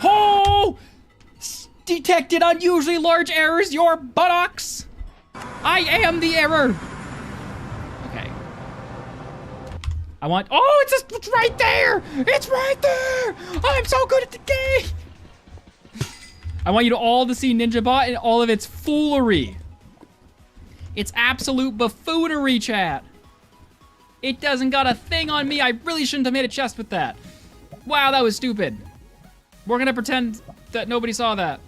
Oh! Detected unusually large errors, your buttocks. I am the error. Okay. I want, oh, it's right there. It's right there. I'm so good at the game. I want you to all to see NinjaBot and all of its foolery. It's absolute buffoonery, chat. It doesn't got a thing on me. I really shouldn't have made a chest with that. Wow, that was stupid. We're gonna pretend that nobody saw that.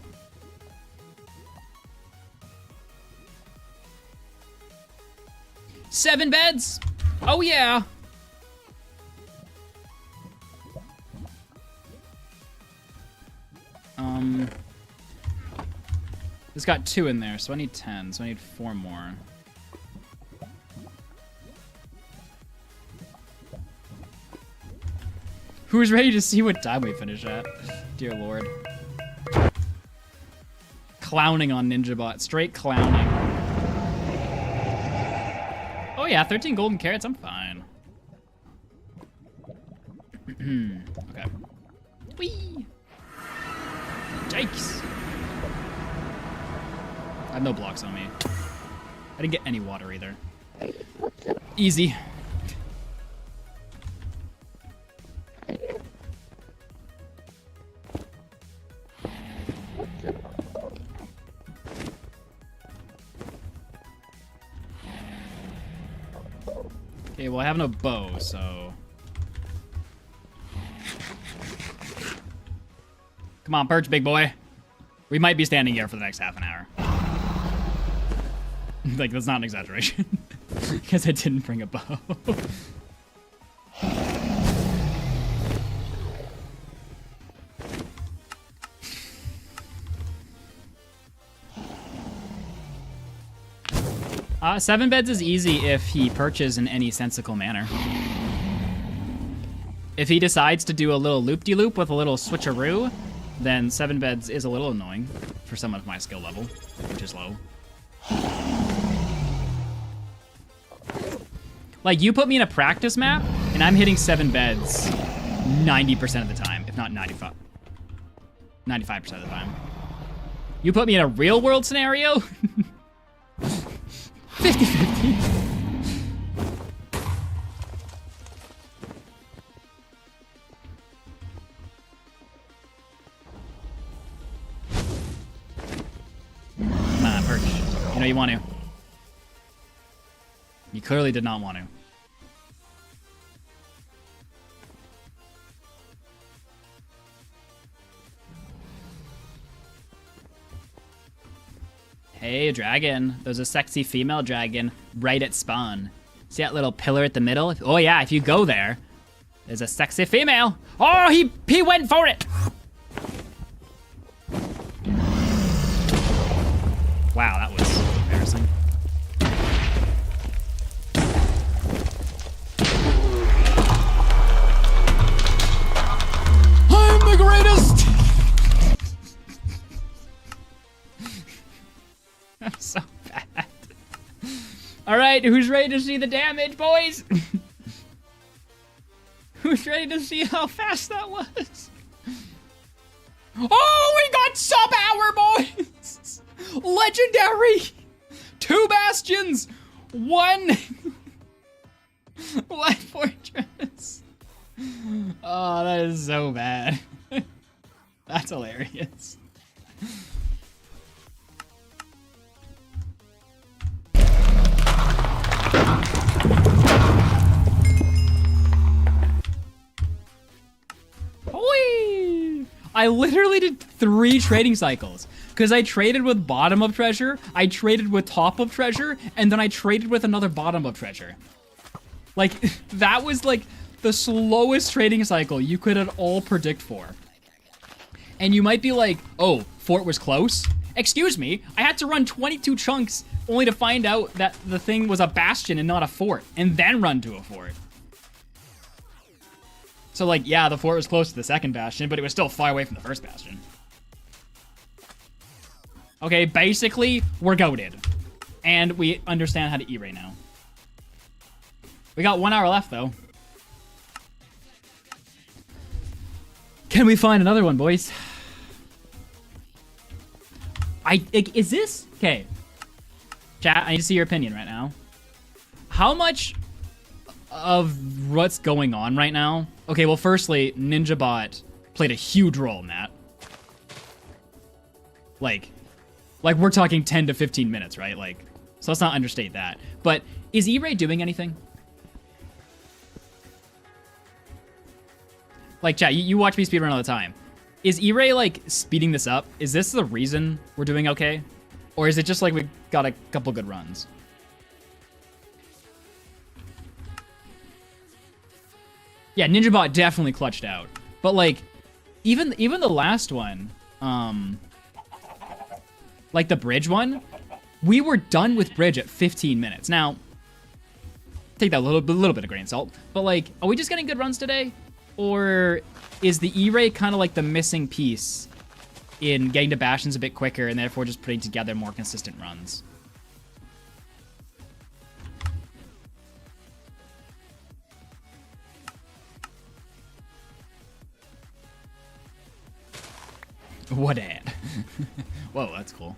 Seven beds. Oh yeah. It's got 2 in there, so I need 10, so I need 4 more. Who's ready to see what time we finish at? Dear Lord. Clowning on NinjaBot, straight clowning. Oh yeah, 13 golden carrots, I'm fine. Okay. Whee! Yikes! I have no blocks on me. I didn't get any water either. Easy. Okay, well I have no bow, so... Come on, perch, big boy. We might be standing here for the next half an hour. Like, that's not an exaggeration. Because I didn't bring a bow. 7 beds is easy if he perches in any sensical manner. If he decides to do a little loop-de-loop with a little switcheroo, then 7 beds is a little annoying for someone of my skill level, which is low. Like, you put me in a practice map, and I'm hitting 7 beds 90% of the time, if not 95% of the time. You put me in a real-world scenario? 50-50. Come on, perch. You know you want to. You clearly did not want to. Hey, dragon. There's a sexy female dragon right at spawn. See that little pillar at the middle? Oh yeah, if you go there, there's a sexy female. Oh, he went for it. Wow, that was embarrassing. I'm the greatest! I'm so bad. All right, who's ready to see the damage, boys? Who's ready to see how fast that was? Oh, we got sub-hour, boys! Legendary! 2 bastions! 1... 1 fortress. Oh, that is so bad. That's hilarious. Whee! I literally did 3 trading cycles. Because I traded with bottom of treasure, I traded with top of treasure, and then I traded with another bottom of treasure. Like, that was like the slowest trading cycle you could at all predict for. And you might be like, oh, fort was close? Excuse me, I had to run 22 chunks only to find out that the thing was a bastion and not a fort, and then run to a fort. So like, yeah, the fort was close to the second bastion, but it was still far away from the first bastion. Okay, basically, we're goated. And we understand how to E-ray now. We got 1 hour left, though. Can we find another one, boys? Is this... Okay. Chat, I need to see your opinion right now. How much of what's going on right now... Okay, well, firstly, NinjaBot played a huge role in that. Like we're talking 10 to 15 minutes, right? Like, so let's not understate that. But is E-ray doing anything? Like, chat, you watch me speedrun all the time. Is E-ray, like, speeding this up? Is this the reason we're doing okay? Or is it just like we got a couple good runs? Yeah, NinjaBot definitely clutched out. But, like, even the last one, like the bridge one, we were done with bridge at 15 minutes. Now, take that little bit of grain of salt. But, like, are we just getting good runs today? Or is the E-ray kind of like the missing piece in getting to bastions a bit quicker and therefore just putting together more consistent runs? What ad? Whoa, that's cool.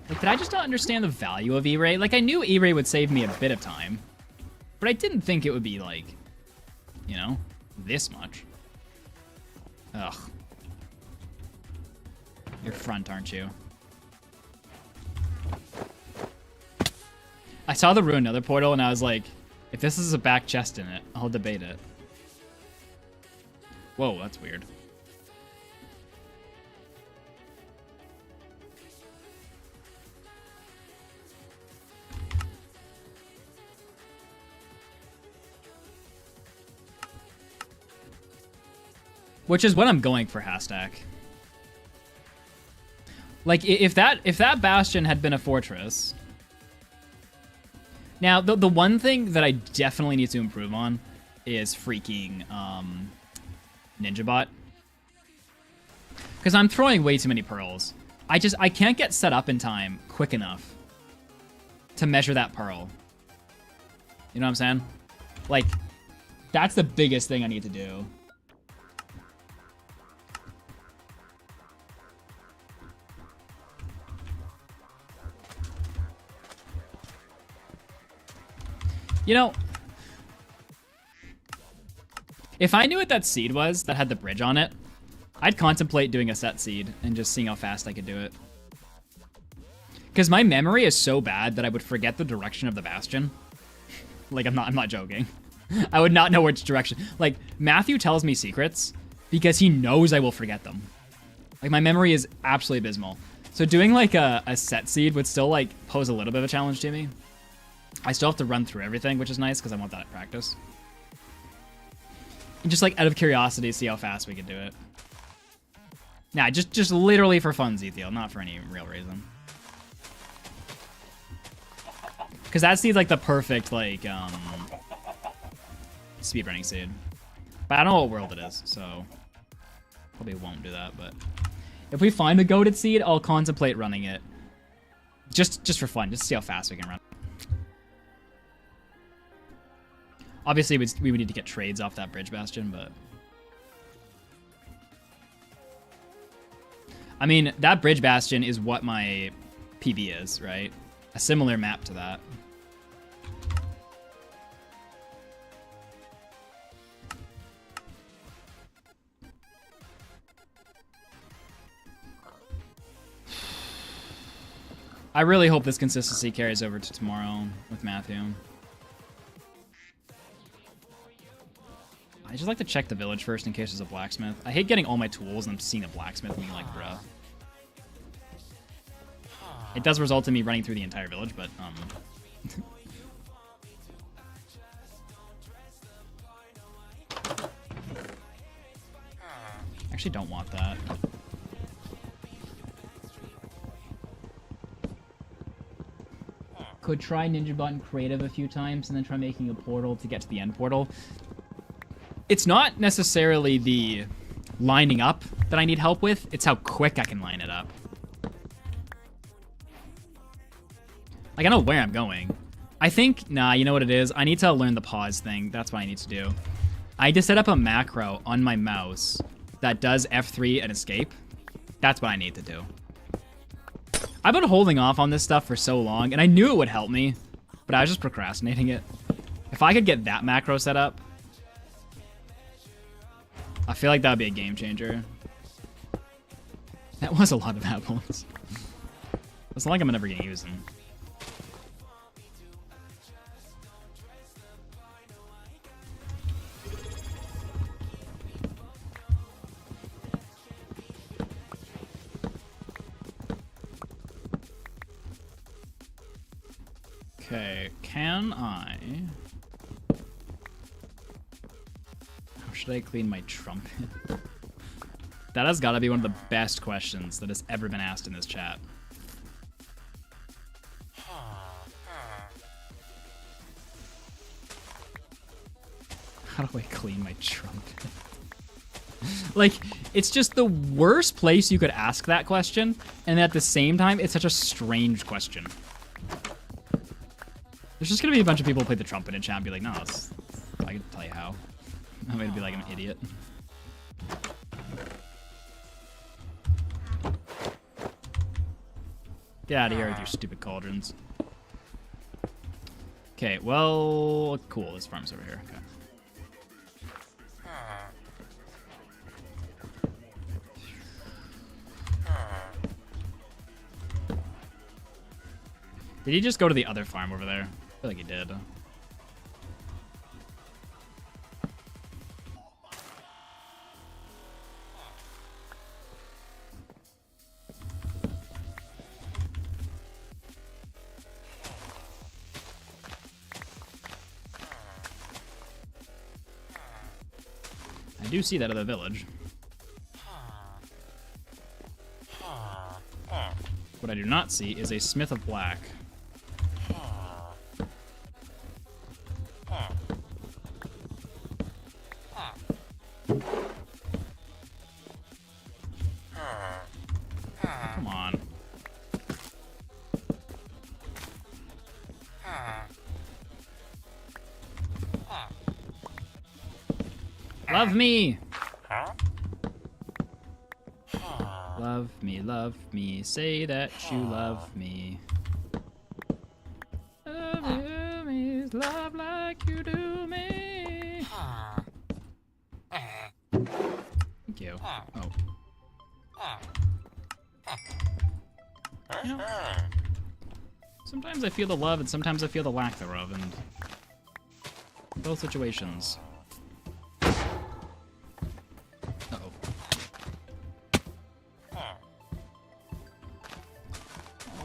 Like, did I just not understand the value of E-ray? Like, I knew E-ray would save me a bit of time, but I didn't think it would be, like, you know, this much. Ugh. You're front, aren't you? I saw the Ruined Nether portal, and I was like, if this is a back chest in it, I'll debate it. Whoa, that's weird. Which is what I'm going for, Hashtag. Like, if that bastion had been a fortress... Now, the one thing that I definitely need to improve on is freaking NinjaBot. Because I'm throwing way too many pearls. I can't get set up in time quick enough to measure that pearl. You know what I'm saying? Like, that's the biggest thing I need to do. You know, if I knew what that seed was that had the bridge on it, I'd contemplate doing a set seed and just seeing how fast I could do it. Because my memory is so bad that I would forget the direction of the bastion. Like, I'm not joking. I would not know which direction. Like, Matthew tells me secrets because he knows I will forget them. Like, my memory is absolutely abysmal. So doing, like, a set seed would still, like, pose a little bit of a challenge to me. I still have to run through everything, which is nice because I want that at practice. And just, like, out of curiosity, see how fast we can do it. Nah, just literally for fun, Zethiel, not for any real reason. Because that seed's, like, the perfect, like, speedrunning seed. But I don't know what world it is, so probably won't do that, but if we find a goated seed, I'll contemplate running it. Just for fun, just to see how fast we can run. Obviously, we would need to get trades off that bridge bastion, but... I mean, that bridge bastion is what my PB is, right? A similar map to that. I really hope this consistency carries over to tomorrow with Matthew. I just like to check the village first in case there's a blacksmith. I hate getting all my tools and I'm seeing a blacksmith and being like, bruh. It does result in me running through the entire village, but, actually don't want that. could try Ninja Button Creative a few times and then try making a portal to get to the end portal. It's not necessarily the lining up that I need help with, it's how quick I can line it up. Like, I know where I'm going. I think, nah, you know what it is? I need to learn the pause thing. That's what I need to do. I need to set up a macro on my mouse that does F3 and escape. That's what I need to do. I've been holding off on this stuff for so long, and I knew it would help me, but I was just procrastinating it. If I could get that macro set up, I feel like that would be a game changer. That was a lot of apples. It's not like I'm never gonna use them. Okay, can I... How should I clean my trumpet? That has got to be one of the best questions that has ever been asked in this chat. How do I clean my trumpet? Like, it's just the worst place you could ask that question, and at the same time, it's such a strange question. There's just gonna be a bunch of people who play the trumpet in chat and be like, no, I can tell you how. I'm gonna be like, I'm an idiot. Get out of here with your stupid cauldrons. Okay, well, cool. This farm's over here. Okay. Did he just go to the other farm over there? I feel like he did. I do see that other village. What I do not see is a Smith of Black. Come on. Love me! Love me, say that you love me. Love me, love like you do me. Thank you. Oh. You know, sometimes I feel the love and sometimes I feel the lack thereof, and both situations.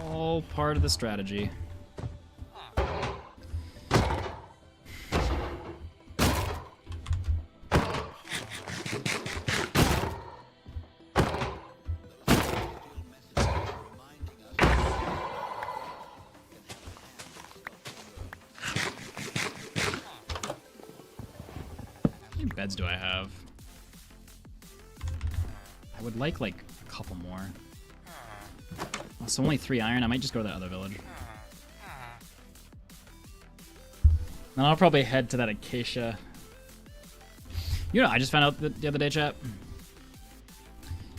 All part of the strategy. How many beds do I have? I would like a couple more. Oh, so only 3 iron. I might just go to that other village. Then I'll probably head to that acacia. You know, I just found out the other day, chat.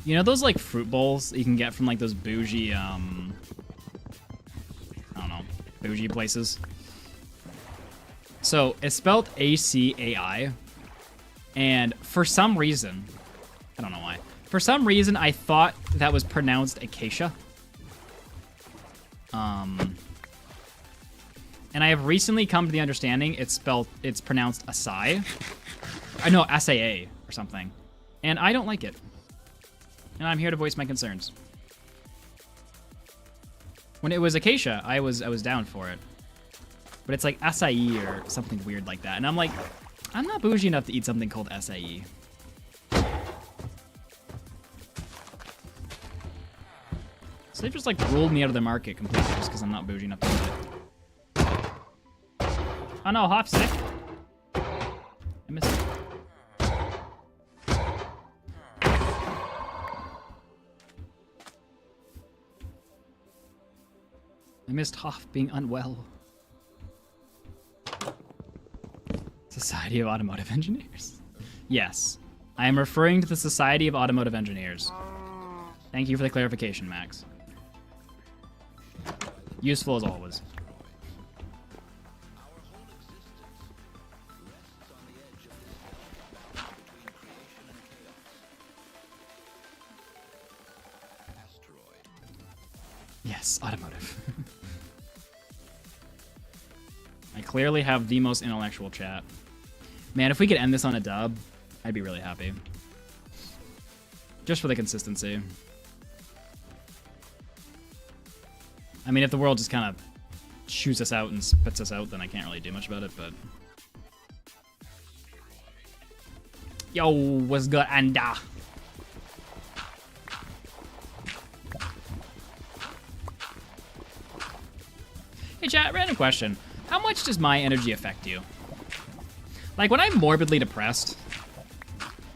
You know those like fruit bowls that you can get from like those bougie, I don't know, bougie places. So it's spelled A-C-A-I, and for some reason, I don't know why. For some reason, I thought that was pronounced acacia. And I have recently come to the understanding it's pronounced acai. I know, S-A-A or something. And I don't like it. And I'm here to voice my concerns. When it was acacia, I was down for it. But it's like acai or something weird like that. And I'm like, I'm not bougie enough to eat something called acai. So they just like ruled me out of the market completely just because I'm not bougie enough to eat it. Oh no, Hop's sick. I missed it. I missed Hoff being unwell. Society of Automotive Engineers. Yes, I am referring to the Society of Automotive Engineers. Thank you for the clarification, Max. Useful as always. Yes, automotive. I clearly have the most intellectual chat. Man, if we could end this on a dub, I'd be really happy. Just for the consistency. I mean, if the world just kind of chews us out and spits us out, then I can't really do much about it, but... Yo, what's good, Anda? Hey chat, random question. How much does my energy affect you? Like, when I'm morbidly depressed,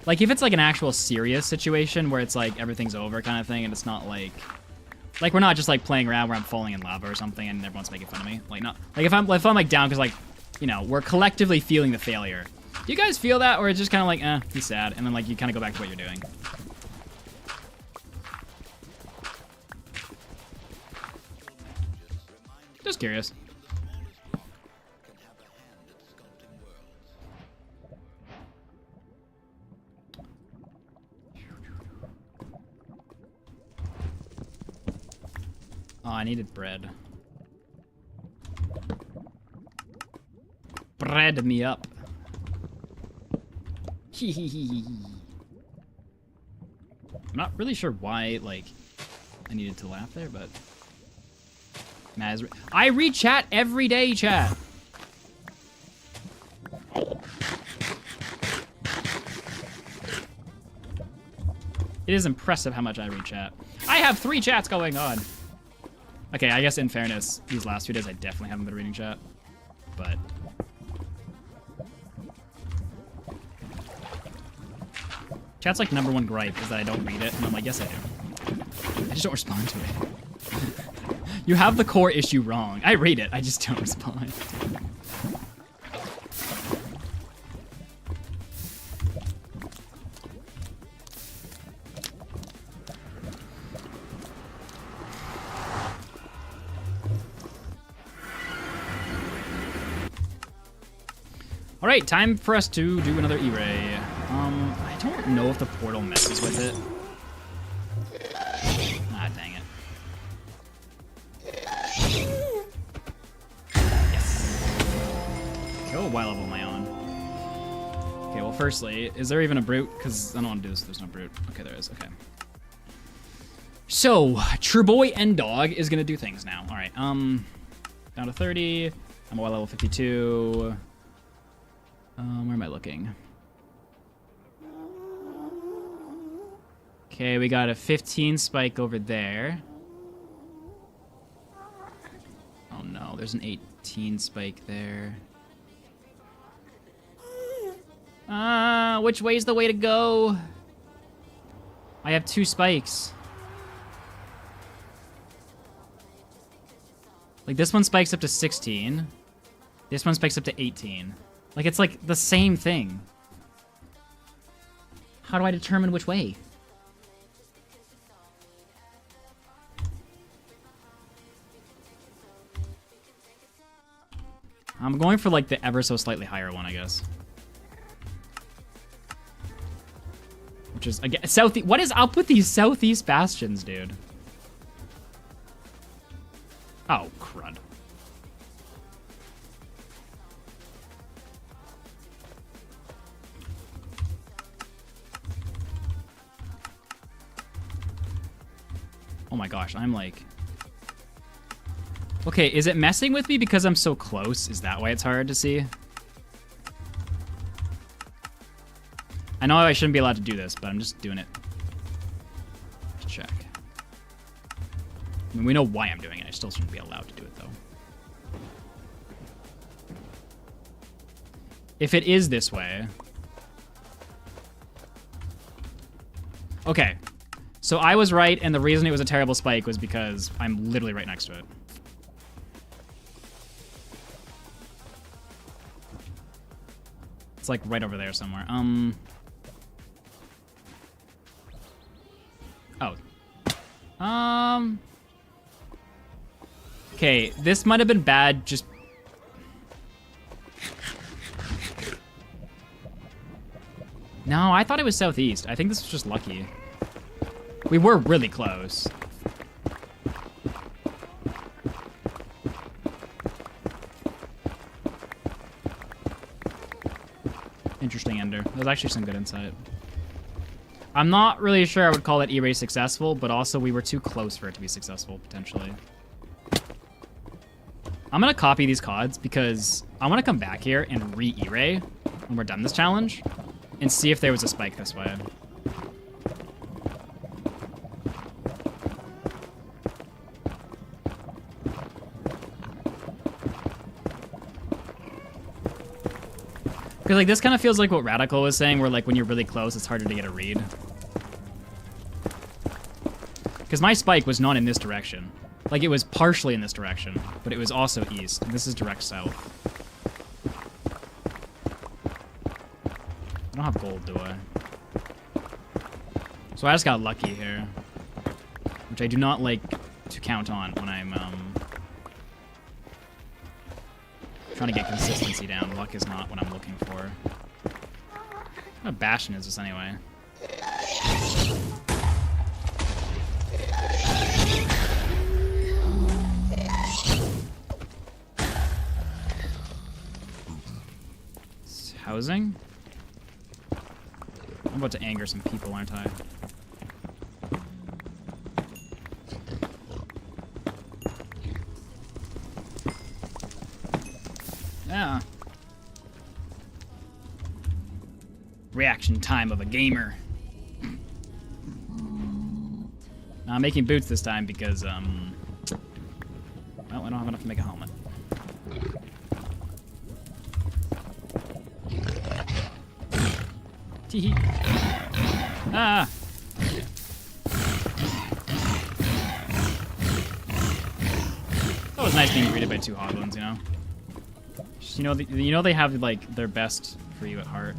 like, if it's like an actual serious situation where it's like everything's over kind of thing and it's not like we're not just like playing around where I'm falling in lava or something and everyone's making fun of me. Like, not like if I'm like down because, like, you know, we're collectively feeling the failure. Do you guys feel that, or it's just kind of like, he's sad, and then like you kind of go back to what you're doing? Just curious. Oh, I needed bread. Bread me up. I'm not really sure why, like, I needed to laugh there, but... I read chat every day, chat! It is impressive how much I read chat. I have 3 chats going on! Okay, I guess in fairness, these last few days I definitely haven't been reading chat. But... Chat's like #1 gripe is that I don't read it, and I'm like, yes I do. I just don't respond to it. You have the core issue wrong. I read it, I just don't respond. Alright, time for us to do another E-Ray. I don't know if the portal messes with it. Ah, dang it. Yes. Go, why level am I on? Okay, well, firstly, is there even a brute? Because I don't want to do this if there's no brute. Okay, there is. Okay. So, True Boy and Dog is going to do things now. Alright, down to 30. I'm at level 52. Where am I looking? Okay, we got a 15 spike over there. Oh no, there's an 18 spike there. Which way's the way to go? I have 2 spikes. Like, this one spikes up to 16. This one spikes up to 18. Like, it's like the same thing. How do I determine which way? I'm going for, like, the ever so slightly higher one, I guess. Which is, again, southeast. What is up with these southeast bastions, dude? Oh, crud. Oh my gosh, I'm like... Okay, is it messing with me because I'm so close? Is that why it's hard to see? I know I shouldn't be allowed to do this, but I'm just doing it. Let's check. I mean, we know why I'm doing it. I still shouldn't be allowed to do it, though. If it is this way. Okay. So I was right, and the reason it was a terrible spike was because I'm literally right next to it. It's like right over there somewhere. Oh. Okay, this might have been bad, just... No, I thought it was southeast. I think this was just lucky. We were really close. Interesting ender. That was actually some good insight. I'm not really sure I would call that E-Ray successful, but also we were too close for it to be successful, potentially. I'm gonna copy these CODs because I want to come back here and re-E-Ray when we're done this challenge and see if there was a spike this way. Because like this kind of feels like what Radical was saying, where like when you're really close, it's harder to get a read. Because my spike was not in this direction. Like, it was partially in this direction, but it was also east. This is direct south. I don't have gold, do I? So I just got lucky here. Which I do not like to count on when I'm, trying to get consistency down. Luck is not what I'm looking for. What a bastion is this anyway? Housing? I'm about to anger some people, aren't I? Yeah. Reaction time of a gamer. I'm making boots this time because, well, I don't have enough to make a helmet. Teehee. Ah! That was nice being greeted by two hoglins, you know? Just, you know they have, like, their best for you at heart.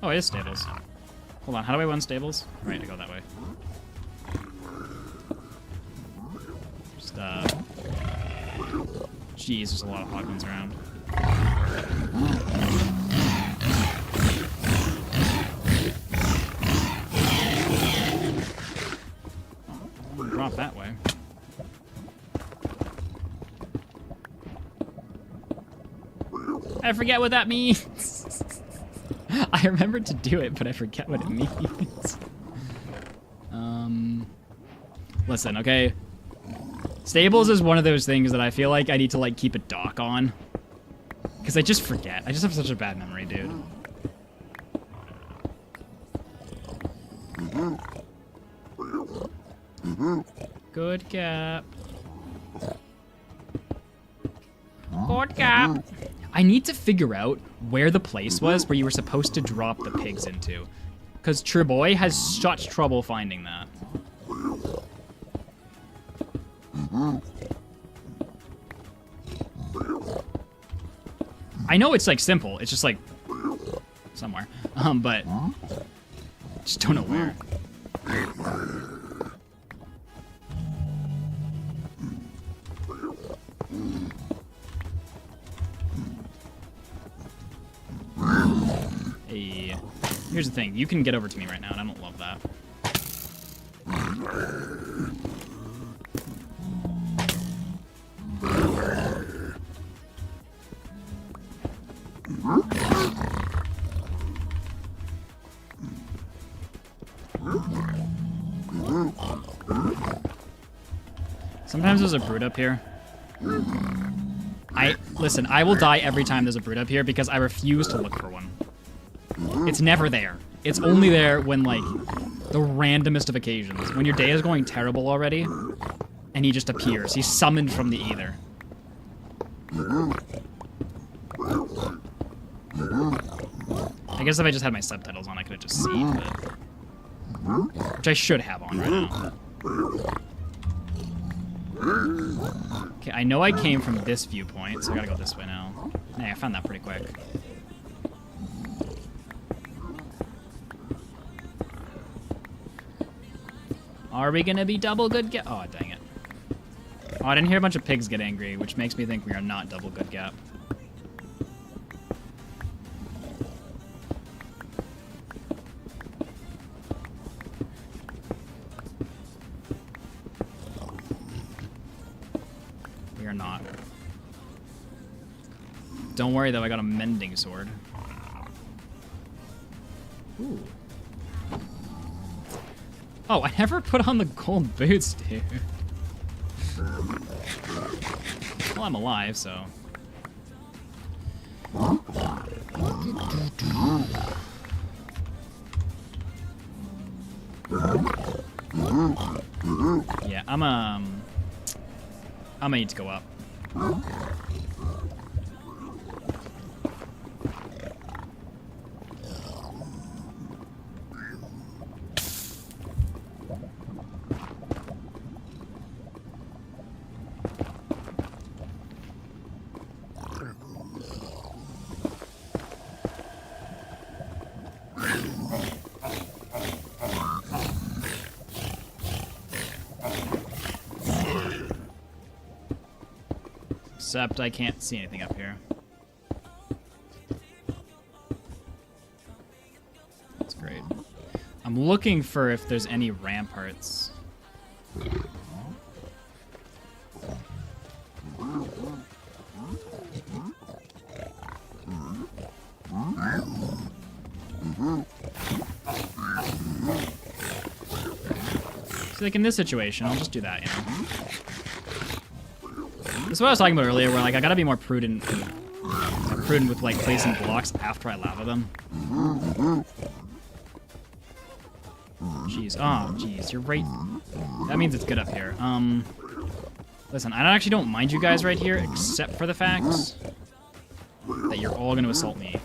Oh, it is stables. Hold on, how do I run stables? Right, I go that way. Jeez, there's a lot of hoglins around. Drop that way. I forget what that means. I remembered to do it, but I forget what it means. Listen, okay? Stables is one of those things that I feel like I need to, like, keep a doc on. Because I just forget. I just have such a bad memory, dude. Good cap. Good cap. I need to figure out where the place was where you were supposed to drop the pigs into. Because Cherboy has such trouble finding that. I know it's like simple. It's just like somewhere, but just don't know where. Hey, here's the thing. You can get over to me right now, and I don't love that. Sometimes there's a brood up here. Listen, I will die every time there's a brood up here because I refuse to look for one. It's never there. It's only there when, like, The randomest of occasions. When your day is going terrible already, and he just appears. He's summoned from the ether. I guess if I just had my subtitles on, I could have just seen, but... Which I should have on right now. Okay, I know I came from this viewpoint, so I gotta go this way now. Hey, I found that pretty quick. Are we gonna be double good gap? Oh, dang it. Oh, I didn't hear a bunch of pigs get angry, which makes me think we are not double good gap. We are not. Don't worry though, I got a mending sword. Ooh. Oh, I never put on the gold boots, dude. Well, I'm alive, so... Yeah, I'm gonna need to go up. Except I can't see anything up here. That's great. I'm looking for if there's any ramparts. So like in this situation, I'll just do that, you know? This is what I was talking about earlier, where like I gotta be more prudent with like placing blocks after I lava them. Jeez, oh jeez, you're right. That means it's good up here. Listen, I actually don't mind you guys right here, except for the fact that you're all gonna assault me.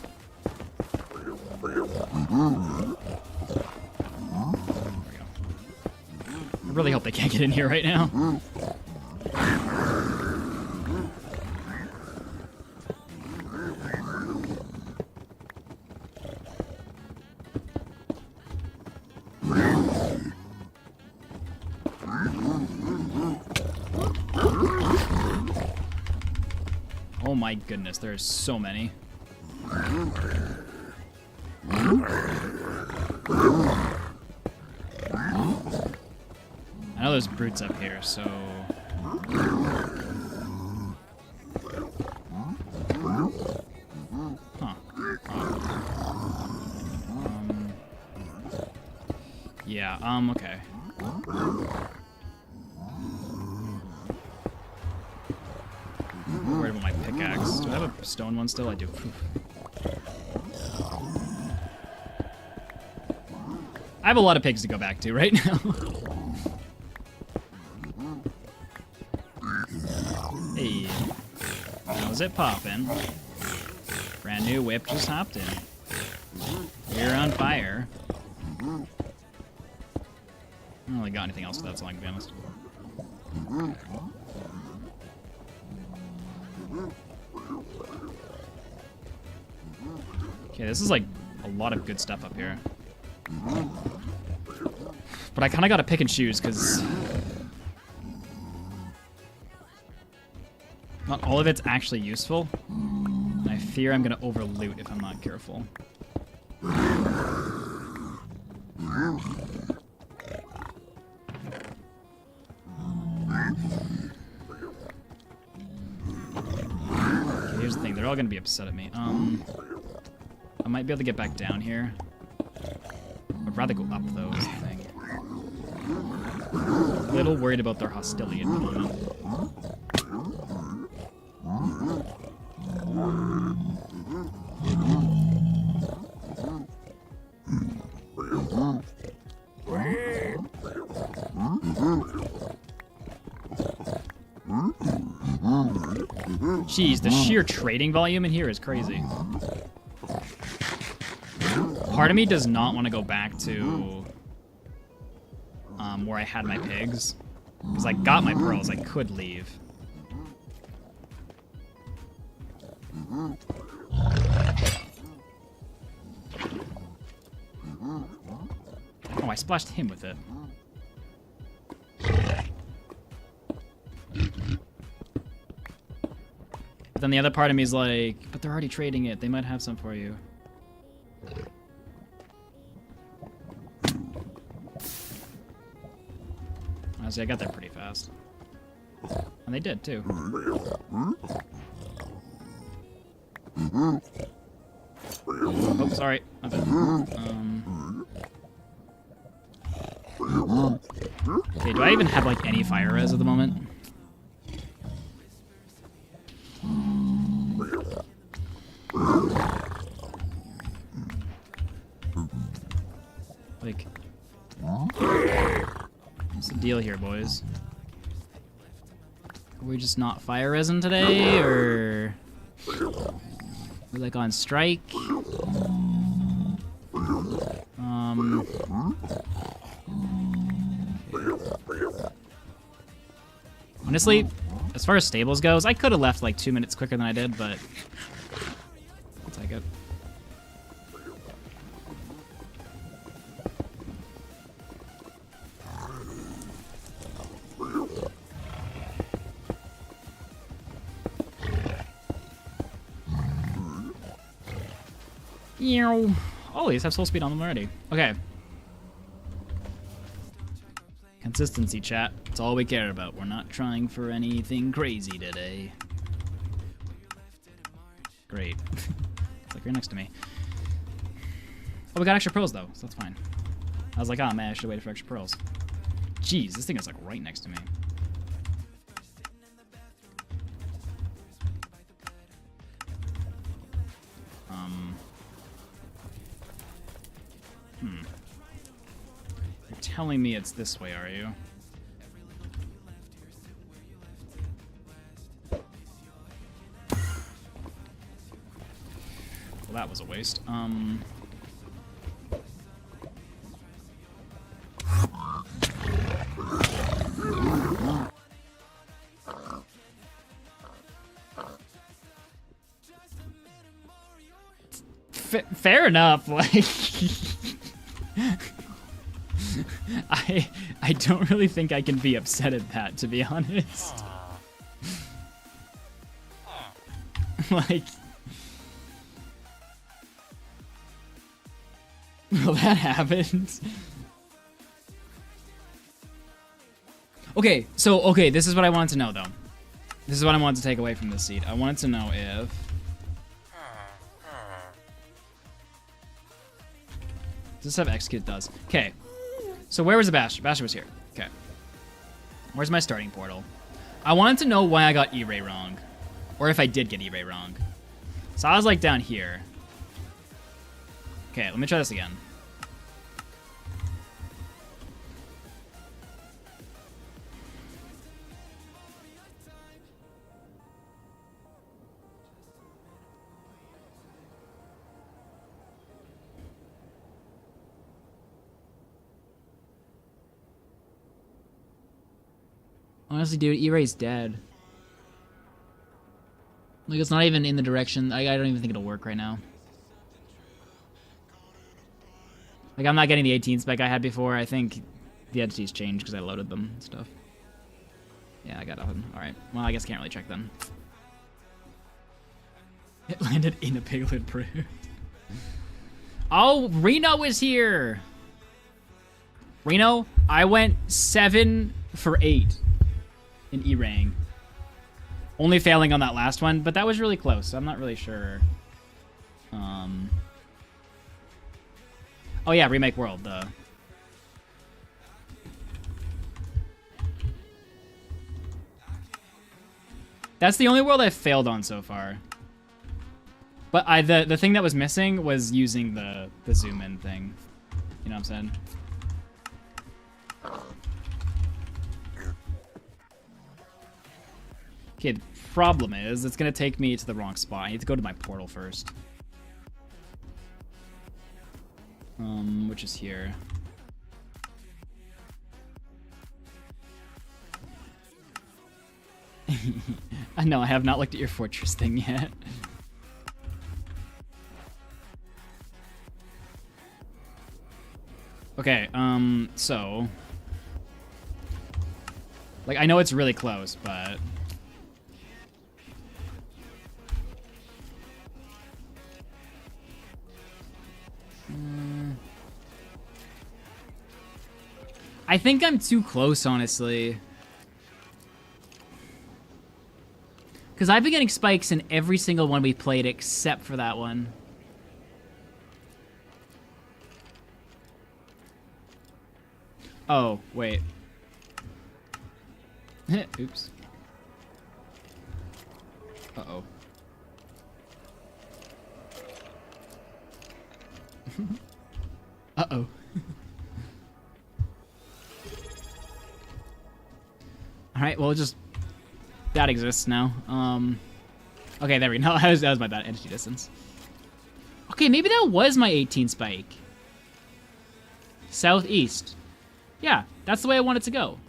There we go. I really hope they can't get in here right now. Oh my goodness, there's so many. I know there's brutes up here, so... Huh. Yeah, okay. I'm worried about my pickaxe. Do I have a stone one still? I do. I have a lot of pigs to go back to right now. Hey. How's it poppin'? Brand new whip just hopped in. You're on fire. I don't really got anything else for that song, to be honest. Okay, this is like a lot of good stuff up here. But I kind of got to pick and choose because not all of it's actually useful. And I fear I'm going to overloot if I'm not careful. Okay, here's the thing. They're all going to be upset at me. I might be able to get back down here. I'd rather go up, though, is the thing. I'm a little worried about their hostility at the moment. Jeez, the sheer trading volume in here is crazy. Part of me does not want to go back to where I had my pigs. Because I got my pearls, I could leave. Oh, I splashed him with it. But then the other part of me is like, but they're already trading it. They might have some for you. Honestly, I got there pretty fast. And they did, too. Oh, sorry. Okay, do I even have, like, any fire res at the moment? Like... What's the deal here, boys? Are we just not fire resin today, or... We're, like, on strike? Honestly, as far as stables goes, I could have left like 2 minutes quicker than I did, but I'll take it. Oh, these have soul speed on them already. Okay. Consistency, chat. That's all we care about. We're not trying for anything crazy today. Great. It's like you're next to me. Oh, we got extra pearls, though, so that's fine. I was like, oh, man, I should have waited for extra pearls. Jeez, this thing is, like, right next to me. You're telling me it's this way, are you? Well, that was a waste. Fair enough, like... I don't really think I can be upset at that, to be honest. Like... Well, that happened. Okay, so, okay, this is what I wanted to know, though. This is what I wanted to take away from this seed. I wanted to know if... Does this have execute? It does. Okay. So where was the Bastion? Bastion was here. Okay. Where's my starting portal? I wanted to know why I got E-Ray wrong. Or if I did get E-Ray wrong. So I was like down here. Okay, let me try this again. Honestly, dude, E-Ray's dead. Like, it's not even in the direction. I don't even think it'll work right now. Like, I'm not getting the 18 spec I had before. I think the entities changed because I loaded them and stuff. Yeah, I got nothing. Alright. Well, I guess I can't really check then. It landed in a piglet brood. Oh, Reno is here! Reno, I went 7 for 8. In E-Rang. Only failing on that last one, but that was really close, so I'm not really sure. Oh yeah, Remake World, duh. That's the only world I've failed on so far. But the thing that was missing was using the zoom in thing. You know what I'm saying? Okay, the problem is it's gonna take me to the wrong spot. I need to go to my portal first. Which is here. No, I have not looked at your fortress thing yet. Okay, so... Like, I know it's really close, but... I think I'm too close, honestly. Because I've been getting spikes in every single one we played except for that one. Oh, wait. Oops. Uh-oh. Uh-oh. Alright, well, just... That exists now. Okay, there we go. That was my bad. Energy distance. Okay, maybe that was my 18 spike. Southeast. Yeah, that's the way I want it to go.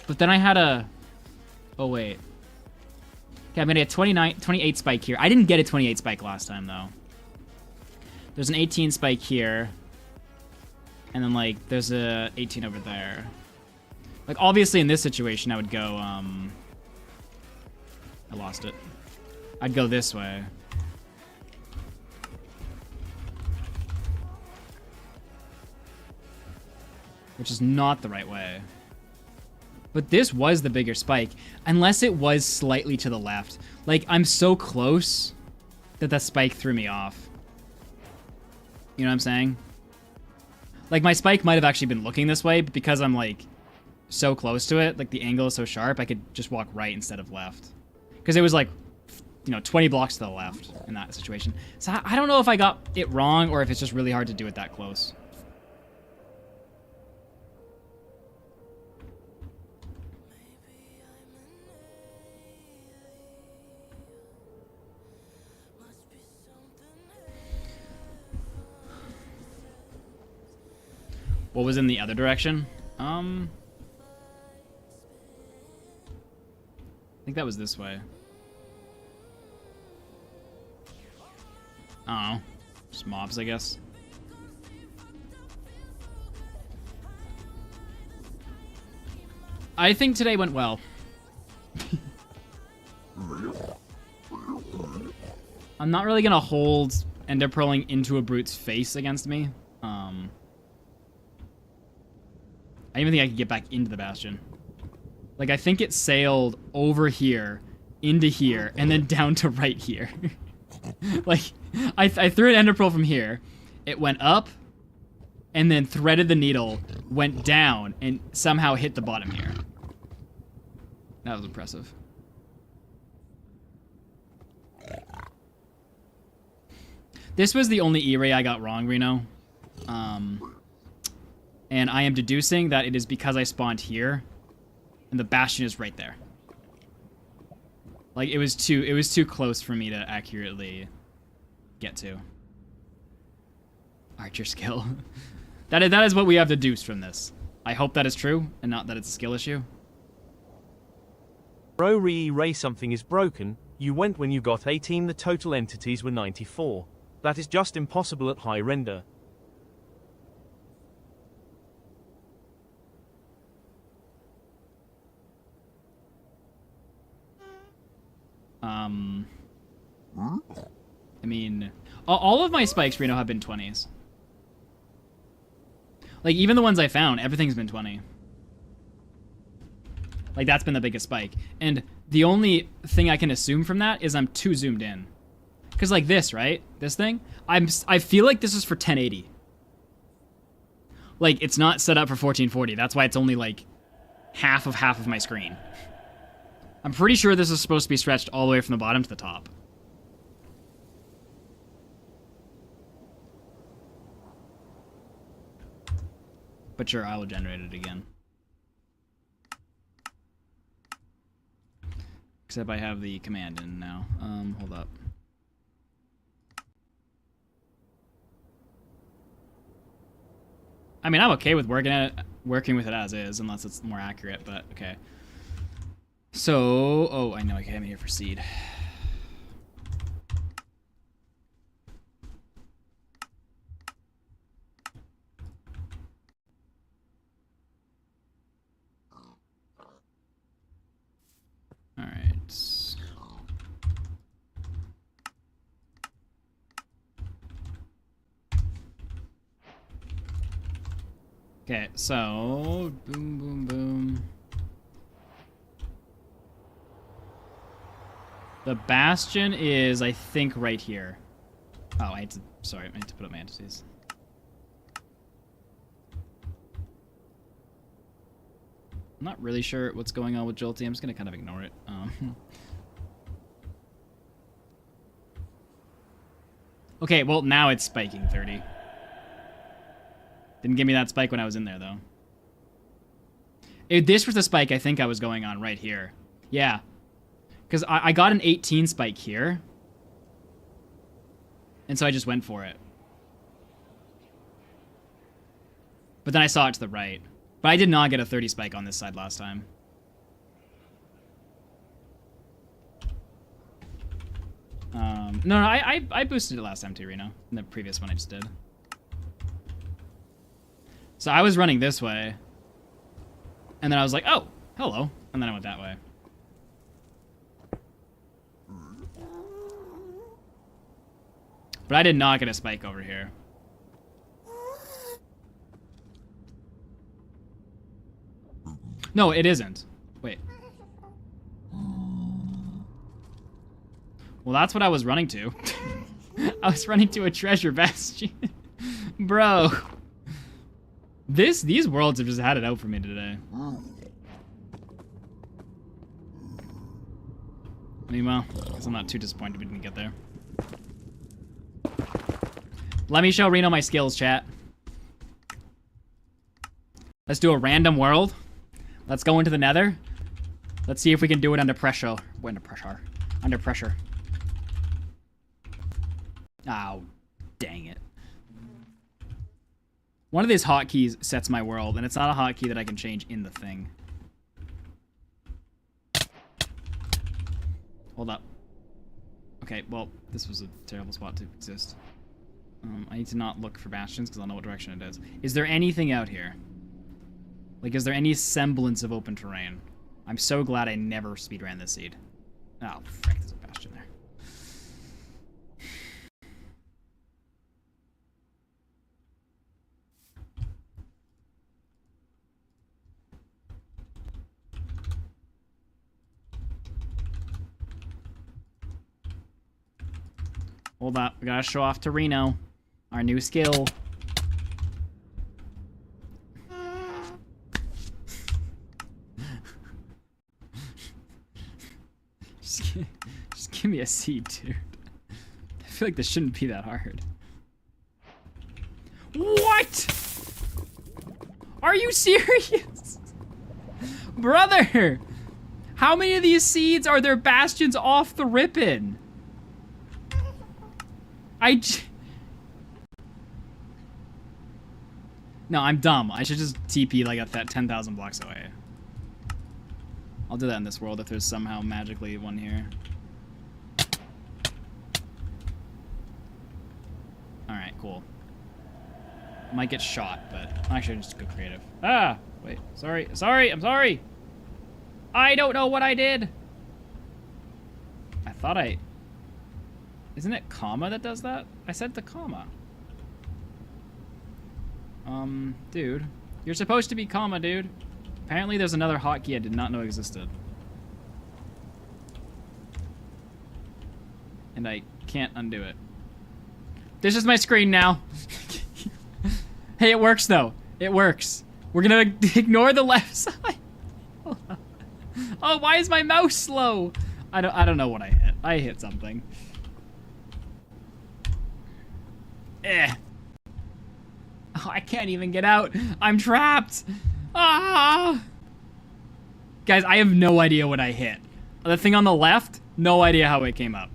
But then I had a... Oh, wait. Okay, I'm gonna get 28 spike here. I didn't get a 28 spike last time, though. There's an 18 spike here. And then, like, there's a 18 over there. Like, obviously, in this situation, I would go, I lost it. I'd go this way. Which is not the right way. But this was the bigger spike. Unless it was slightly to the left. Like, I'm so close that that spike threw me off. You know what I'm saying? Like, my spike might have actually been looking this way, but because I'm, like, so close to it, like, the angle is so sharp, I could just walk right instead of left. Because it was, like, you know, 20 blocks to the left in that situation. So I don't know if I got it wrong or if it's just really hard to do it that close. What was in the other direction? I think that was this way. I don't know. Just mobs, I guess. I think today went well. I'm not really gonna hold Ender Pearling into a brute's face against me. I even think I could get back into the Bastion. Like, I think it sailed over here, into here, and then down to right here. Like, I threw an Ender Pearl from here. It went up, and then threaded the needle, went down, and somehow hit the bottom here. That was impressive. This was the only E-ray I got wrong, Reno. And I am deducing that it is because I spawned here, and the Bastion is right there. Like, it was too close for me to accurately get to. Archer skill. That is what we have deduced from this. I hope that is true, and not that it's a skill issue. Bro Ray something is broken. You went when you got 18, the total entities were 94. That is just impossible at high render. I mean, all of my spikes, Reno, have been 20s. Like, even the ones I found, everything's been 20. Like, that's been the biggest spike. And the only thing I can assume from that is I'm too zoomed in. Because, like, this, right? This thing? I feel like this is for 1080. Like, it's not set up for 1440. That's why it's only, like, half of my screen. I'm pretty sure this is supposed to be stretched all the way from the bottom to the top. But sure, I will generate it again. Except I have the command in now. Hold up. I mean, I'm okay with working with it as is, unless it's more accurate, but okay. So, oh, I know I came here for seed. All right. Okay, so boom, boom, boom. The bastion is, I think, right here. Oh, I need to. Sorry, I need to put up my entities. I'm not really sure what's going on with Jolty. I'm just gonna kind of ignore it. Okay, well now it's spiking 30. Didn't give me that spike when I was in there, though. If this was the spike I think I was going on right here. Yeah. Because I got an 18 spike here. And so I just went for it. But then I saw it to the right. But I did not get a 30 spike on this side last time. No, I boosted it last time too, Reno. In the previous one I just did. So I was running this way. And then I was like, oh, hello. And then I went that way. But I did not get a spike over here. No, it isn't. Wait. Well, that's what I was running to. I was running to a treasure bastion. Bro. These worlds have just had it out for me today. Meanwhile, I guess I'm not too disappointed we didn't get there. Let me show Reno my skills, chat. Let's do a random world. Let's go into the Nether. Let's see if we can do it under pressure. Under pressure. Under pressure. Oh, dang it. One of these hotkeys sets my world, and it's not a hotkey that I can change in the thing. Hold up. Okay, well, this was a terrible spot to exist. I need to not look for bastions because I'll know what direction it is. Is there anything out here? Like, is there any semblance of open terrain? I'm so glad I never speedran this seed. Oh, frick, there's a bastion there. Hold up, we gotta show off to Reno. Our new skill. Just give me a seed, dude. I feel like this shouldn't be that hard. What? Are you serious? Brother! How many of these seeds are there bastions off the rippin'? No, I'm dumb. I should just TP like at that 10,000 blocks away. I'll do that in this world if there's somehow magically one here. Alright, cool. Might get shot, but actually just go creative. Ah! Wait, sorry, I'm sorry! I don't know what I did! I thought I... Isn't it comma that does that? I said the comma. Dude. You're supposed to be comma, dude. Apparently there's another hotkey I did not know existed. And I can't undo it. This is my screen now. Hey, it works though. It works. We're gonna ignore the left side. Oh, why is my mouse slow? I don't know what I hit. I hit something. Oh, I can't even get out. I'm trapped. Ah! Guys, I have no idea what I hit. The thing on the left, no idea how it came up.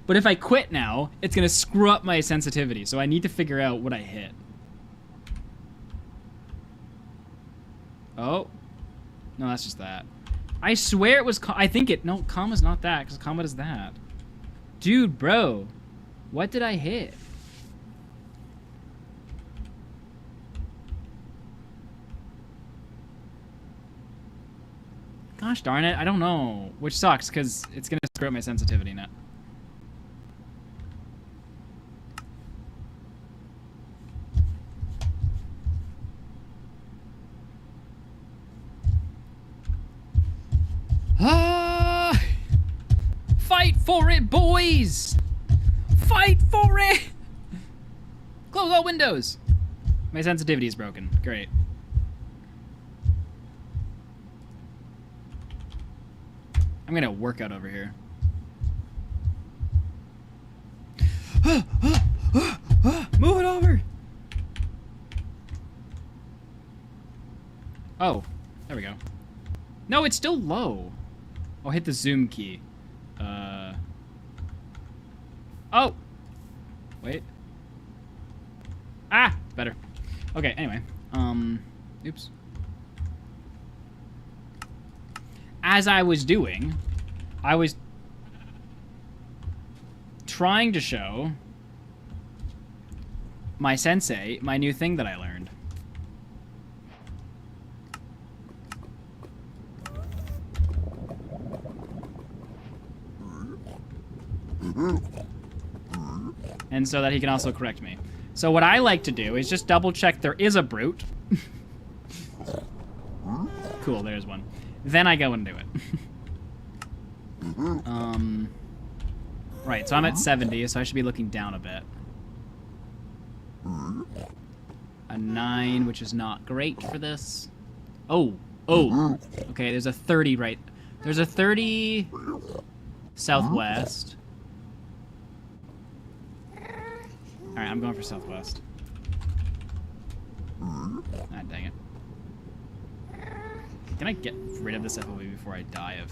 But if I quit now, it's gonna screw up my sensitivity, so I need to figure out what I hit. Oh. No, that's just that. I swear it was, I think it, no, comma's not that, because comma is that. Dude, bro. What did I hit? Gosh darn it, I don't know. Which sucks, because it's going to screw up my sensitivity now. Ah! Fight for it, boys! Fight for it! Close all windows! My sensitivity is broken. Great. I'm gonna work out over here. Move it over! Oh, there we go. No, it's still low. I'll hit the zoom key. Oh! Wait. Ah! It's better. Okay, anyway. Oops. As I was doing, I was trying to show my sensei my new thing that I learned. And so that he can also correct me. So what I like to do is just double check there is a brute. Cool, there's one. Then I go and do it. Right, so I'm at 70, so I should be looking down a bit. A 9, which is not great for this. Oh, okay, there's a 30 right. There's a 30 southwest. Alright, I'm going for southwest. Ah, dang it. Can I get rid of this FOV before I die of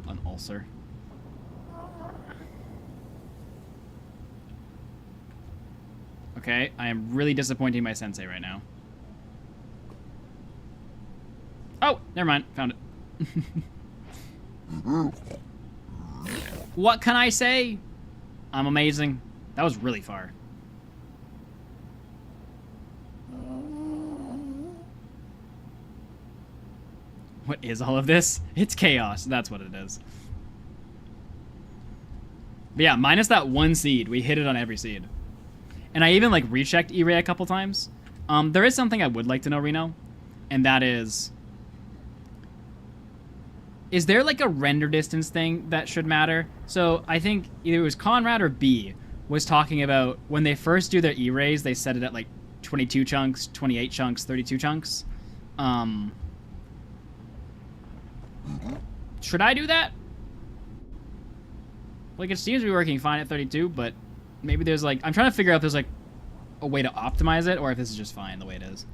an ulcer? Okay, I am really disappointing my sensei right now. Oh, never mind. Found it. What can I say? I'm amazing. That was really far. What is all of this? It's chaos. That's what it is. But yeah, minus that one seed, we hit it on every seed. And I even like rechecked E-Ray a couple times. There is something I would like to know, Reno, and that is there like a render distance thing that should matter? So I think either it was Conrad or B was talking about when they first do their E-Rays, they set it at like 22 chunks, 28 chunks, 32 chunks. Should I do that? Like, it seems to be working fine at 32, but maybe there's like... I'm trying to figure out if there's like a way to optimize it or if this is just fine the way it is.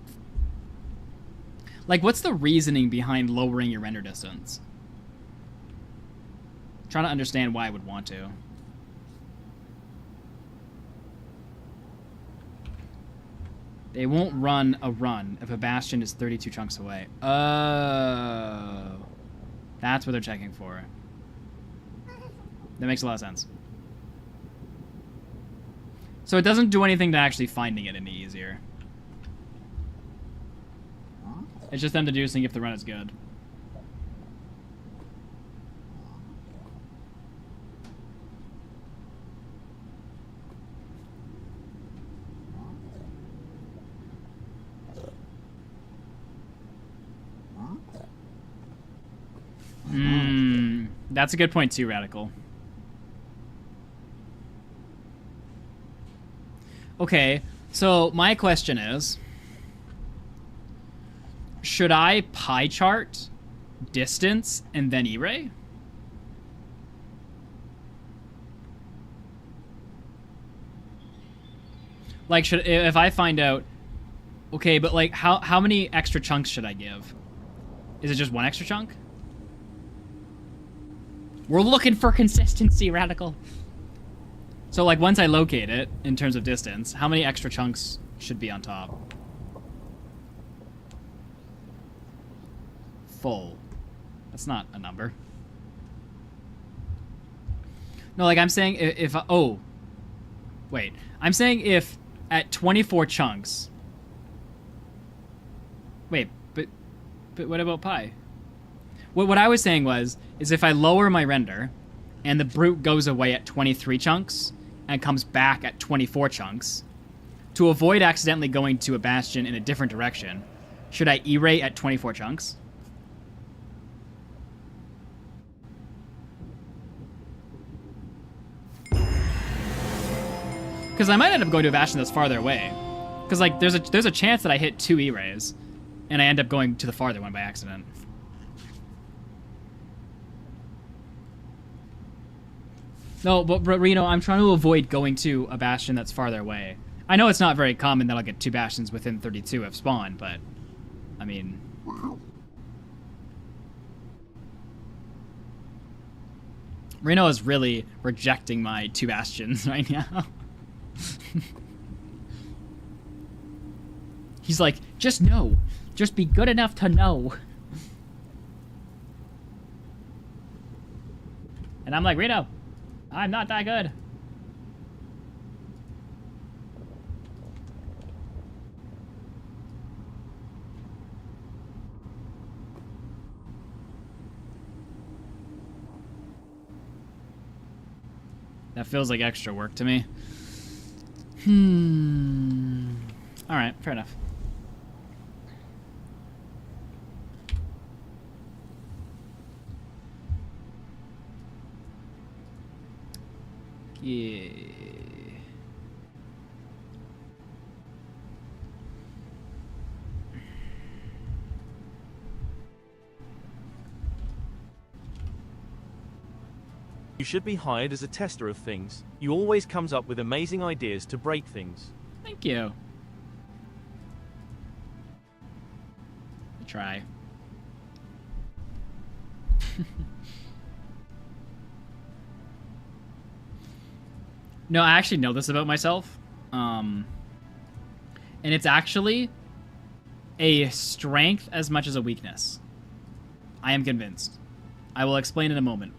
Like, what's the reasoning behind lowering your render distance? I'm trying to understand why I would want to. They won't run a run if a bastion is 32 chunks away. Oh... That's what they're checking for. That makes a lot of sense. So it doesn't do anything to actually finding it any easier. It's just them deducing if the run is good. That's a good point too, Radical. Okay, so my question is, should I pie chart distance and then E-Ray? Like, if I find out, okay, but like how many extra chunks should I give? Is it just one extra chunk? We're looking for consistency, Radical. So, like, once I locate it, in terms of distance, how many extra chunks should be on top? Full. That's not a number. No, like, I'm saying if oh. Wait. I'm saying if at 24 chunks... Wait, but what about pi? What I was saying is if I lower my render, and the brute goes away at 23 chunks, and comes back at 24 chunks, to avoid accidentally going to a bastion in a different direction, should I E-rate at 24 chunks? Because I might end up going to a bastion that's farther away. Because, like, there's a chance that I hit 2 E-rays, and I end up going to the farther one by accident. No, but Reno, I'm trying to avoid going to a bastion that's farther away. I know it's not very common that I'll get 2 bastions within 32 of spawn, but, I mean... Reno is really rejecting my 2 bastions right now. He's like, just know. Just be good enough to know. And I'm like, Reno, I'm not that good. That feels like extra work to me. Alright, fair enough. Yeah. You should be hired as a tester of things. You always comes up with amazing ideas to break things. Thank you. I try. No, I actually know this about myself. And it's actually a strength as much as a weakness. I am convinced. I will explain in a moment.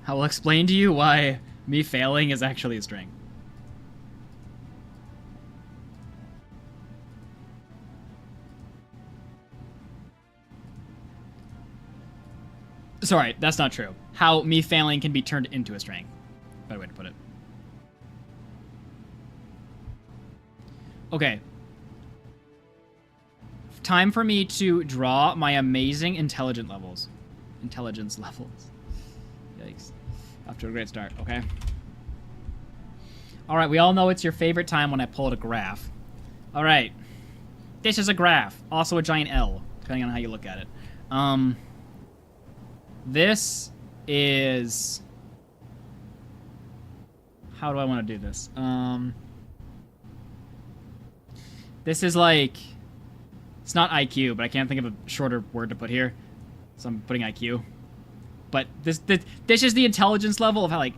I will explain to you why me failing is actually a strength. Sorry, that's not true. How me failing can be turned into a strength. Better way to put it. Okay. Time for me to draw my amazing intelligence levels. Yikes. Off to a great start, okay? Alright, we all know it's your favorite time when I pull out a graph. Alright. This is a graph. Also a giant L, depending on how you look at it. This is... How do I want to do this? This is like... It's not IQ, but I can't think of a shorter word to put here. So I'm putting IQ. But this is the intelligence level of how, like...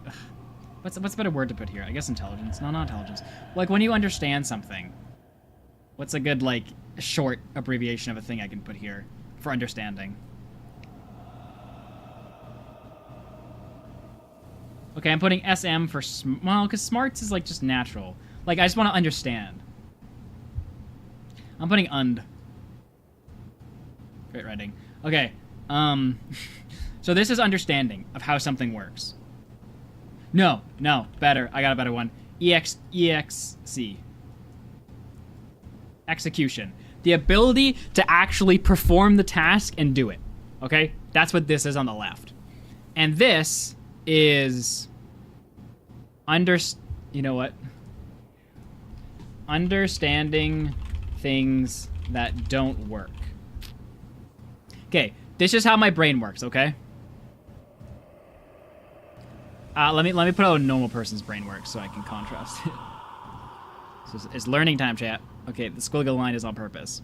What's a better word to put here? I guess intelligence. No, not intelligence. Like, when you understand something. What's a good, like, short abbreviation of a thing I can put here for understanding? Okay, I'm putting SM for... Well, because smarts is, like, just natural. Like, I just want to understand. I'm putting und. Great writing. Okay, so this is understanding of how something works. No, better. I got a better one. EXC. Execution. The ability to actually perform the task and do it. Okay? That's what this is on the left. And this is... You know what? Understanding things that don't work. Okay, this is how my brain works, okay? Let me put out a normal person's brain works so I can contrast it. So it's learning time, chat. Okay, the squiggly line is on purpose.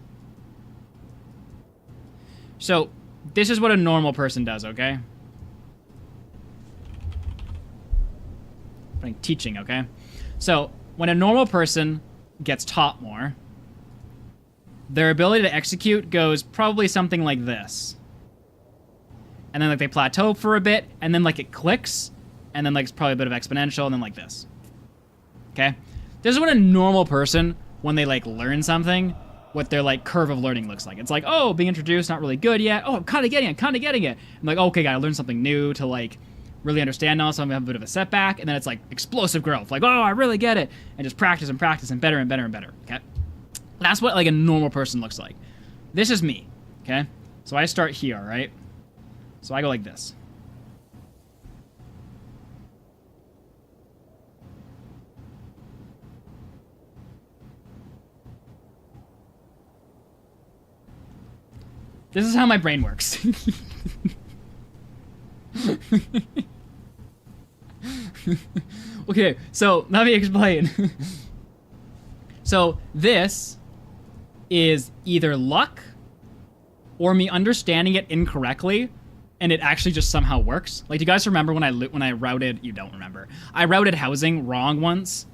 So, this is what a normal person does, okay? I'm teaching, okay? So, when a normal person gets taught more, their ability to execute goes probably something like this. And then, like, they plateau for a bit, and then, like, it clicks, and then, like, it's probably a bit of exponential, and then, like, this. Okay? This is what a normal person, when they, like, learn something, what their, like, curve of learning looks like. It's like, oh, being introduced, not really good yet. Oh, I'm kind of getting it. I'm like, okay, gotta learn something new to, like, really understand now, so I'm gonna have a bit of a setback, and then it's, like, explosive growth. Like, oh, I really get it. And just practice and practice, and better and better and better, okay? That's what, like, a normal person looks like. This is me, okay? So I start here, right? So I go like this. This is how my brain works. Okay, so let me explain. So this is either luck or me understanding it incorrectly, and it actually just somehow works. Like, do you guys remember when I routed? You don't remember. I routed housing wrong once.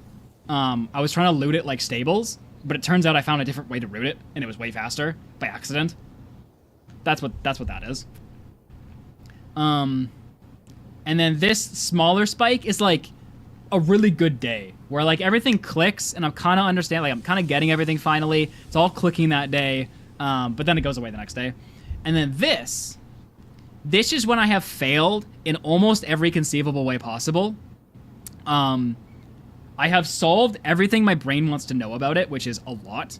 I was trying to loot it like stables, but it turns out I found a different way to route it, and it was way faster by accident. That's what that is. And then this smaller spike is like a really good day where like everything clicks and I'm kind of understand, like I'm kind of getting everything finally. It's all clicking that day, but then it goes away the next day. And then this is when I have failed in almost every conceivable way possible. I have solved everything my brain wants to know about it, which is a lot.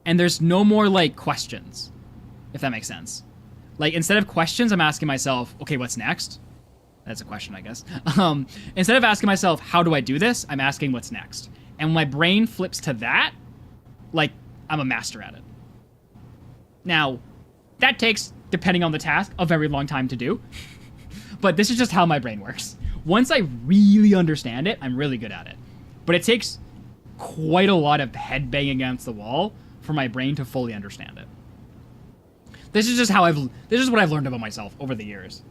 And there's no more like questions, if that makes sense. Like, instead of questions, I'm asking myself, okay, what's next? That's a question, I guess. Instead of asking myself, how do I do this? I'm asking what's next. And when my brain flips to that, like, I'm a master at it. Now, that takes, depending on the task, a very long time to do. But this is just how my brain works. Once I really understand it, I'm really good at it. But it takes quite a lot of head banging against the wall for my brain to fully understand it. This is just how this is what I've learned about myself over the years.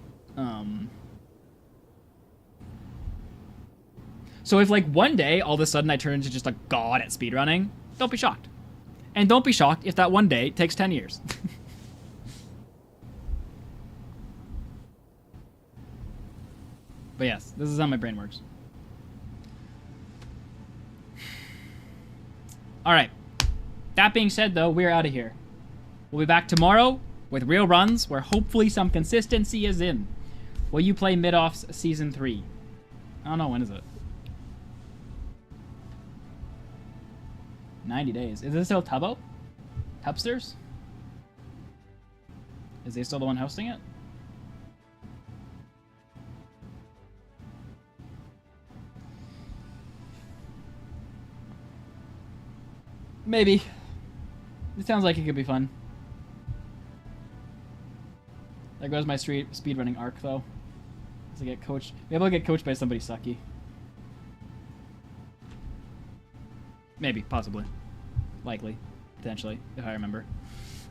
So if like one day, all of a sudden I turn into just a god at speedrunning, don't be shocked. And don't be shocked if that one day takes 10 years. But yes, this is how my brain works. All right. That being said, though, we're out of here. We'll be back tomorrow with real runs where hopefully some consistency is in. Will you play Mid-Offs Season 3? I don't know, when is it? 90 days. Is this still Tubbo? Tubsters? Is he still the one hosting it? Maybe. It sounds like it could be fun. There goes my speedrunning arc, though. As I get coached. Maybe I'll get coached by somebody sucky. Maybe, possibly. Likely. Potentially, if I remember.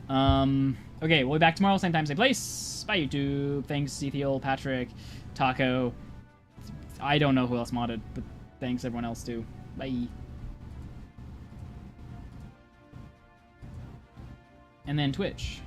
Okay, we'll be back tomorrow, same time, same place. Bye, YouTube. Thanks, Ethiel, Patrick, Taco. I don't know who else modded, but thanks everyone else, too. Bye. And then Twitch.